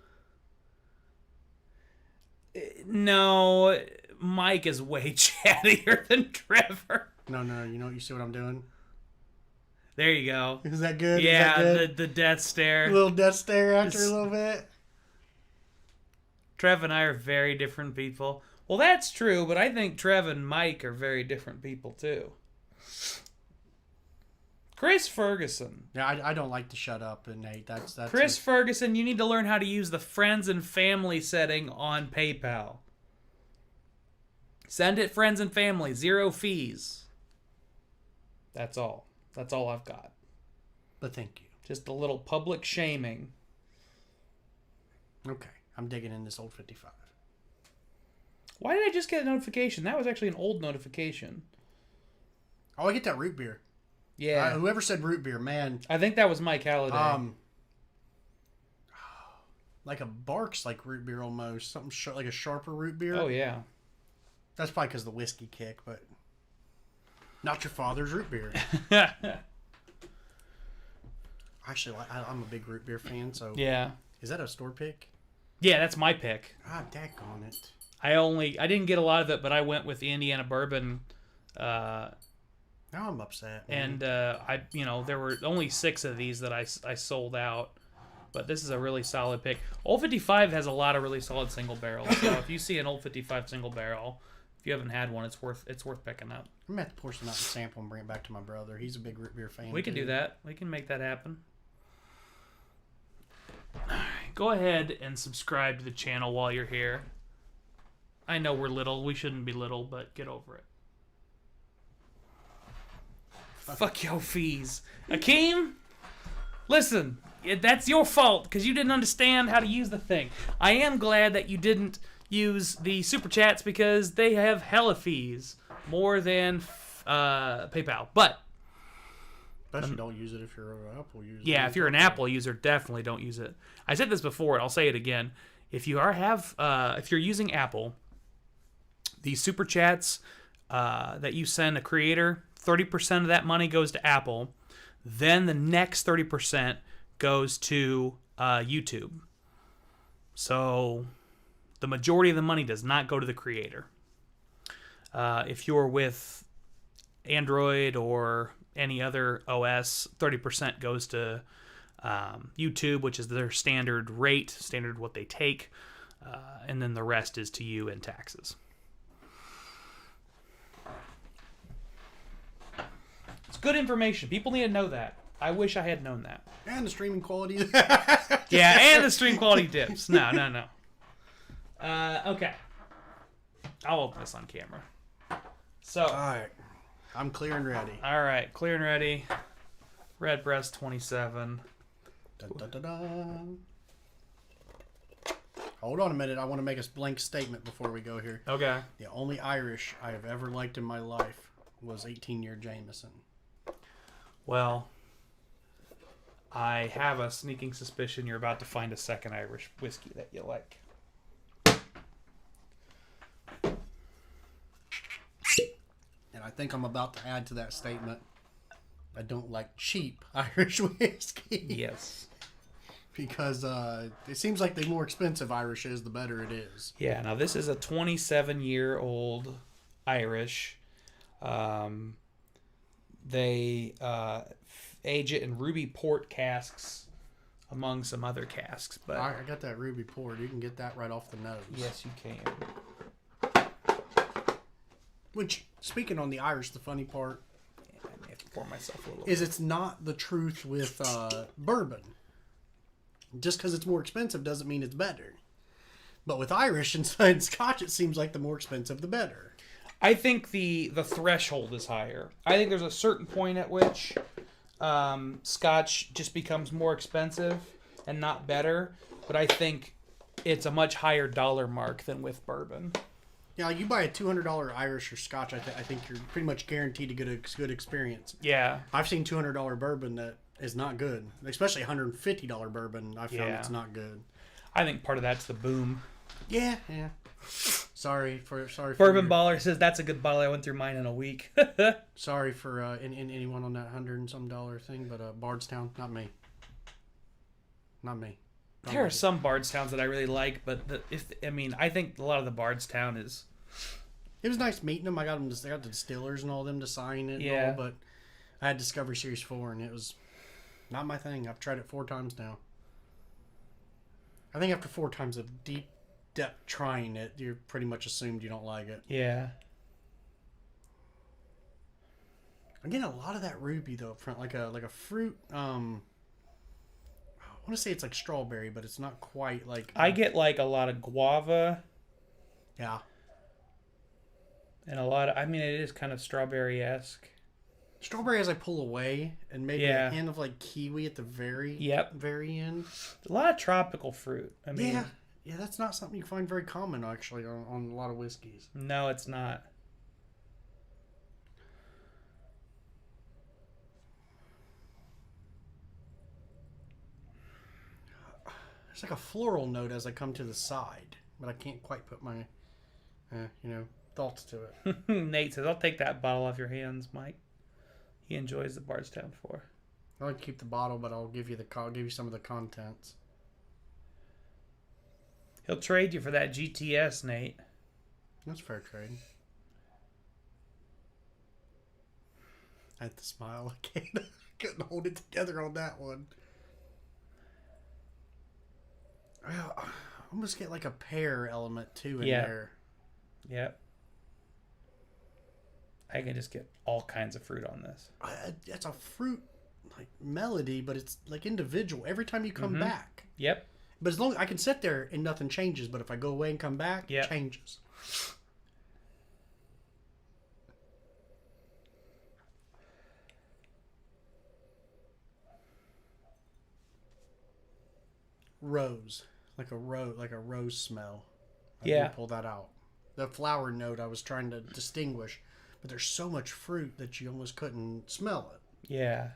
No, Mike is way chattier than Trevor. No. You see what I'm doing? There you go. Is that good? Yeah, Is that good? the death stare. A little death stare after a little bit. Trev and I are very different people. Well, that's true, but I think Trev and Mike are very different people too. Chris Ferguson. Yeah, I don't like to shut up, Nate. That's Chris Ferguson, you need to learn how to use the friends and family setting on PayPal. Send it friends and family, 0 fees. That's all. That's all I've got. But thank you. Just a little public shaming. Okay, I'm digging in this old 55. Why did I just get a notification? That was actually an old notification. Oh, I get that root beer. Yeah. Whoever said root beer, man. I think that was Mike Halliday. Like a Barks like root beer almost. Something like a sharper root beer. Oh, yeah. That's probably because of the whiskey kick, but not your father's root beer. Actually, I'm a big root beer fan, so... Yeah. Is that a store pick? Yeah, that's my pick. Ah, daggone it. I didn't get a lot of it, but I went with the Indiana Bourbon. Now I'm upset. Man. And there were only 6 of these that I sold out, but this is a really solid pick. Old 55 has a lot of really solid single barrels. So if you see an Old 55 single barrel, if you haven't had one, it's worth picking up. I'm gonna have to pour some out and sample and bring it back to my brother. He's a big root beer fan. We can do that. We can make that happen. Go ahead and subscribe to the channel while you're here. I know we're little. We shouldn't be little, but get over it. Fuck your fees. Akeem, listen, that's your fault because you didn't understand how to use the thing. I am glad that you didn't use the super chats because they have hella fees. More than PayPal. But especially don't use it if you're an Apple user. yeah, if you're an Apple user, definitely don't use it. I said this before, and I'll say it again. If you're using Apple, the super chats that you send a creator, 30% of that money goes to Apple. Then the next 30% goes to YouTube. So the majority of the money does not go to the creator. If you're with Android or any other OS, 30% goes to YouTube, which is their standard rate, standard what they take, and then the rest is to you in taxes. It's good information. People need to know that. I wish I had known that. And the streaming quality. Yeah, and the stream quality dips. No. Okay. I'll open this on camera. So. All right. I'm clear and ready. All right. Clear and ready. Red breast 27. Dun, dun, dun, dun. Hold on a minute. I want to make a blank statement before we go here. Okay. The only Irish I have ever liked in my life was 18-year Jameson. Well, I have a sneaking suspicion you're about to find a second Irish whiskey that you like. And I think I'm about to add to that statement, I don't like cheap Irish whiskey. Yes. Because it seems like the more expensive Irish is, the better it is. Yeah, now this is a 27-year-old Irish. They age it in ruby port casks among some other casks. But I got that ruby port. You can get that right off the nose. yes, you can. Which, speaking on the Irish, the funny part I may have to pour myself a little. is it's not the truth with bourbon. Just because it's more expensive doesn't mean it's better. But with Irish and Scotch, it seems like the more expensive, the better. I think the threshold is higher. I think there's a certain point at which Scotch just becomes more expensive and not better. But I think it's a much higher dollar mark than with bourbon. Yeah, you buy a $200 Irish or Scotch, I think you're pretty much guaranteed to get a good experience. Yeah. I've seen $200 bourbon that is not good. Especially $150 bourbon, I found it's not good. I think part of that's the boom. Yeah. Sorry for Bourbon Baller says that's a good bottle. I went through mine in a week. Sorry for in anyone on that $100 and some thing, but Bardstown, not me. There are some Bardstowns that I really like, but I think a lot of the Bardstown is. It was nice meeting them. I got the distillers and all them to sign it. Yeah. And all, but I had Discovery Series 4 and it was not my thing. I've tried it 4 times now. I think after 4 times of deep depth trying it, you're pretty much assumed you don't like it. Yeah. I'm getting a lot of that ruby though up front, like a fruit. I want to say it's like strawberry, but it's not quite like. I get like a lot of guava. Yeah. And a lot of, it is kind of strawberry-esque. Strawberry as I pull away, and maybe a hint of like kiwi at the very end. A lot of tropical fruit. Yeah, that's not something you find very common actually on a lot of whiskeys. No, it's not. It's like a floral note as I come to the side, but I can't quite put my, thoughts to it. Nate says, "I'll take that bottle off your hands, Mike." He enjoys the Bardstown 4. I like to keep the bottle, but I'll give you some of the contents. He'll trade you for that GTS, Nate. That's fair trade. I had to smile. I couldn't hold it together on that one. I almost get like a pear element too in there. Yep. I can just get all kinds of fruit on this. It's a fruit like melody, but it's like individual every time you come back. Yep. But as long I can sit there and nothing changes, but if I go away and come back, it changes. Rose, like a rose smell. I didn't pull that out. The flower note I was trying to distinguish, but there's so much fruit that you almost couldn't smell it. Yeah.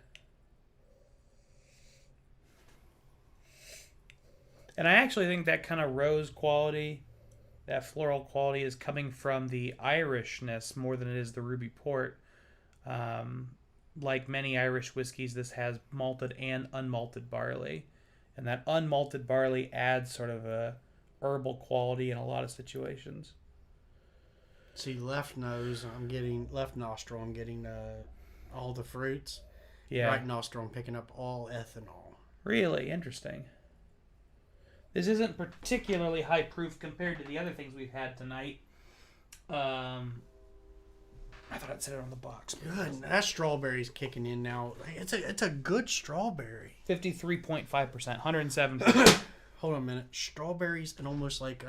And I actually think that kind of rose quality, that floral quality, is coming from the Irishness more than it is the ruby port. like many Irish whiskeys, this has malted and unmalted barley. And that unmalted barley adds sort of a herbal quality in a lot of situations. See, left nostril, I'm getting all the fruits. Yeah. Right nostril, I'm picking up all ethanol. Really interesting. This isn't particularly high proof compared to the other things we've had tonight. I thought I'd set it on the box. Good. That strawberry's kicking in now. It's a good strawberry. 53.5%, 107. Hold on a minute. Strawberries and almost like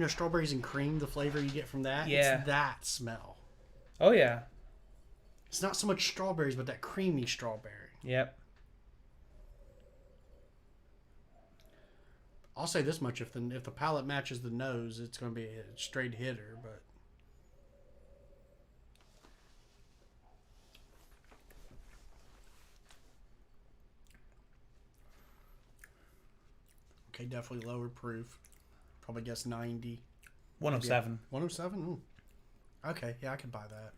strawberries and cream, the flavor you get from that. Yeah. It's that smell. Oh, yeah. It's not so much strawberries, but that creamy strawberry. Yep. I'll say this much: if the palate matches the nose, it's going to be a straight hitter. But okay, definitely lower proof. Probably guess 90. 107. 107. Ooh. Okay, yeah, I could buy that.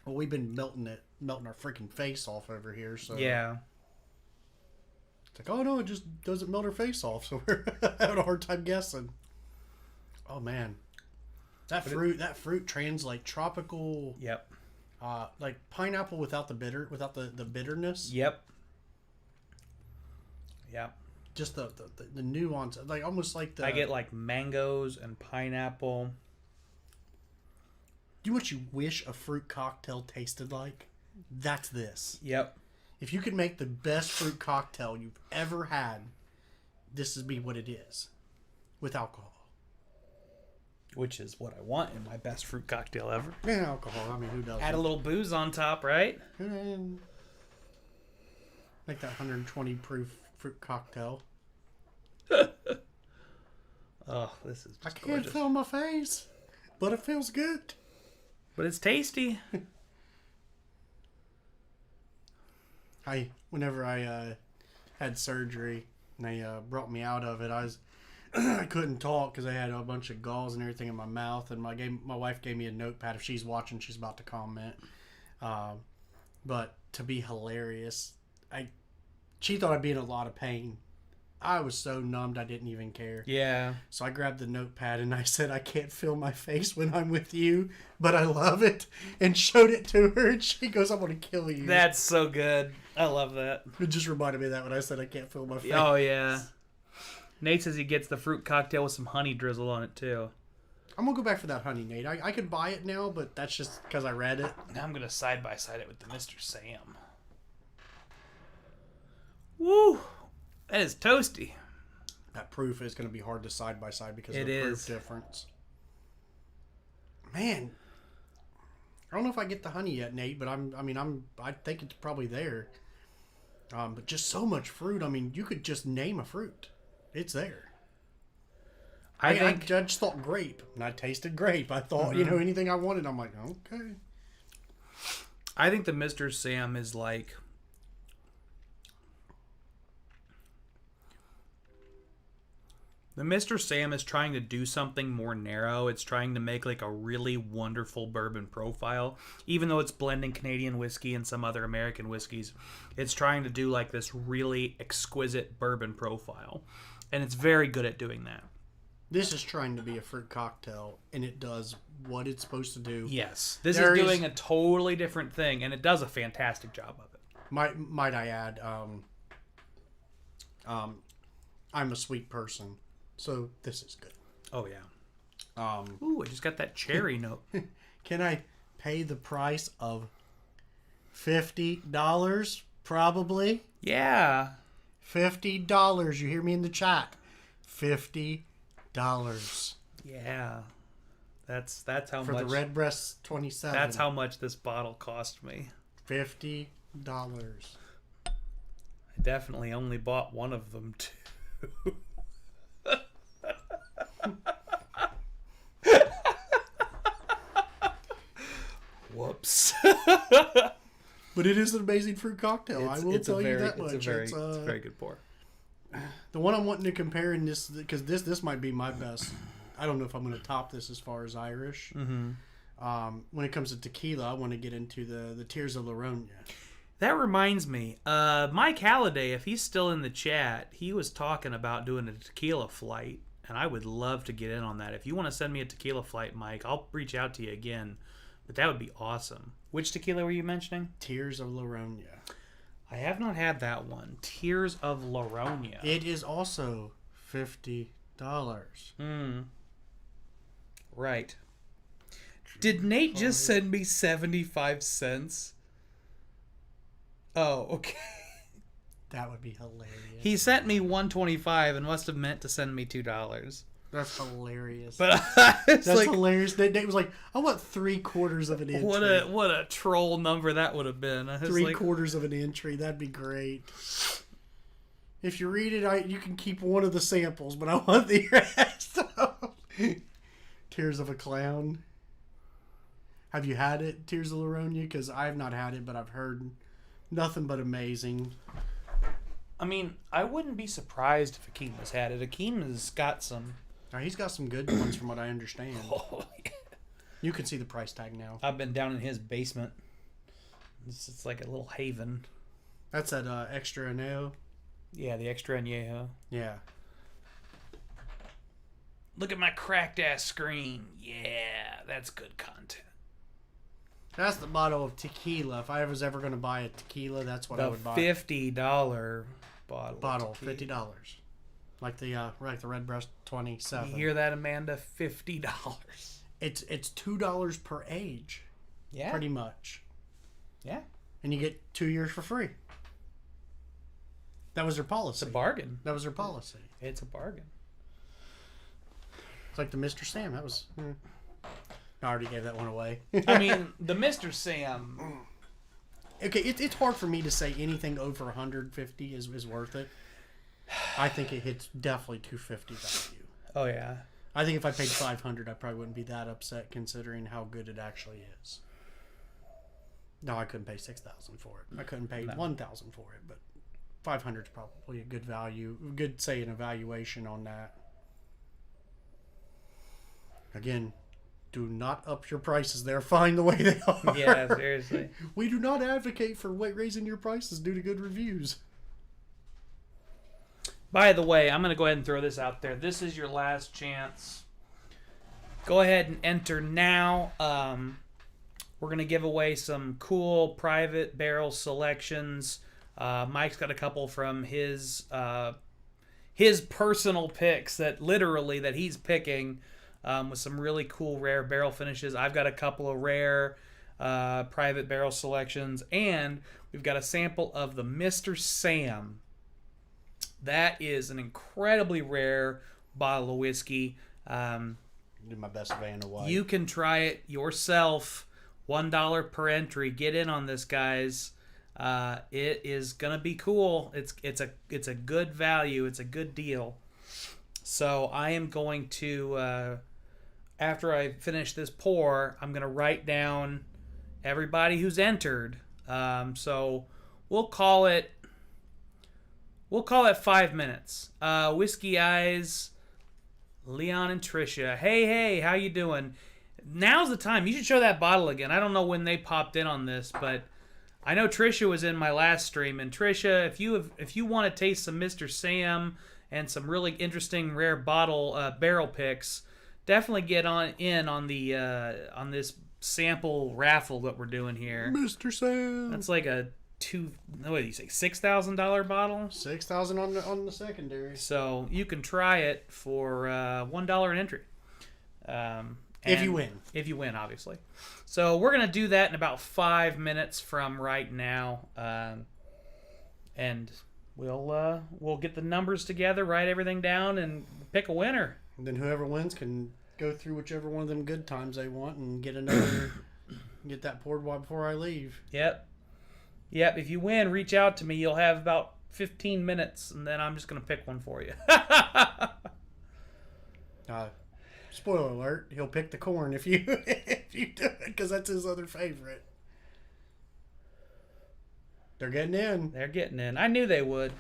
Well, we've been melting our freaking face off over here, so Yeah. it's like, oh no, it just doesn't melt our face off, so we're having a hard time guessing. Oh man, that fruit translates tropical. Yep. Like pineapple without the bitterness. Yep. Yep. Just the nuance, like almost like I get like mangoes and pineapple. Do you know what you wish a fruit cocktail tasted like? That's this. Yep. If you could make the best fruit cocktail you've ever had, this would be what it is, with alcohol. Which is what I want in my best fruit cocktail ever. Yeah, alcohol. I mean, who doesn't? Add a little booze on top, right? Make that 120 proof fruit cocktail. Oh, this is I just can't gorgeous. feel my face, but it feels good. But it's tasty. Whenever I had surgery and they brought me out of it, I couldn't talk because I had a bunch of galls and everything in my mouth. And my wife gave me a notepad. If she's watching, she's about to comment. But to be hilarious, she thought I'd be in a lot of pain. I was so numbed I didn't even care. Yeah. So I grabbed the notepad and I said, I can't feel my face when I'm with you, but I love it, and showed it to her, and she goes, I'm going to kill you. That's so good. I love that. It just reminded me of that when I said I can't feel my face. Oh, yeah. Nate says he gets the fruit cocktail with some honey drizzle on it, too. I'm going to go back for that honey, Nate. I could buy it now, but that's just because I read it. Now I'm going to side-by-side it with the Mr. Sam. Woo! That is toasty. That proof is going to be hard to side by side because of It the is. proof difference. Man, I don't know if I get the honey yet, Nate, but I think it's probably there. But just so much fruit. I mean, you could just name a fruit. It's there. I just thought grape, and I tasted grape. I thought, anything I wanted. I'm like, okay. I think the Mr. Sam is like... The Mr. Sam is trying to do something more narrow. It's trying to make like a really wonderful bourbon profile. Even though it's blending Canadian whiskey and some other American whiskeys, it's trying to do like this really exquisite bourbon profile. And it's very good at doing that. This is trying to be a fruit cocktail, and it does what it's supposed to do. Yes. This is doing a totally different thing, and it does a fantastic job of it. Might I add, I'm a sweet person. So this is good. Oh, yeah. Ooh, I just got that cherry note. Can I pay the price of $50? Probably. Yeah. $50. You hear me in the chat. $50. Yeah. That's how for much. For the Redbreast 27. That's how much this bottle cost me. $50. I definitely only bought one of them, too. Whoops. But it is an amazing fruit cocktail. I will tell you that much. It's a very good pour. The one I'm wanting to compare in this, because this might be my best. I don't know if I'm going to top this as far as Irish. Mm-hmm. When it comes to tequila, I want to get into the Tears of Laronia. That reminds me, Mike Halliday, if he's still in the chat, he was talking about doing a tequila flight, and I would love to get in on that. If you want to send me a tequila flight, Mike, I'll reach out to you again. But that would be awesome. Which tequila were you mentioning? Tears of Laronia. I have not had that one. Tears of Laronia. It is also $50. Right. Did Nate just send me 75 cents? Oh, okay. That would be hilarious. He sent me $1.25 and must have meant to send me $2. That's hilarious. But that's like, hilarious. Nate was like, "I want 3/4 of an entry." What a troll number that would have been. 3/4 of an entry. That'd be great. If you read it, you can keep one of the samples, but I want the rest. Tears of a Clown. Have you had it, Tears of Laronia? Because I have not had it, but I've heard nothing but amazing. I mean, I wouldn't be surprised if Akeem had it. Akeem has got some. He's got some good ones from what I understand. Oh, yeah. You can see the price tag now. I've been down in his basement. It's like a little haven. That's that extra añejo. Yeah, the extra añejo. Yeah. Look at my cracked ass screen. Yeah, that's good content. That's the bottle of tequila. If I was ever going to buy a tequila, that's what I would buy. $50 bottle. $50. Like the Red Breast 27. You hear that, Amanda? $50. It's $2 per age. Yeah. Pretty much. Yeah. And you get 2 years for free. That was their policy. It's a bargain. That was their policy. It's a bargain. It's like the Mr. Sam. That was... I already gave that one away. I mean, the Mr. Sam... Okay, it's hard for me to say anything over 150 is worth it. I think it hits definitely 250 value. Oh, yeah. I think if I paid 500, I probably wouldn't be that upset considering how good it actually is. No, I couldn't pay 6,000 for it. I couldn't pay 1,000 for it, but 500 is probably a good value. Good, say, an evaluation on that. Again, do not up your prices. They're fine the way they are. Yeah, seriously. We do not advocate for raising your prices due to good reviews. By the way, I'm going to go ahead and throw this out there. This is your last chance. Go ahead and enter now. We're going to give away some cool private barrel selections. Mike's got a couple from his personal picks that he's picking with some really cool rare barrel finishes. I've got a couple of rare private barrel selections, and we've got a sample of the Mr. Sam. That is an incredibly rare bottle of whiskey. Do my best Vanna White. You can try it yourself. $1 per entry. Get in on this, guys. It is gonna be cool. It's a good value. It's a good deal. So I am going to after I finish this pour, I'm gonna write down everybody who's entered. So we'll call it 5 minutes. Whiskey Eyes, Leon and Trisha. Hey, how you doing? Now's the time. You should show that bottle again. I don't know when they popped in on this, but I know Trisha was in my last stream. And Trisha, if you want to taste some Mr. Sam and some really interesting rare barrel picks, definitely get on this sample raffle that we're doing here. Mr. Sam. That's like a what do you say, $6,000 bottle? $6,000 on the secondary. So you can try it for $1 an entry. If you win. If you win, obviously. So we're gonna do that in about 5 minutes from right now, and we'll get the numbers together, write everything down, and pick a winner. And then whoever wins can go through whichever one of them good times they want and get get that poured before I leave. Yep. If you win, reach out to me. You'll have about 15 minutes, and then I'm just gonna pick one for you. Spoiler alert: he'll pick the corn if you do it, because that's his other favorite. They're getting in. They're getting in. I knew they would.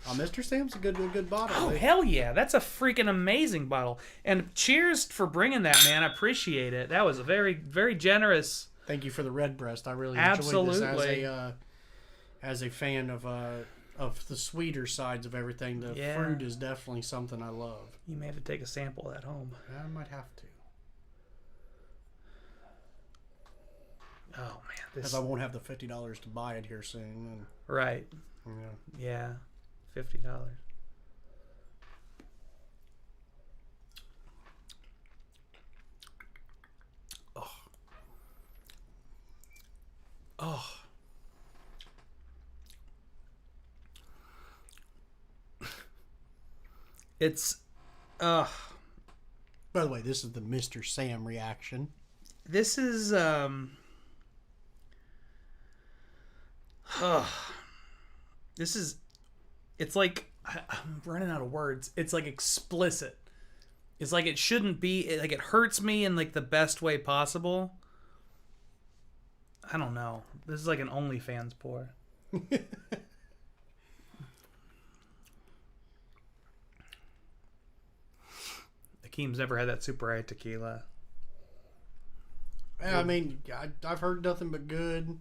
Mr. Sam's a good bottle. Oh, hell yeah. That's a freaking amazing bottle. And cheers for bringing that, man. I appreciate it. That was a very, very generous. Thank you for the Redbreast. I really Absolutely. enjoyed this as a fan of the sweeter sides of everything. The fruit is definitely something I love. You may have to take a sample at home. I might have to. Oh, man. Because I won't have the $50 to buy it here soon. Right. Yeah. $50. Oh. It's By the way, this is the Mr. Sam reaction. This is it's like I'm running out of words. It's like explicit. It's like it shouldn't be, like it hurts me in like the best way possible. I don't know. This is like an OnlyFans pour. Akeem's never had that Super High tequila. I mean, I've heard nothing but good.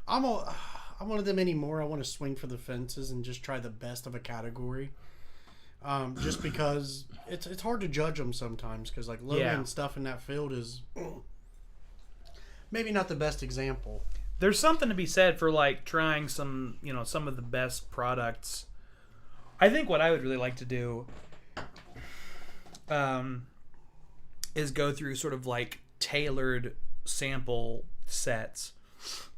I'm one of them anymore. I want to swing for the fences and just try the best of a category. Just because it's hard to judge them sometimes, because like Logan and stuff in that field is maybe not the best example. There's something to be said for like trying some of the best products. I think what I would really like to do is go through sort of like tailored sample sets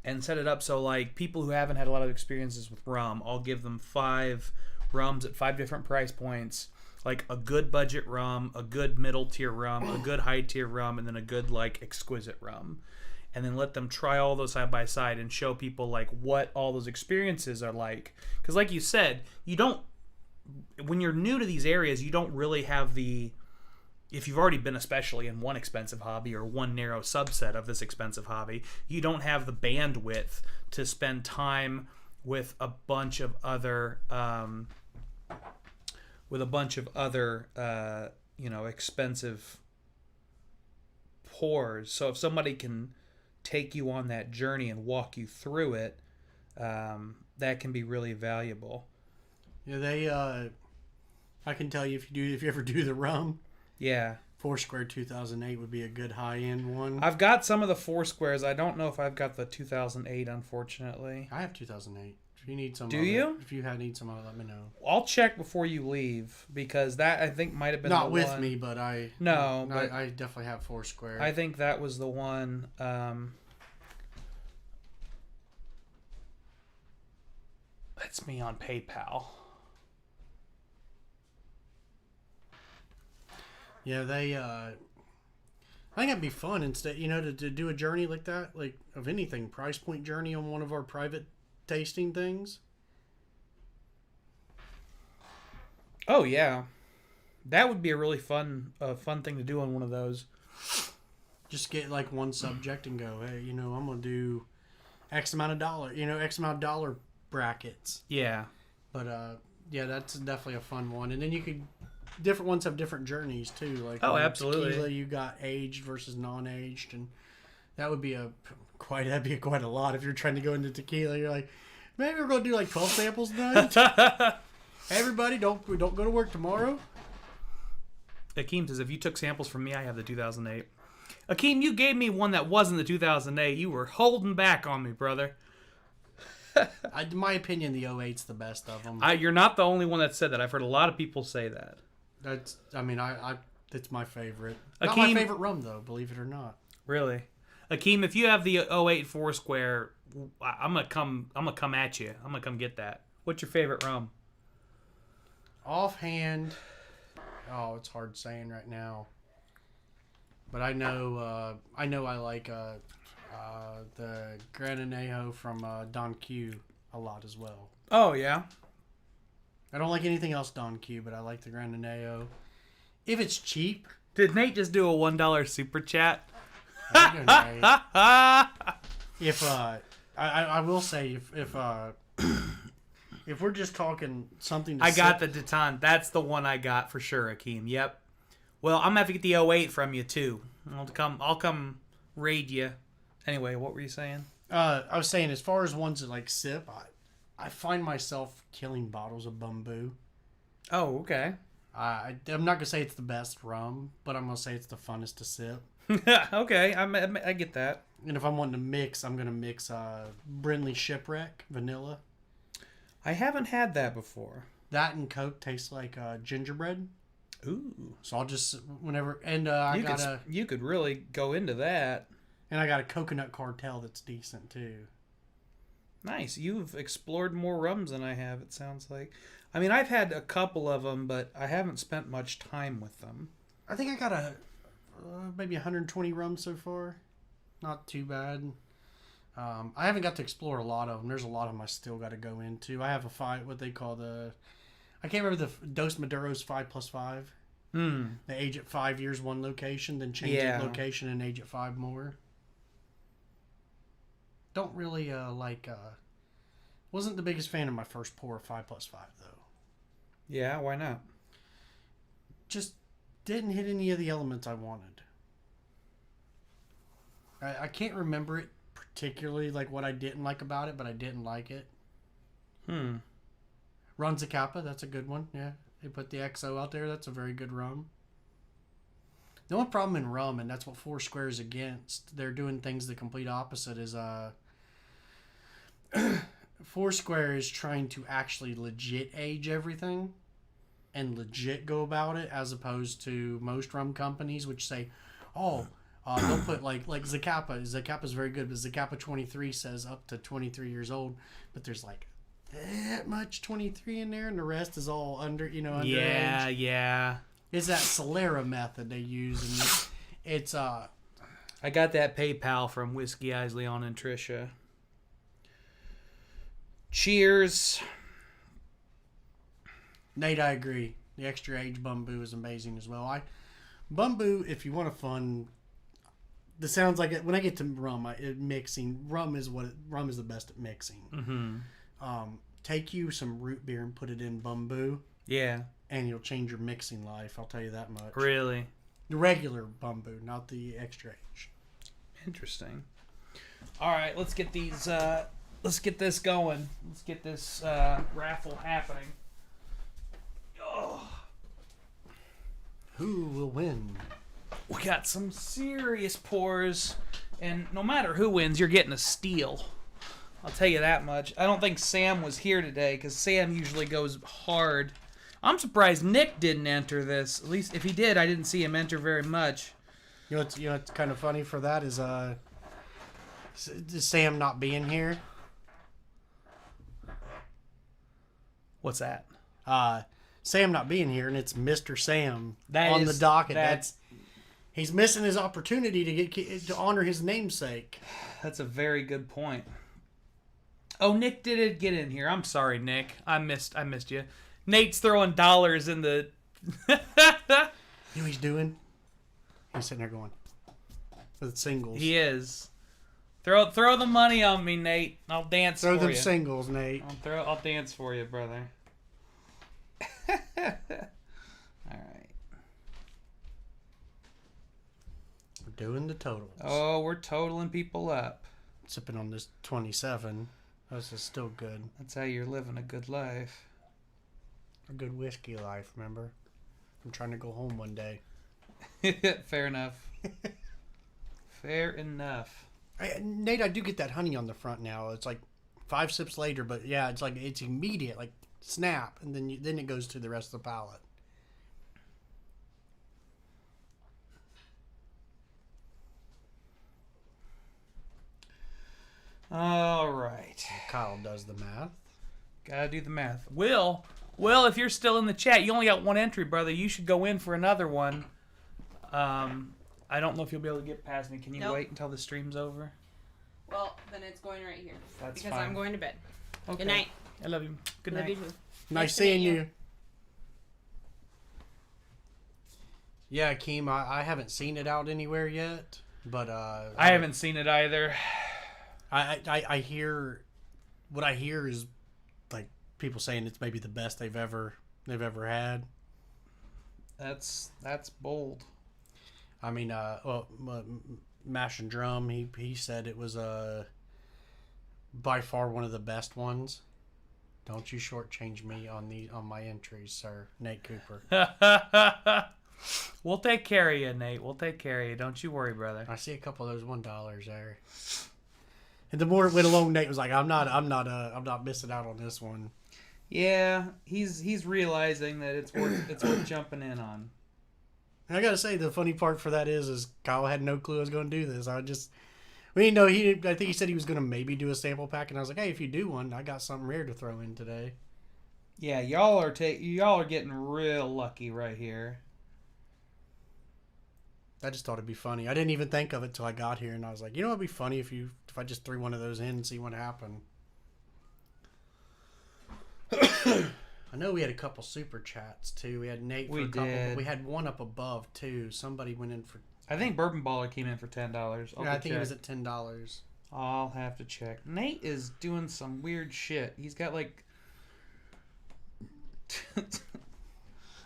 and set it up so like people who haven't had a lot of experiences with rum, I'll give them 5 rums at 5 different price points, like a good budget rum, a good middle tier rum, a good high tier rum, and then a good like exquisite rum, and then let them try all those side by side and show people like what all those experiences are like. Because like you said, when you're new to these areas, you don't really have if you've already been especially in one expensive hobby or one narrow subset of this expensive hobby, you don't have the bandwidth to spend time with a bunch of other expensive pours. So if somebody can take you on that journey and walk you through it, that can be really valuable. Yeah, I can tell you if you ever do the rum. Yeah. Foursquare 2008 would be a good high-end one. I've got some of the Foursquares. I don't know if I've got the 2008, unfortunately. I have 2008. If you need some Do you? If you need some of it, let me know. I'll check before you leave, because that I think might have been not the with one. me, but I definitely have Foursquare. I think that was the one. That's me on PayPal. Yeah, I think it'd be fun instead, to do a journey like that, like of anything, price point journey on one of our private tasting things. Oh yeah, that would be a really fun thing to do on one of those. Just get like one subject and go, hey, I'm gonna do X amount of dollar brackets. Yeah. But yeah, that's definitely a fun one, and then you could. Different ones have different journeys too. Like absolutely. Tequila, you got aged versus non-aged, and that would be quite a lot if you're trying to go into tequila. You're like, maybe we're gonna do like 12 samples tonight. Hey, everybody, don't go to work tomorrow. Akeem says, if you took samples from me, I have the 2008. Akeem, you gave me one that wasn't the 2008. You were holding back on me, brother. In my opinion, the 08's the best of them. You're not the only one that said that. I've heard a lot of people say that. That's my favorite. Akeem, not my favorite rum, though, believe it or not. Really? Akeem, if you have the 08 Foursquare, I'm gonna come at you. I'm gonna come get that. What's your favorite rum? Offhand, it's hard saying right now. But I know I like the Grananejo from Don Q a lot as well. Oh yeah. I don't like anything else Don Q, but I like the Grananejo. If it's cheap. Did Nate just do a $1 super chat? If I will say if if we're just talking something to I got sip- the Deton. That's the one I got for sure, Akeem. Yep. Well, I'm gonna have to get the 08 from you too. I'll come raid you. Anyway, what were you saying? I was saying, as far as ones that like sip, I find myself killing bottles of bamboo. Oh, okay. I'm not gonna say it's the best rum, but I'm gonna say it's the funnest to sip. Okay, I get that. And if I'm wanting to mix, I'm gonna mix Brindley Shipwreck vanilla. I haven't had that before. That and Coke tastes like gingerbread. Ooh. So I'll just whenever You could really go into that. And I got a coconut cartel that's decent too. Nice. You've explored more rums than I have, it sounds like. I mean, I've had a couple of them, but I haven't spent much time with them. I think I got maybe 120 rums so far. Not too bad. I haven't got to explore a lot of them. There's a lot of them I still got to go into. I have what they call I can't remember the Dos Maduros 5+5. They age at 5 years one location, then change the location and age at 5 more. Don't really wasn't the biggest fan of my first pour of 5+5 though. Yeah, why not? Just didn't hit any of the elements I wanted. I can't remember it particularly, like what I didn't like about it, but I didn't like it. Runza Kappa, that's a good one. Yeah, they put the XO out there. That's a very good rum. The only problem in rum, and that's what Foursquare is against, they're doing things the complete opposite, is Foursquare is trying to actually legit age everything and legit go about it, as opposed to most rum companies, which say, they'll put like Zacapa. Zacapa's very good, but Zacapa 23 says up to 23 years old, but there's like that much 23 in there, and the rest is all underage. Yeah. It's that Solera method they use, and it's I got that PayPal from Whiskey Eyes, Leon, and Trisha. Cheers. Nate, I agree. The extra age Bumbu is amazing as well. Bumbu, if you want a fun, the sounds like it when I get to rum, mixing rum is the best at mixing. Mm-hmm. Take you some root beer and put it in Bumbu. Yeah. And you'll change your mixing life. I'll tell you that much. Really? The regular Bumbu, not the extra age. Interesting. All right, let's get these. Let's get this going. Let's get this raffle happening. Oh. Who will win? We got some serious pours, and no matter who wins, you're getting a steal. I'll tell you that much. I don't think Sam was here today, because Sam usually goes hard. I'm surprised Nick didn't enter this. At least if he did, I didn't see him enter very much. You know what's kind of funny for that is Sam not being here. What's that? Sam not being here, and it's Mr. Sam the docket. He's missing his opportunity to honor his namesake. That's a very good point. Oh, Nick did get in here. I'm sorry, Nick. I missed you. Nate's throwing dollars in the. You know what he's doing? He's sitting there going with singles. He is. Throw the money on me, Nate. I'll dance for you. Throw them singles, Nate. I'll dance for you, brother. All right. We're doing the totals. Oh, we're totaling people up. Sipping on this 27. This is still good. That's how you're living a good life. A good whiskey life, remember? I'm trying to go home one day. Fair enough. Fair enough. Nate, I do get that honey on the front now. It's like 5 sips later, but yeah, it's immediate, like snap, and then it goes to the rest of the palate. All right. Kyle does the math. Gotta do the math. Will, if you're still in the chat, you only got one entry, brother. You should go in for another one. I don't know if you'll be able to get past me. Can you wait until the stream's over? Well, then it's going right here. That's because fine. I'm going to bed. Okay. Good night. I love you. Good night. Love you too. Nice seeing you. Yeah, Keem, I haven't seen it out anywhere yet, but I haven't seen it either. I hear, what I hear is like people saying it's maybe the best they've ever had. That's bold. I mean, Mash and Drum, he said it was by far one of the best ones. Don't you shortchange me on my entries, sir. Nate Cooper. We'll take care of you, Nate. We'll take care of you. Don't you worry, brother. I see a couple of those $1 there. And the more it went along, Nate was like, I'm not missing out on this one. Yeah, he's realizing that it's worth jumping in on. And I gotta say, the funny part for that is Kyle had no clue I was gonna do this. I didn't know I think he said he was gonna maybe do a sample pack, and I was like, hey, if you do one, I got something rare to throw in today. Yeah, y'all are getting real lucky right here. I just thought it'd be funny. I didn't even think of it till I got here, and I was like, you know, it'd be funny if I just threw one of those in and see what happened. I know we had a couple super chats too. We had Nate for a couple, but we had one up above too. Somebody went in for. I think Bourbon Baller came in for $10. Yeah, I think it was at $10. I'll have to check. Nate is doing some weird shit. He's got like.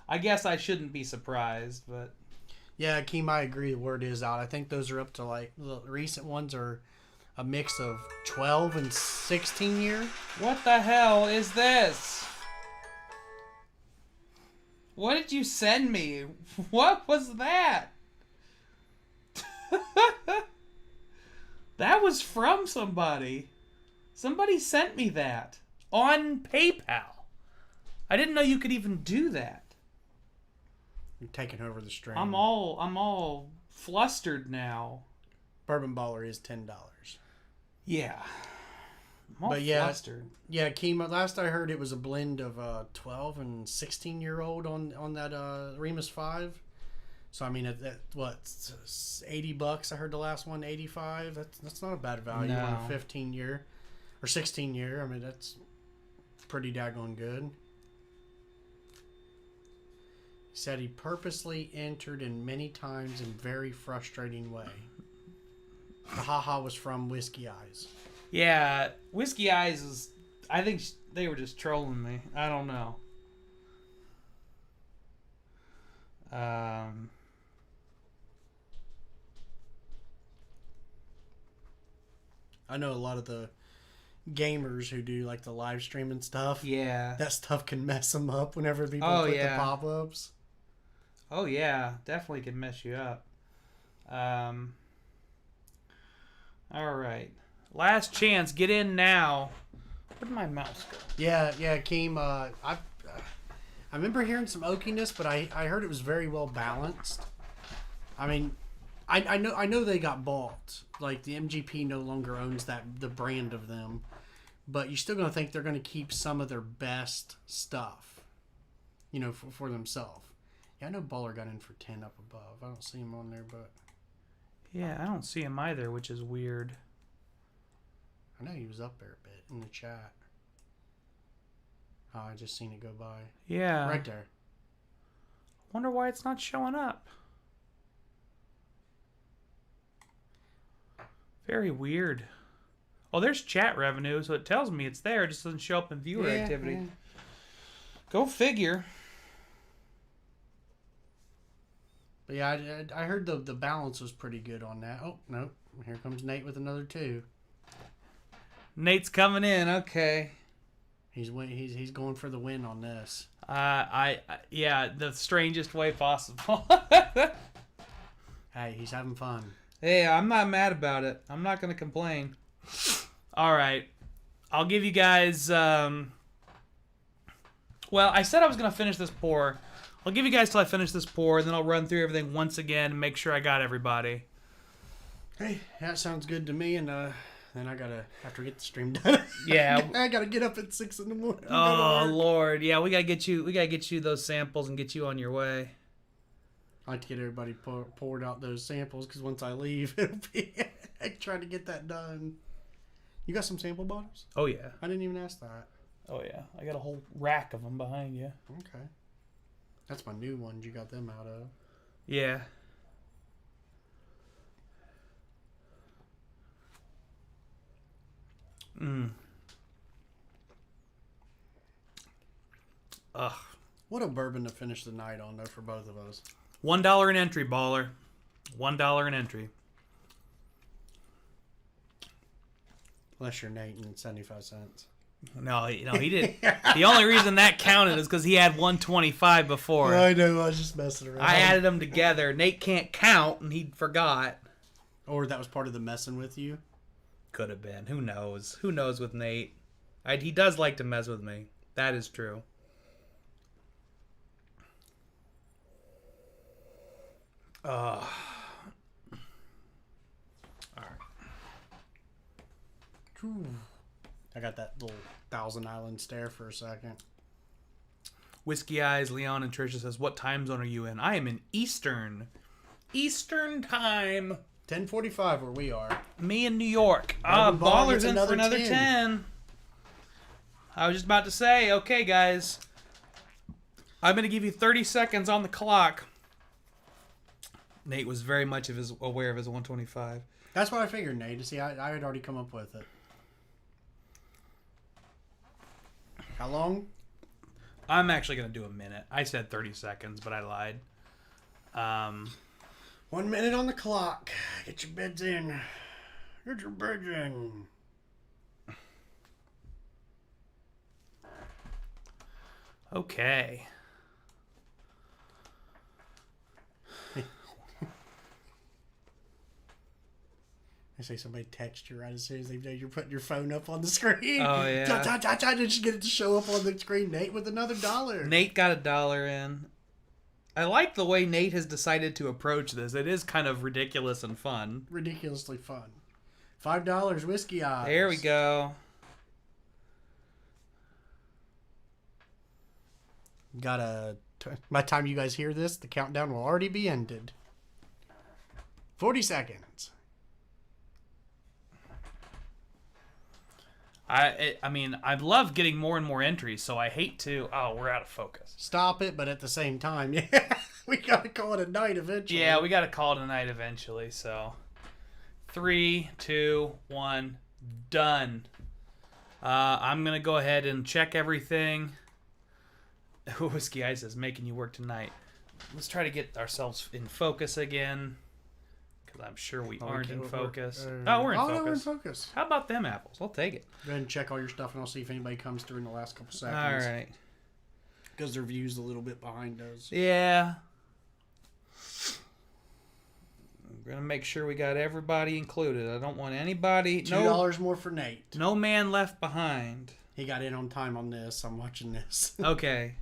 I guess I shouldn't be surprised, but. Yeah, Keem, I agree. The word is out. I think those are up to like the recent ones are a mix of 12 and 16 year. What the hell is this? What did you send me? What was that? That was from somebody. Somebody sent me that on PayPal. I didn't know you could even do that. You're taking over the stream. I'm all flustered now. Bourbon Baller is $10. Yeah. I'm all flustered. Yeah, Keem, last I heard it was a blend of 12 and 16-year-old on that Remus 5. So I mean, at what, $80? I heard the last one, 85. That's not a bad value on a 15-year or 16-year. I mean, that's pretty daggone good. He said he purposely entered in many times in very frustrating way. The haha was from Whisky Eyes. Yeah, Whisky Eyes is. I think they were just trolling me. I don't know. I know a lot of the gamers who do like the live stream and stuff. Yeah. That stuff can mess them up whenever people put the pop-ups. Oh yeah, definitely can mess you up. All right. Last chance, get in now. Where'd my mouse go? Yeah, Keem, I remember hearing some oakiness, but I heard it was very well balanced. I mean, I know they got bought. Like the MGP no longer owns the brand of them, but you're still gonna think they're gonna keep some of their best stuff, you know, for themselves. Yeah, I know Baller got in for 10 up above. I don't see him on there, but yeah, I don't see him either, which is weird. I know he was up there a bit in the chat. Oh, I just seen it go by. Yeah. Right there. Wonder why it's not showing up. Very weird. Oh, there's chat revenue, so it tells me it's there. It just doesn't show up in viewer activity. Yeah. Go figure. But yeah, I heard the balance was pretty good on that. Oh, no. Here comes Nate with another 2. Nate's coming in. Okay. He's going for the win on this. Yeah, the strangest way possible. Hey, he's having fun. Hey, I'm not mad about it. I'm not going to complain. All right. I'll give you guys... well, I said I was going to finish this pour. I'll give you guys till I finish this pour, and then I'll run through everything once again and make sure I got everybody. Hey, that sounds good to me, and then I gotta have to get the stream done. Yeah. I gotta get up at 6 in the morning. Oh, Lord. Yeah, we gotta get you those samples and get you on your way. I like to get everybody poured out those samples, because once I leave, it'll be trying to get that done. You got some sample bottles? Oh, yeah. I didn't even ask that. Oh, yeah. I got a whole rack of them behind you. Okay. That's my new ones you got them out of. Yeah. Ugh. What a bourbon to finish the night on, though, for both of us. $1 an entry, baller. $1 an entry. Unless you're Nate and 75 cents. No, he didn't. The only reason that counted is because he had 125 before. I know, I was just messing around. I added them together. Nate can't count, and he forgot. Or that was part of the messing with you. Could have been. Who knows? Who knows with Nate? He does like to mess with me. That is true. All right. I got that little Thousand Island stare for a second. Whiskey Eyes, Leon, and Trisha says, what time zone are you in? I am in Eastern. Eastern time. 10:45 where we are. Me in New York. Baller's Baller's in for another 10. I was just about to say, okay, guys. I'm going to give you 30 seconds on the clock. Nate was very much aware of his 125. That's what I figured, Nate. See, I had already come up with it. How long? I'm actually going to do a minute. I said 30 seconds, but I lied. 1 minute on the clock. Get your beds in. Get your beds in. Okay. I say somebody text you right as soon as they know you're putting your phone up on the screen. Oh, yeah. Did you get it to show up on the screen? Nate with another $1. Nate got $1 in. I like the way Nate has decided to approach this. It is kind of ridiculous and fun. Ridiculously fun. $5 Whiskey Eyes. There we go. By the time you guys hear this, the countdown will already be ended. 40 seconds. I mean, I love getting more and more entries, so I hate to... Oh, we're out of focus. Stop it, but at the same time, yeah, we gotta call it a night eventually. Yeah, we gotta call it a night eventually, so... 3, 2, 1, done. I'm gonna go ahead and check everything. Whiskey Ice is making you work tonight. Let's try to get ourselves in focus again. Because I'm sure we aren't in focus. We're in focus. We're in focus. How about them apples? I'll take it. Go ahead and check all your stuff, and I'll see if anybody comes through in the last couple seconds. All right. Because their view's a little bit behind us. Yeah. We're going to make sure we got everybody included. I don't want anybody... $2 more for Nate. No man left behind. He got in on time on this. I'm watching this. Okay.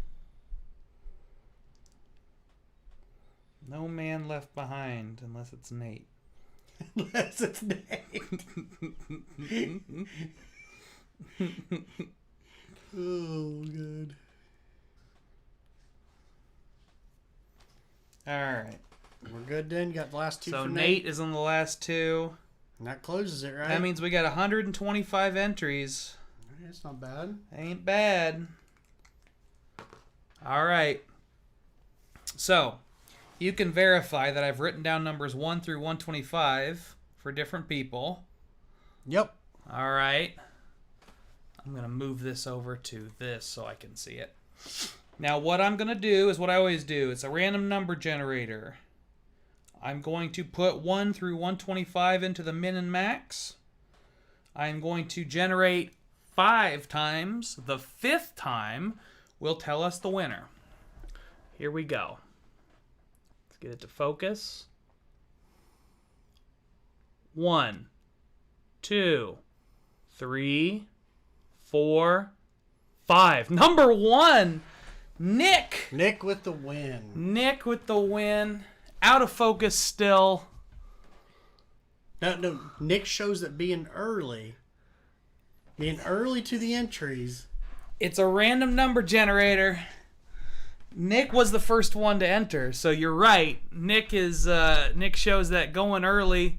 No man left behind unless it's Nate. Unless it's Nate. Oh, good. All right. We're good then? Got the last two so for Nate is on the last two. And that closes it, right? That means we got 125 entries. It's not bad. Ain't bad. All right. So... You can verify that I've written down numbers 1 through 125 for different people. Yep. All right. I'm going to move this over to this so I can see it. Now, what I'm going to do is what I always do. It's a random number generator. I'm going to put 1 through 125 into the min and max. I'm going to generate 5 times. The 5th time will tell us the winner. Here we go. Get it to focus. 1, 2, 3, 4, 5. Number 1, Nick. Nick with the win. Nick with the win. Out of focus still. No. Nick shows that being early to the entries. It's a random number generator. Nick was the first one to enter, so you're right. Nick shows that going early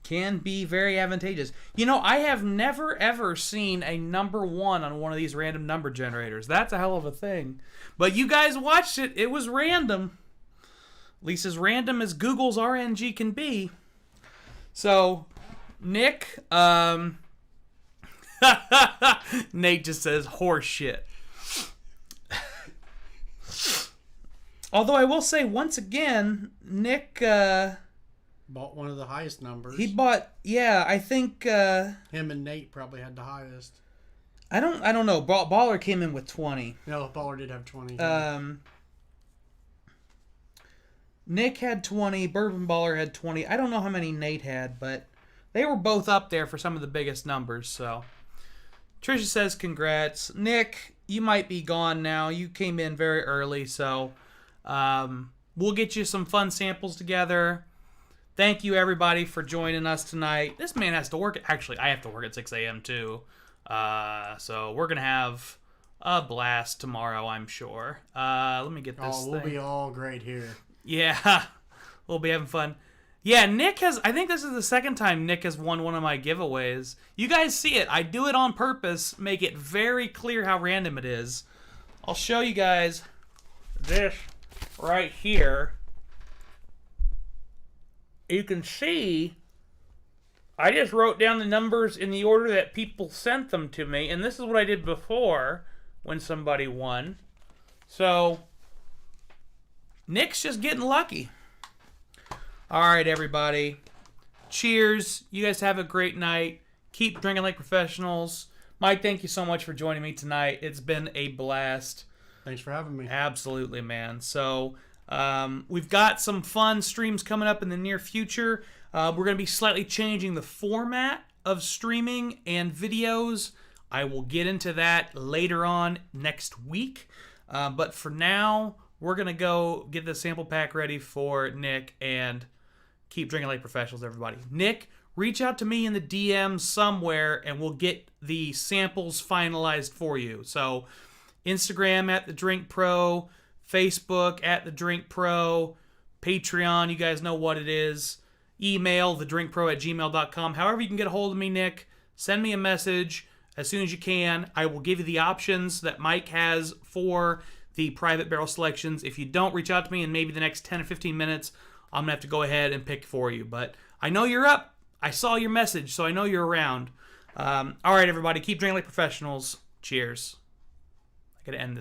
can be very advantageous. You know, I have never ever seen a number 1 on one of these random number generators. That's a hell of a thing. But you guys watched it. It was random. At least as random as Google's RNG can be. So, Nick, Nate just says horse shit. Although I will say, once again, Nick... bought one of the highest numbers. He bought... Yeah, I think... Him and Nate probably had the highest. I don't know. Baller came in with 20. No, Baller did have 20. Nick had 20. Bourbon Baller had 20. I don't know how many Nate had, but they were both up there for some of the biggest numbers, so... Trisha says congrats. Nick, you might be gone now. You came in very early, so we'll get you some fun samples together. Thank you, everybody, for joining us tonight. This man has to work. Actually, I have to work at 6 a.m. too. So we're going to have a blast tomorrow, I'm sure. Let me get this we'll thing. be all great here. Yeah, we'll be having fun. Yeah, Nick has... I think this is the second time Nick has won one of my giveaways. You guys see it. I do it on purpose. Make it very clear how random it is. I'll show you guys this right here. You can see I just wrote down the numbers in the order that people sent them to me. And this is what I did before when somebody won. So, Nick's just getting lucky. All right, everybody. Cheers. You guys have a great night. Keep drinking like professionals. Mike, thank you so much for joining me tonight. It's been a blast. Thanks for having me. Absolutely, man. So, we've got some fun streams coming up in the near future. We're going to be slightly changing the format of streaming and videos. I will get into that later on next week. But for now, we're going to go get the sample pack ready for Nick and keep drinking like professionals, everybody. Nick, reach out to me in the DM somewhere, and we'll get the samples finalized for you. So, Instagram at The Drink Pro, Facebook at The Drink Pro, Patreon, you guys know what it is. Email, thedrinkpro@gmail.com. However you can get a hold of me, Nick, send me a message as soon as you can. I will give you the options that Mike has for the private barrel selections. If you don't reach out to me in maybe the next 10 or 15 minutes, I'm going to have to go ahead and pick for you. But I know you're up. I saw your message, so I know you're around. All right, everybody. Keep drinking like professionals. Cheers. I got to end this.